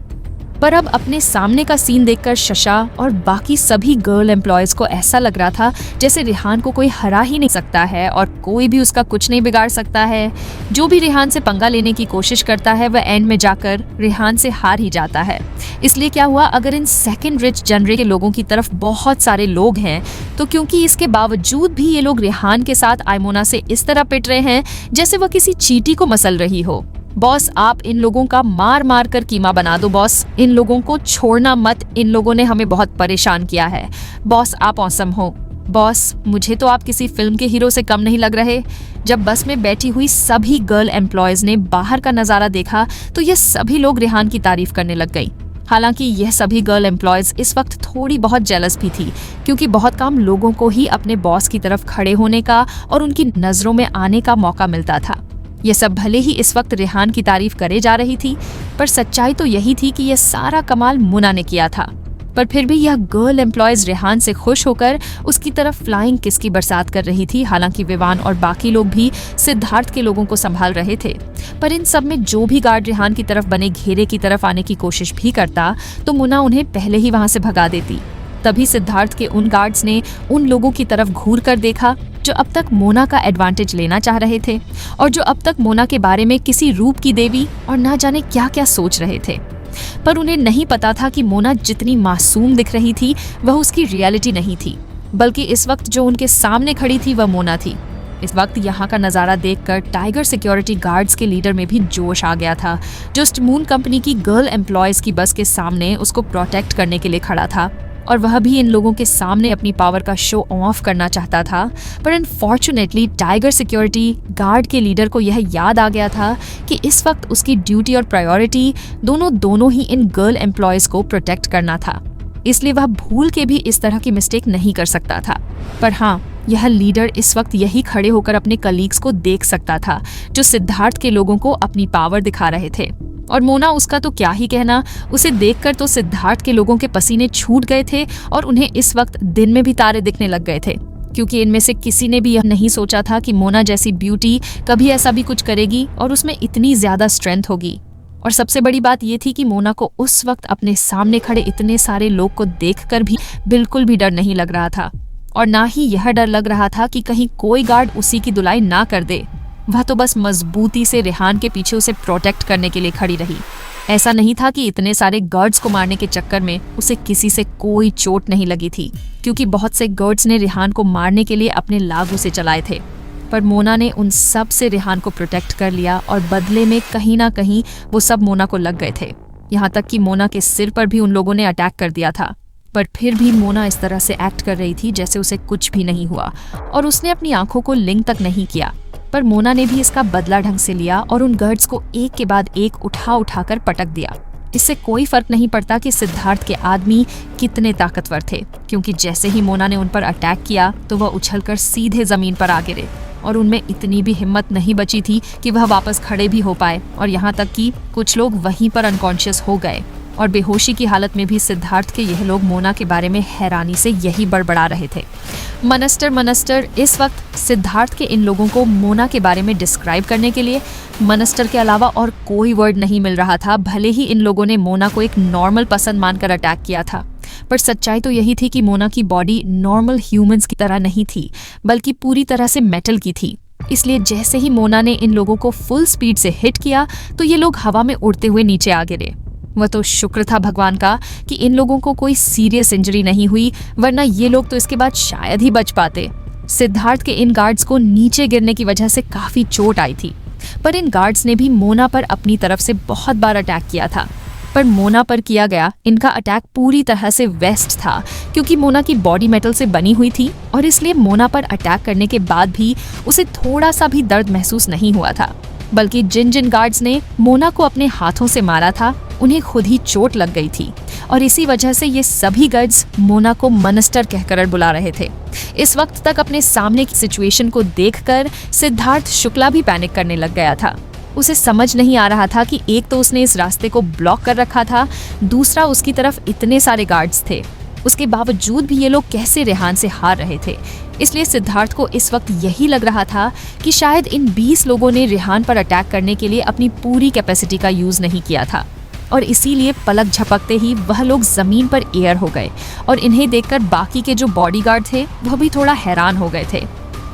पर अब अपने सामने का सीन देखकर शशा और बाकी सभी गर्ल एम्प्लॉयज को ऐसा लग रहा था जैसे रेहान को कोई हरा ही नहीं सकता है और कोई भी उसका कुछ नहीं बिगाड़ सकता है। जो भी रेहान से पंगा लेने की कोशिश करता है वह एंड में जाकर रेहान से हार ही जाता है। इसलिए क्या हुआ, अगर इन सेकंड रिच जनरे के लोगों की तरफ बहुत सारे लोग हैं, तो क्योंकि इसके बावजूद भी ये लोग रेहान के साथ आयमोना से इस तरह पिट रहे हैं जैसे वह किसी चींटी को मसल रही हो। बॉस, आप इन लोगों का मार मार कर कीमा बना दो बॉस, इन लोगों को छोड़ना मत, इन लोगों ने हमें बहुत परेशान किया है। बॉस, आप औसम हो। बॉस, मुझे तो आप किसी फिल्म के हीरो से कम नहीं लग रहे। जब बस में बैठी हुई सभी गर्ल एम्प्लॉयज ने बाहर का नजारा देखा तो ये सभी लोग रेहान की तारीफ करने लग गई। हालांकि यह सभी गर्ल एम्प्लॉयज इस वक्त थोड़ी बहुत जेलस भी थी, क्योंकि बहुत कम लोगों को ही अपने बॉस की तरफ खड़े होने का और उनकी नजरों में आने का मौका मिलता था। ये सब भले ही इस वक्त रेहान की तारीफ करे जा रही थी, पर सच्चाई तो यही थी कि यह सारा कमाल मुना ने किया था। पर फिर भी यह गर्ल एम्प्लॉयज रेहान से खुश होकर उसकी तरफ फ्लाइंग किस की बरसात कर रही थी। हालांकि विवान और बाकी लोग भी सिद्धार्थ के लोगों को संभाल रहे थे, पर इन सब में जो भी गार्ड रेहान की तरफ बने घेरे की तरफ आने की कोशिश भी करता तो मुना उन्हें पहले ही वहां से भगा देती। तभी सिद्धार्थ के उन गार्ड्स ने उन लोगों की तरफ घूर कर देखा जो अब तक मोना का एडवांटेज लेना चाह रहे थे और जो अब तक मोना के बारे में किसी रूप की देवी और ना जाने क्या क्या सोच रहे थे। पर उन्हें नहीं पता था कि मोना जितनी मासूम दिख रही थी वह उसकी रियलिटी नहीं थी, बल्कि इस वक्त जो उनके सामने खड़ी थी वह मोना थी। इस वक्त यहाँ का नज़ारा देखकर टाइगर सिक्योरिटी गार्ड्स के लीडर में भी जोश आ गया था, जो स्टमून कंपनी की गर्ल एम्प्लॉयज की बस के सामने उसको प्रोटेक्ट करने के लिए खड़ा था और वह भी इन लोगों के सामने अपनी पावर का शो ऑफ करना चाहता था। पर अनफॉर्चुनेटली टाइगर सिक्योरिटी गार्ड के लीडर को यह याद आ गया था कि इस वक्त उसकी ड्यूटी और प्रायोरिटी दोनों ही इन गर्ल एम्प्लॉयज को प्रोटेक्ट करना था, इसलिए वह भूल के भी इस तरह की मिस्टेक नहीं कर सकता था। पर हाँ, यह लीडर इस वक्त यही खड़े होकर अपने कलीग्स को देख सकता था जो सिद्धार्थ के लोगों को अपनी पावर दिखा रहे थे। और मोना, उसका तो क्या ही कहना, उसे देखकर तो सिद्धार्थ के लोगों के पसीने छूट गए थे और उन्हें इस वक्त दिन में भी तारे दिखने लग गए थे, क्योंकि इनमें से किसी ने भी यह नहीं सोचा था कि मोना जैसी ब्यूटी कभी ऐसा भी कुछ करेगी और उसमें इतनी ज्यादा स्ट्रेंथ होगी। और सबसे बड़ी बात यह थी कि मोना को उस वक्त अपने सामने खड़े इतने सारे लोग को देखकर भी बिल्कुल भी डर नहीं लग रहा था, और ना ही यह डर लग रहा था कि कहीं कोई गार्ड उसी की धुलाई ना कर दे। वह तो बस मजबूती से रेहान के पीछे उसे प्रोटेक्ट करने के लिए खड़ी रही। ऐसा नहीं था कि इतने सारे गार्ड्स को मारने के चक्कर में उसे किसी से कोई चोट नहीं लगी थी, क्योंकि बहुत से गार्ड्स ने रेहान को मारने के लिए अपने लागू से चलाए थे। पर मोना ने उन सब से रेहान को प्रोटेक्ट कर लिया और बदले में कहीं ना कहीं वो सब मोना को लग गए थे। यहाँ तक कि मोना के सिर पर भी उन लोगों ने अटैक कर दिया था। पर फिर भी मोना इस तरह से एक्ट कर रही थी जैसे उसे कुछ भी नहीं हुआ और उसने अपनी आंखों को लिंक तक नहीं किया। पर मोना ने भी इसका बदला ढंग से लिया और उन गार्ड्स को एक के बाद एक उठाकर पटक दिया। इससे कोई फर्क नहीं पड़ता कि सिद्धार्थ के आदमी कितने ताकतवर थे, क्योंकि जैसे ही मोना ने उन पर अटैक किया तो वह उछलकर सीधे जमीन पर आ गिरे और उनमें इतनी भी हिम्मत नहीं बची थी कि वह वापस खड़े भी हो पाए, और यहाँ तक कि कुछ लोग वहीं पर अनकॉन्शियस हो गए। और बेहोशी की हालत में भी सिद्धार्थ के यह लोग मोना के बारे में हैरानी से यही बड़बड़ा रहे थे। मनस्टर इस वक्त सिद्धार्थ के इन लोगों को मोना के बारे में डिस्क्राइब करने के लिए मनस्टर के अलावा और कोई वर्ड नहीं मिल रहा था। भले ही इन लोगों ने मोना को एक नॉर्मल पसंद मानकर अटैक किया था, पर सच्चाई तो यही थी कि मोना की बॉडी नॉर्मल ह्यूमंस की तरह नहीं थी, बल्कि पूरी तरह से मेटल की थी। इसलिए जैसे ही मोना ने इन लोगों को फुल स्पीड से हिट किया तो ये लोग हवा में उड़ते हुए नीचे आ गिरे। वह तो शुक्र था भगवान का कि इन लोगों को कोई सीरियस इंजरी नहीं हुई, वरना ये लोग तो इसके बाद शायद ही बच पाते। सिद्धार्थ के इन गार्ड्स को नीचे गिरने की वजह से काफी चोट आई थी, पर इन गार्ड्स ने भी मोना पर अपनी तरफ से बहुत बार अटैक किया था। पर मोना पर किया गया इनका अटैक पूरी तरह से वेस्ट था, क्योंकि मोना की बॉडी मेटल से बनी हुई थी और इसलिए मोना पर अटैक करने के बाद भी उसे थोड़ा सा भी दर्द महसूस नहीं हुआ था। बल्कि जिन जिन गार्ड्स ने मोना को अपने हाथों से मारा था उन्हें खुद ही चोट लग गई थी और इसी वजह से ये सभी गार्ड्स मोना को मॉन्स्टर कहकर बुला रहे थे। इस वक्त तक अपने सामने की सिचुएशन को देखकर सिद्धार्थ शुक्ला भी पैनिक करने लग गया था। उसे समझ नहीं आ रहा था कि एक तो उसने इस रास्ते को ब्लॉक कर रखा था, दूसरा उसकी तरफ इतने सारे गार्ड्स थे। उसके बावजूद भी ये लोग कैसे रेहान से हार रहे थे। इसलिए सिद्धार्थ को इस वक्त यही लग रहा था कि शायद इन 20 लोगों ने रेहान पर अटैक करने के लिए अपनी पूरी कैपेसिटी का यूज नहीं किया था और इसीलिए पलक झपकते ही वह लोग जमीन पर एयर हो गए और इन्हें देखकर बाकी के जो बॉडीगार्ड थे वह भी थोड़ा हैरान हो गए थे,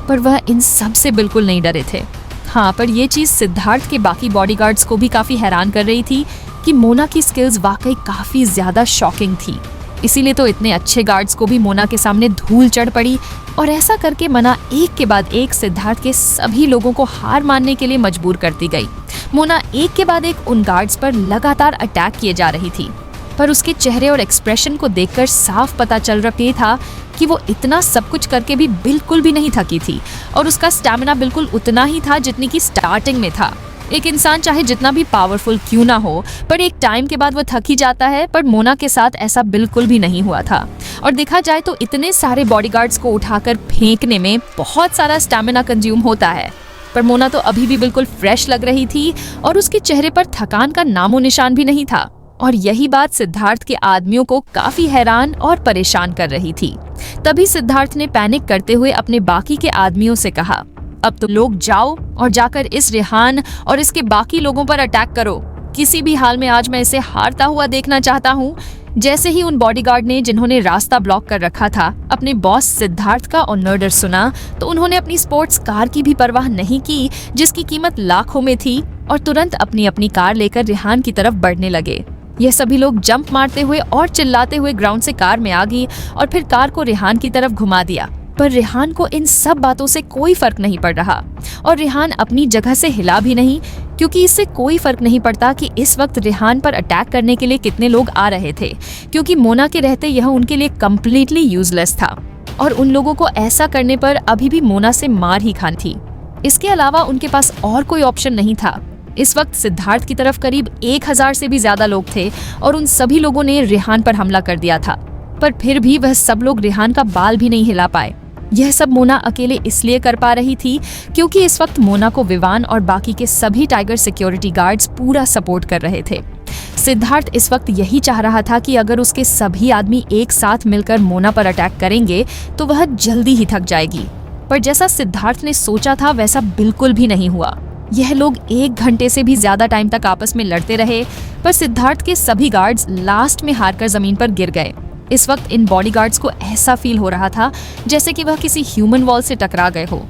पर वह इन सब से बिल्कुल नहीं डरे थे। हाँ, पर यह चीज सिद्धार्थ के बाकी बॉडीगार्ड्स को भी काफी हैरान कर रही थी कि मोना की स्किल्स वाकई काफी ज्यादा शॉकिंग थी। इसीलिए तो इतने अच्छे गार्ड्स को भी मोना के सामने धूल चढ़ पड़ी और ऐसा करके मना एक के बाद एक सिद्धार्थ के सभी लोगों को हार मानने के लिए मजबूर करती गई। मोना एक के बाद एक उन गार्ड्स पर लगातार अटैक किए जा रही थी, पर उसके चेहरे और एक्सप्रेशन को देखकर साफ पता चल रहा था कि वो इतना सब कुछ करके भी बिल्कुल भी नहीं थकी थी और उसका स्टैमिना बिल्कुल उतना ही था जितनी की स्टार्टिंग में था। एक इंसान चाहे जितना भी पावरफुल क्यों ना हो, पर एक टाइम के बाद वो थक ही जाता है, पर मोना के साथ ऐसा बिल्कुल भी नहीं हुआ था। और देखा जाए तो इतने सारे बॉडीगार्ड्स को उठाकर फेंकने में बहुत सारा स्टैमिना कंज्यूम होता है, पर मोना तो अभी भी बिल्कुल फ्रेश लग रही थी और उसके चेहरे पर थकान का नामो निशान भी नहीं था। और यही बात सिद्धार्थ के आदमियों को काफी हैरान और परेशान कर रही थी। तभी सिद्धार्थ ने पैनिक करते हुए अपने बाकी के आदमियों से कहा, अब तुम लोग जाओ और जाकर इस रेहान और इसके बाकी लोगों पर अटैक करो। किसी भी हाल में आज मैं इसे हारता हुआ देखना चाहता हूँ। जैसे ही उन बॉडीगार्ड ने, जिन्होंने रास्ता ब्लॉक कर रखा था, अपने बॉस सिद्धार्थ का ऑर्डर सुना तो उन्होंने अपनी स्पोर्ट्स कार की भी परवाह नहीं की, जिसकी कीमत लाखों में थी, और तुरंत अपनी अपनी कार लेकर रेहान की तरफ बढ़ने लगे। यह सभी लोग जंप मारते हुए और चिल्लाते हुए ग्राउंड से कार में आ गई और फिर कार को रेहान की तरफ घुमा दिया। पर रेहान को इन सब बातों से कोई फर्क नहीं पड़ रहा और रेहान अपनी जगह से हिला भी नहीं, क्योंकि इससे कोई फर्क नहीं पड़ता कि इस वक्त रेहान पर अटैक करने के लिए कितने लोग आ रहे थे, क्योंकि मोना के रहते यह उनके लिए कम्प्लीटली यूजलेस था और उन लोगों को ऐसा करने पर अभी भी मोना से मार ही खानी थी। इसके अलावा उनके पास और कोई ऑप्शन नहीं था। इस वक्त सिद्धार्थ की तरफ करीब 1000 से भी ज्यादा लोग थे और उन सभी लोगों ने रेहान पर हमला कर दिया था, पर फिर भी वह सब लोग रेहान का बाल भी नहीं हिला पाए। यह सब मोना अकेले इसलिए कर पा रही थी क्योंकि इस वक्त मोना को विवान और बाकी के सभी टाइगर सिक्योरिटी गार्ड्स पूरा सपोर्ट कर रहे थे। सिद्धार्थ इस वक्त यही चाह रहा था कि अगर उसके सभी आदमी एक साथ मिलकर मोना पर अटैक करेंगे तो वह जल्दी ही थक जाएगी, पर जैसा सिद्धार्थ ने सोचा था वैसा बिल्कुल भी नहीं हुआ। यह लोग 1 घंटे से भी ज्यादा टाइम तक आपस में लड़ते रहे, पर सिद्धार्थ के सभी गार्ड्स लास्ट में हारकर जमीन पर गिर गए। इस वक्त इन बॉडीगार्ड्स को ऐसा फील हो रहा था जैसे कि वह किसी ह्यूमन वॉल से टकरा गए हो।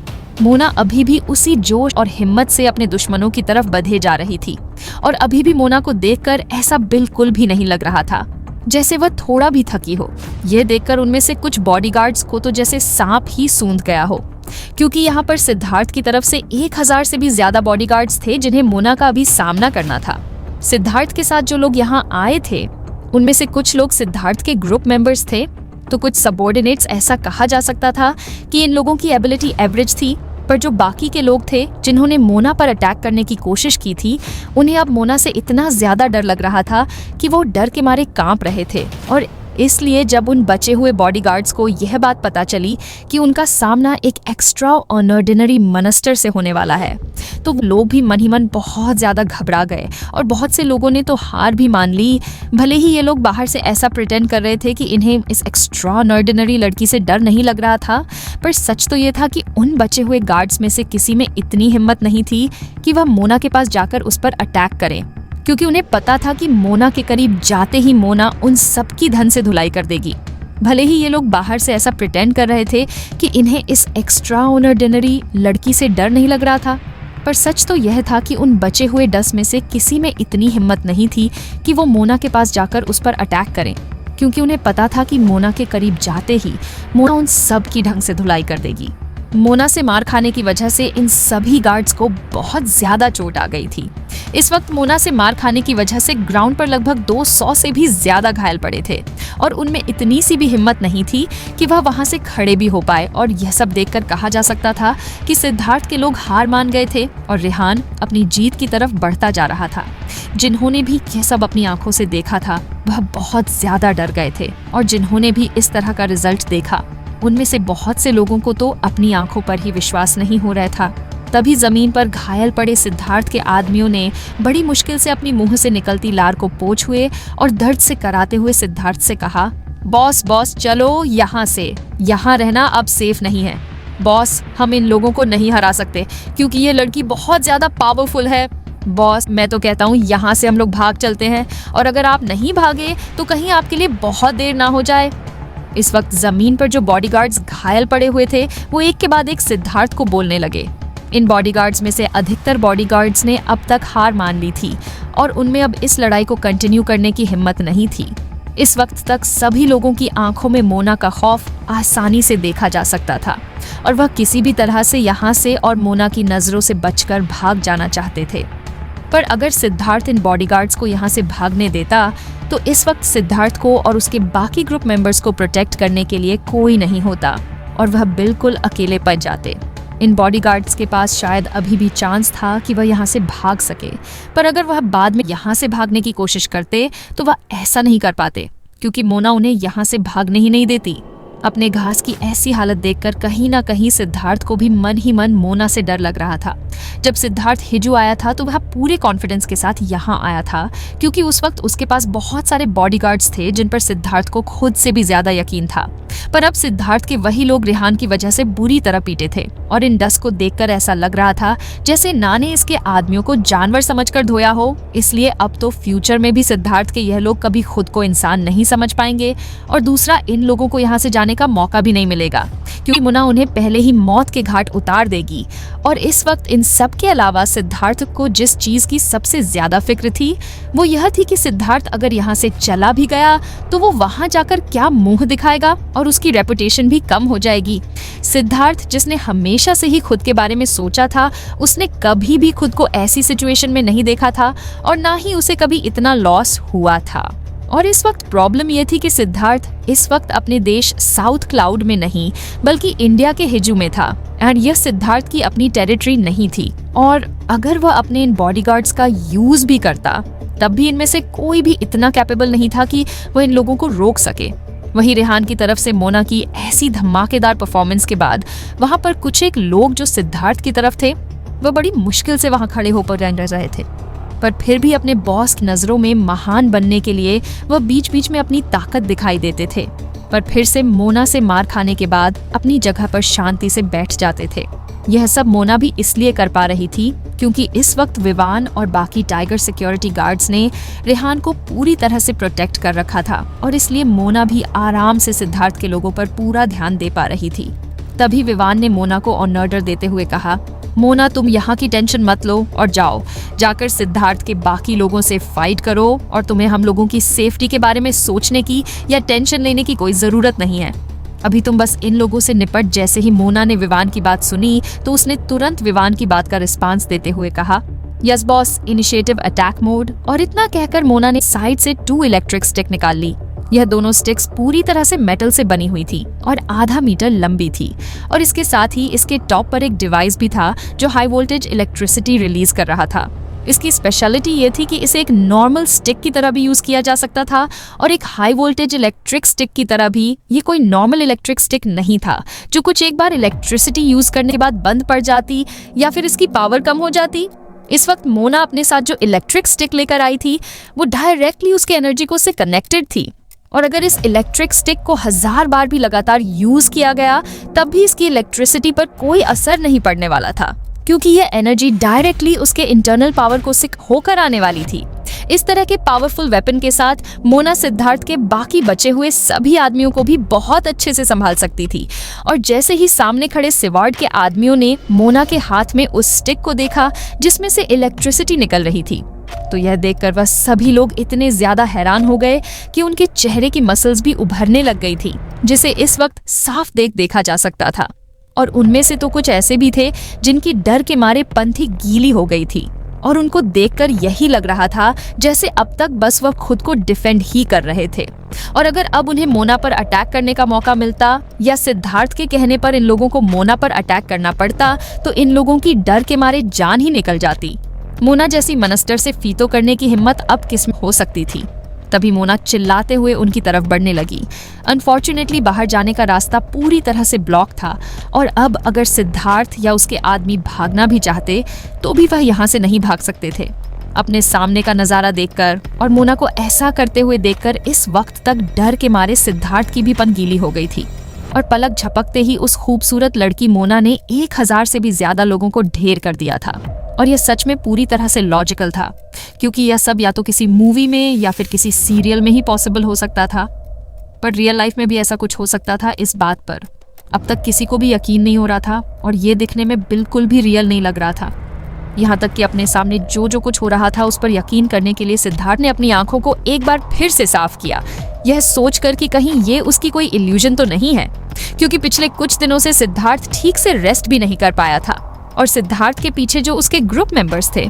मोना अभी भी उसी जोश और हिम्मत से अपने दुश्मनों की तरफ बढ़े जा रही थी और अभी भी मोना को देखकर ऐसा बिल्कुल भी नहीं लग रहा था जैसे वह थोड़ा भी थकी हो। यह देखकर उनमें से कुछ बॉडीगार्ड्स को तो जैसे सांप ही सूंघ गया हो, क्योंकि यहाँ पर सिद्धार्थ की तरफ से 1000 से भी ज्यादा बॉडीगार्ड्स थे जिन्हें मोना का अभी सामना करना था। सिद्धार्थ के साथ जो लोग यहाँ आए थे उनमें से कुछ लोग सिद्धार्थ के ग्रुप मेंबर्स थे तो कुछ सबऑर्डिनेट्स। ऐसा कहा जा सकता था कि इन लोगों की एबिलिटी एवरेज थी, पर जो बाकी के लोग थे जिन्होंने मोना पर अटैक करने की कोशिश की थी उन्हें अब मोना से इतना ज्यादा डर लग रहा था कि वो डर के मारे कांप रहे थे। और इसलिए जब उन बचे हुए बॉडीगार्ड्स को यह बात पता चली कि उनका सामना एक एक्स्ट्रा ऑर्डिनरी मॉन्स्टर से होने वाला है तो लोग भी मन ही मन बहुत ज्यादा घबरा गए और बहुत से लोगों ने तो हार भी मान ली। भले ही ये लोग बाहर से ऐसा प्रिटेंड कर रहे थे कि इन्हें इस एक्स्ट्रा ऑर्डिनरी लड़की से डर नहीं लग रहा था, पर सच तो ये था कि उन बचे हुए गार्ड्स में से किसी में इतनी हिम्मत नहीं थी कि वह मोना के पास जाकर उस पर अटैक करें, क्योंकि उन्हें पता था कि मोना के करीब जाते ही मोना उन सबकी धन से धुलाई कर देगी। भले ही ये लोग बाहर से ऐसा प्रिटेंड कर रहे थे कि इन्हें इस एक्स्ट्रा ऑर्डिनरी लड़की से डर नहीं लग रहा था, पर सच तो यह था कि उन बचे हुए 10 में से किसी में इतनी हिम्मत नहीं थी कि वो मोना के पास जाकर उस पर अटैक करें, क्योंकि उन्हें पता था कि मोना के करीब जाते ही मोना उन सब की ढंग से धुलाई कर देगी। मोना से मार खाने की वजह से इन सभी गार्ड्स को बहुत ज्यादा चोट आ गई थी। इस वक्त मोना से मार खाने की वजह से ग्राउंड पर लगभग 200 से भी ज्यादा घायल पड़े थे और उनमें इतनी सी भी हिम्मत नहीं थी कि वह वहां से खड़े भी हो पाए। और यह सब देखकर कहा जा सकता था कि सिद्धार्थ के लोग हार मान गए थे और रेहान अपनी जीत की तरफ बढ़ता जा रहा था। जिन्होंने भी यह सब अपनी आंखों से देखा था वह बहुत ज्यादा डर गए थे और जिन्होंने भी इस तरह का रिजल्ट देखा उनमें से बहुत से लोगों को तो अपनी आंखों पर ही विश्वास नहीं हो रहा था। तभी जमीन पर घायल पड़े सिद्धार्थ के आदमियों ने बड़ी मुश्किल से अपनी मुंह से निकलती लार को पोंछ हुए और दर्द से कराते हुए सिद्धार्थ से कहा, बॉस चलो यहाँ से, यहाँ रहना अब सेफ नहीं है। बॉस, हम इन लोगों को नहीं हरा सकते क्योंकि ये लड़की बहुत ज्यादा पावरफुल है। बॉस, मैं तो कहता हूँ यहाँ से हम लोग भाग चलते हैं और अगर आप नहीं भागे तो कहीं आपके लिए बहुत देर ना हो जाए। इस वक्त जमीन पर जो बॉडीगार्ड्स घायल पड़े हुए थे वो एक के बाद एक सिद्धार्थ को बोलने लगे। इन बॉडीगार्ड्स में से अधिकतर बॉडीगार्ड्स ने अब तक हार मान ली थी और उनमें अब इस लड़ाई को कंटिन्यू करने की हिम्मत नहीं थी। इस वक्त तक सभी लोगों की आंखों में मोना का खौफ आसानी से देखा जा सकता था और वह किसी भी तरह से यहाँ से और मोना की नजरों से बचकर भाग जाना चाहते थे। पर अगर सिद्धार्थ इन बॉडीगार्ड्स को यहाँ से भागने देता तो इस वक्त सिद्धार्थ को और उसके बाकी ग्रुप मेंबर्स को प्रोटेक्ट करने के लिए कोई नहीं होता और वह बिल्कुल अकेले पड़ जाते। इन बॉडीगार्ड्स के पास शायद अभी भी चांस था कि वह यहाँ से भाग सके, पर अगर वह बाद में यहाँ से भागने की कोशिश करते तो वह ऐसा नहीं कर पाते क्योंकि मोना उन्हें यहाँ से भागने ही नहीं देती। अपने घास की ऐसी हालत देखकर कहीं ना कहीं सिद्धार्थ को भी मन ही मन मोना से डर लग रहा था। जब सिद्धार्थ हिजू आया था तो वह पूरे कॉन्फिडेंस के साथ यहाँ आया था क्योंकि उस वक्त उसके पास बहुत सारे बॉडीगार्ड्स थे जिन पर सिद्धार्थ को खुद से भी ज्यादा यकीन था। पर अब सिद्धार्थ के वही लोग रेहान की वजह से बुरी तरह पीटे थे और इन डस्ट को देखकर ऐसा लग रहा था जैसे ना ने इसके आदमियों को जानवर समझकर धोया हो। इसलिए अब तो फ्यूचर में भी सिद्धार्थ के यह लोग कभी खुद को इंसान नहीं समझ पाएंगे और दूसरा इन लोगों को यहाँ से जाने का मौका भी नहीं मिलेगा क्योंकि मोना उन्हें पहले ही मौत के घाट उतार देगी। और इस वक्त इन सब के अलावा सिद्धार्थ को जिस चीज की सबसे ज्यादा फिक्र थी वो यह थी कि सिद्धार्थ अगर यहाँ से चला भी गया तो वो वहां जाकर क्या मुंह दिखाएगा और उसकी रेपुटेशन भी कम हो जाएगी। सिद्धार्थ जिसने हमेशा से ही खुद के बारे में सोचा था उसने कभी भी खुद को ऐसी सिचुएशन में नहीं देखा था और ना ही उसे कभी इतना लॉस हुआ था। और इस वक्त प्रॉब्लम यह थी कि सिद्धार्थ इस वक्त अपने देश साउथ क्लाउड में नहीं बल्कि इंडिया के हिजू में था एंड यह सिद्धार्थ की अपनी टेरिटरी नहीं थी। और अगर वह अपने इन बॉडीगार्ड्स का यूज भी करता तब भी इनमें से कोई भी इतना कैपेबल नहीं था कि वह इन लोगों को रोक सके। वहीं रेहान की तरफ से मोना की ऐसी धमाकेदार परफॉर्मेंस के बाद वहां पर कुछ एक लोग जो सिद्धार्थ की तरफ थे वह बड़ी मुश्किल से वहां खड़े होकर रह थे, पर फिर भी अपने बॉस की नजरों में महान बनने के लिए वह बीच बीच में अपनी ताकत दिखाई देते थे, पर फिर से मोना से मार खाने के बाद अपनी जगह पर शांति से बैठ जाते थे। यह सब मोना भी इसलिए कर पा रही थी क्योंकि इस वक्त विवान और बाकी टाइगर सिक्योरिटी गार्ड्स ने रेहान को पूरी तरह से प्रोटेक्ट कर रखा था और इसलिए मोना भी आराम से सिद्धार्थ के लोगों पर पूरा ध्यान दे पा रही थी। तभी विवान ने मोना को ऑनर देते हुए कहा, मोना तुम यहाँ की टेंशन मत लो और जाकर सिद्धार्थ के बाकी लोगों से फाइट करो और तुम्हें हम लोगों की सेफ्टी के बारे में सोचने की या टेंशन लेने की कोई जरूरत नहीं है। अभी तुम बस इन लोगों से निपट। जैसे ही मोना ने विवान की बात सुनी तो उसने तुरंत विवान की बात का रिस्पांस देते हुए कहा, yes boss, initiative attack mode. और इतना कहकर मोना ने साइड से 2 इलेक्ट्रिक स्टिक निकाल ली। यह दोनों स्टिक्स पूरी तरह से मेटल से बनी हुई थी और आधा मीटर लंबी थी और इसके साथ ही इसके टॉप पर एक डिवाइस भी था जो हाई वोल्टेज इलेक्ट्रिसिटी रिलीज कर रहा था। इसकी स्पेशलिटी ये थी कि इसे एक नॉर्मल स्टिक की तरह भी यूज किया जा सकता था और एक हाई वोल्टेज इलेक्ट्रिक स्टिक की तरह भी। ये कोई नॉर्मल इलेक्ट्रिक स्टिक नहीं था जो कुछ एक बार इलेक्ट्रिसिटी यूज करने के बाद बंद पड़ जाती या फिर इसकी पावर कम हो जाती। इस वक्त मोना अपने साथ जो इलेक्ट्रिक स्टिक लेकर आई थी वो डायरेक्टली उसके एनर्जी को से कनेक्टेड थी और अगर इस इलेक्ट्रिक स्टिक को 1000 बार भी लगातार यूज किया गया तब भी इसकी इलेक्ट्रिसिटी पर कोई असर नहीं पड़ने वाला था क्योंकि यह एनर्जी डायरेक्टली उसके इंटरनल पावर को से होकर आने वाली थी। इस तरह के पावरफुल वेपन के साथ मोना सिद्धार्थ के बाकी बचे हुए सभी आदमियों को भी बहुत अच्छे से संभाल सकती थी। और जैसे ही सामने खड़े सिवार्ड के आदमियों ने मोना के हाथ में उस स्टिक को देखा जिसमें से इलेक्ट्रिसिटी निकल रही थी तो यह देखकर वह सभी लोग इतने ज्यादा हैरान हो गए कि उनके चेहरे की मसल्स भी उभरने लग गई थी जिसे इस वक्त साफ देखा जा सकता था। और उनमें से तो कुछ ऐसे भी थे जिनकी डर के मारे पंथी गीली हो गई थी और उनको देखकर यही लग रहा था जैसे अब तक बस वह खुद को डिफेंड ही कर रहे थे। और अगर अब उन्हें मोना पर अटैक करने का मौका मिलता या सिद्धार्थ के कहने पर इन लोगों को मोना पर अटैक करना पड़ता तो इन लोगों की डर के मारे जान ही निकल जाती। मोना जैसी मनस्टर से फीतो करने की हिम्मत अब किसमें हो सकती थी। तभी मोना चिल्लाते हुए उनकी तरफ बढ़ने लगी। अनफॉर्चुनेटली बाहर जाने का रास्ता पूरी तरह से ब्लॉक था और अब अगर सिद्धार्थ या उसके आदमी भागना भी चाहते तो भी वह यहाँ से नहीं भाग सकते थे। अपने सामने का नजारा देखकर और मोना को ऐसा करते हुए देखकर इस वक्त तक डर के मारे सिद्धार्थ की भी पन गीली हो गई थी और पलक झपकते ही उस खूबसूरत लड़की मोना ने 1000 से भी ज्यादा लोगों को ढेर कर दिया था। और यह सच में पूरी तरह से लॉजिकल था क्योंकि यह सब या तो किसी मूवी में या फिर किसी सीरियल में ही पॉसिबल हो सकता था, पर रियल लाइफ में भी ऐसा कुछ हो सकता था। इस बात पर अब तक किसी को भी यकीन नहीं हो रहा था और ये दिखने में बिल्कुल भी रियल नहीं लग रहा था। यहाँ तक कि अपने सामने जो कुछ हो रहा था उस पर यकीन करने के लिए सिद्धार्थ ने अपनी आंखों को एक बार फिर से साफ किया, यह सोचकर कि कहीं ये उसकी कोई इल्यूजन तो नहीं है, क्योंकि पिछले कुछ दिनों से सिद्धार्थ ठीक से रेस्ट भी नहीं कर पाया था और सिद्धार्थ के पीछे जो उसके ग्रुप मेंबर्स थे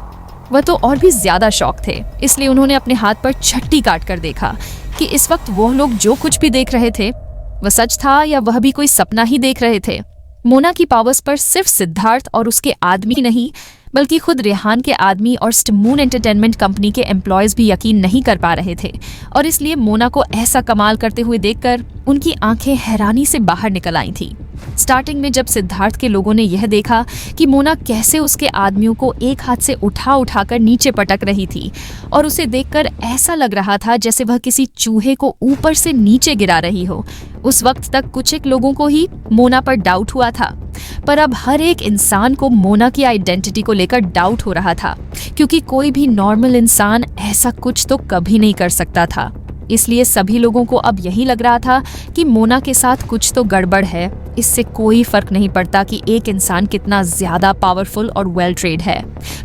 वह तो और भी ज्यादा शॉक थे। इसलिए उन्होंने अपने हाथ पर छट्टी काट कर देखा कि इस वक्त वो लोग जो कुछ भी देख रहे थे वह सच था या वह भी कोई सपना ही देख रहे थे। मोना की पावर्स पर सिर्फ सिद्धार्थ और उसके आदमी नहीं बल्कि खुद रेहान के आदमी और स्टमून एंटरटेनमेंट कंपनी के एम्प्लॉयज भी यकीन नहीं कर पा रहे थे और इसलिए मोना को ऐसा कमाल करते हुए देखकर उनकी आंखें हैरानी से बाहर निकल आई थी। स्टार्टिंग में जब सिद्धार्थ के लोगों ने यह देखा कि मोना कैसे उसके आदमियों को एक हाथ से उठाकर नीचे पटक रही थी और उसे देखकर ऐसा लग रहा था जैसे वह किसी चूहे को ऊपर से नीचे गिरा रही हो, उस वक्त तक कुछ एक लोगों को ही मोना पर डाउट हुआ था, पर अब हर एक इंसान को मोना की आइडेंटिटी को लेकर डाउट हो रहा था क्योंकि कोई भी नॉर्मल इंसान ऐसा कुछ तो कभी नहीं कर सकता था। इसलिए सभी लोगों को अब यही लग रहा था कि मोना के साथ कुछ तो गड़बड़ है। इससे कोई फर्क नहीं पड़ता कि एक इंसान कितना ज्यादा पावरफुल और वेल ट्रेड है,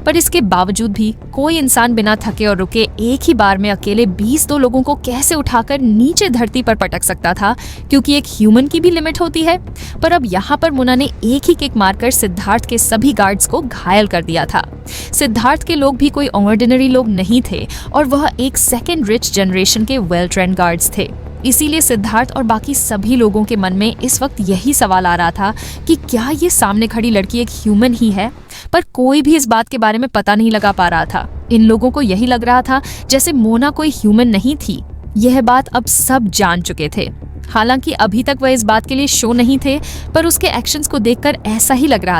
पर इसके बावजूद भी कोई इंसान बिना थके और रुके एक ही बार में अकेले 22 लोगों को कैसे उठाकर नीचे धरती पर पटक सकता था, क्योंकि एक ह्यूमन की भी लिमिट होती है। पर अब यहाँ पर मोना ने एक ही किक मारकर सिद्धार्थ के सभी गार्ड्स को घायल कर दिया था। सिद्धार्थ के लोग भी कोई ऑर्डिनरी लोग नहीं थे और वह एक सेकेंड रिच जनरेशन के वेल ट्रेंड गार्ड्स थे। इसीलिए सिद्धार्थ और बाकी सभी लोगों के मन में इस वक्त यही सवाल आ रहा था कि क्या ये सामने खड़ी लड़की एक ह्यूमन ही है, पर कोई भी इस बात के बारे में पता नहीं लगा पा रहा था। इन लोगों को यही लग रहा था जैसे मोना कोई ह्यूमन नहीं थी। यह बात अब सब जान चुके थे। हालांकि अभी तक वह इस बात के लिए शो नहीं थे, पर उसके एक्शंस को देखकर ऐसा ही लग रहा था।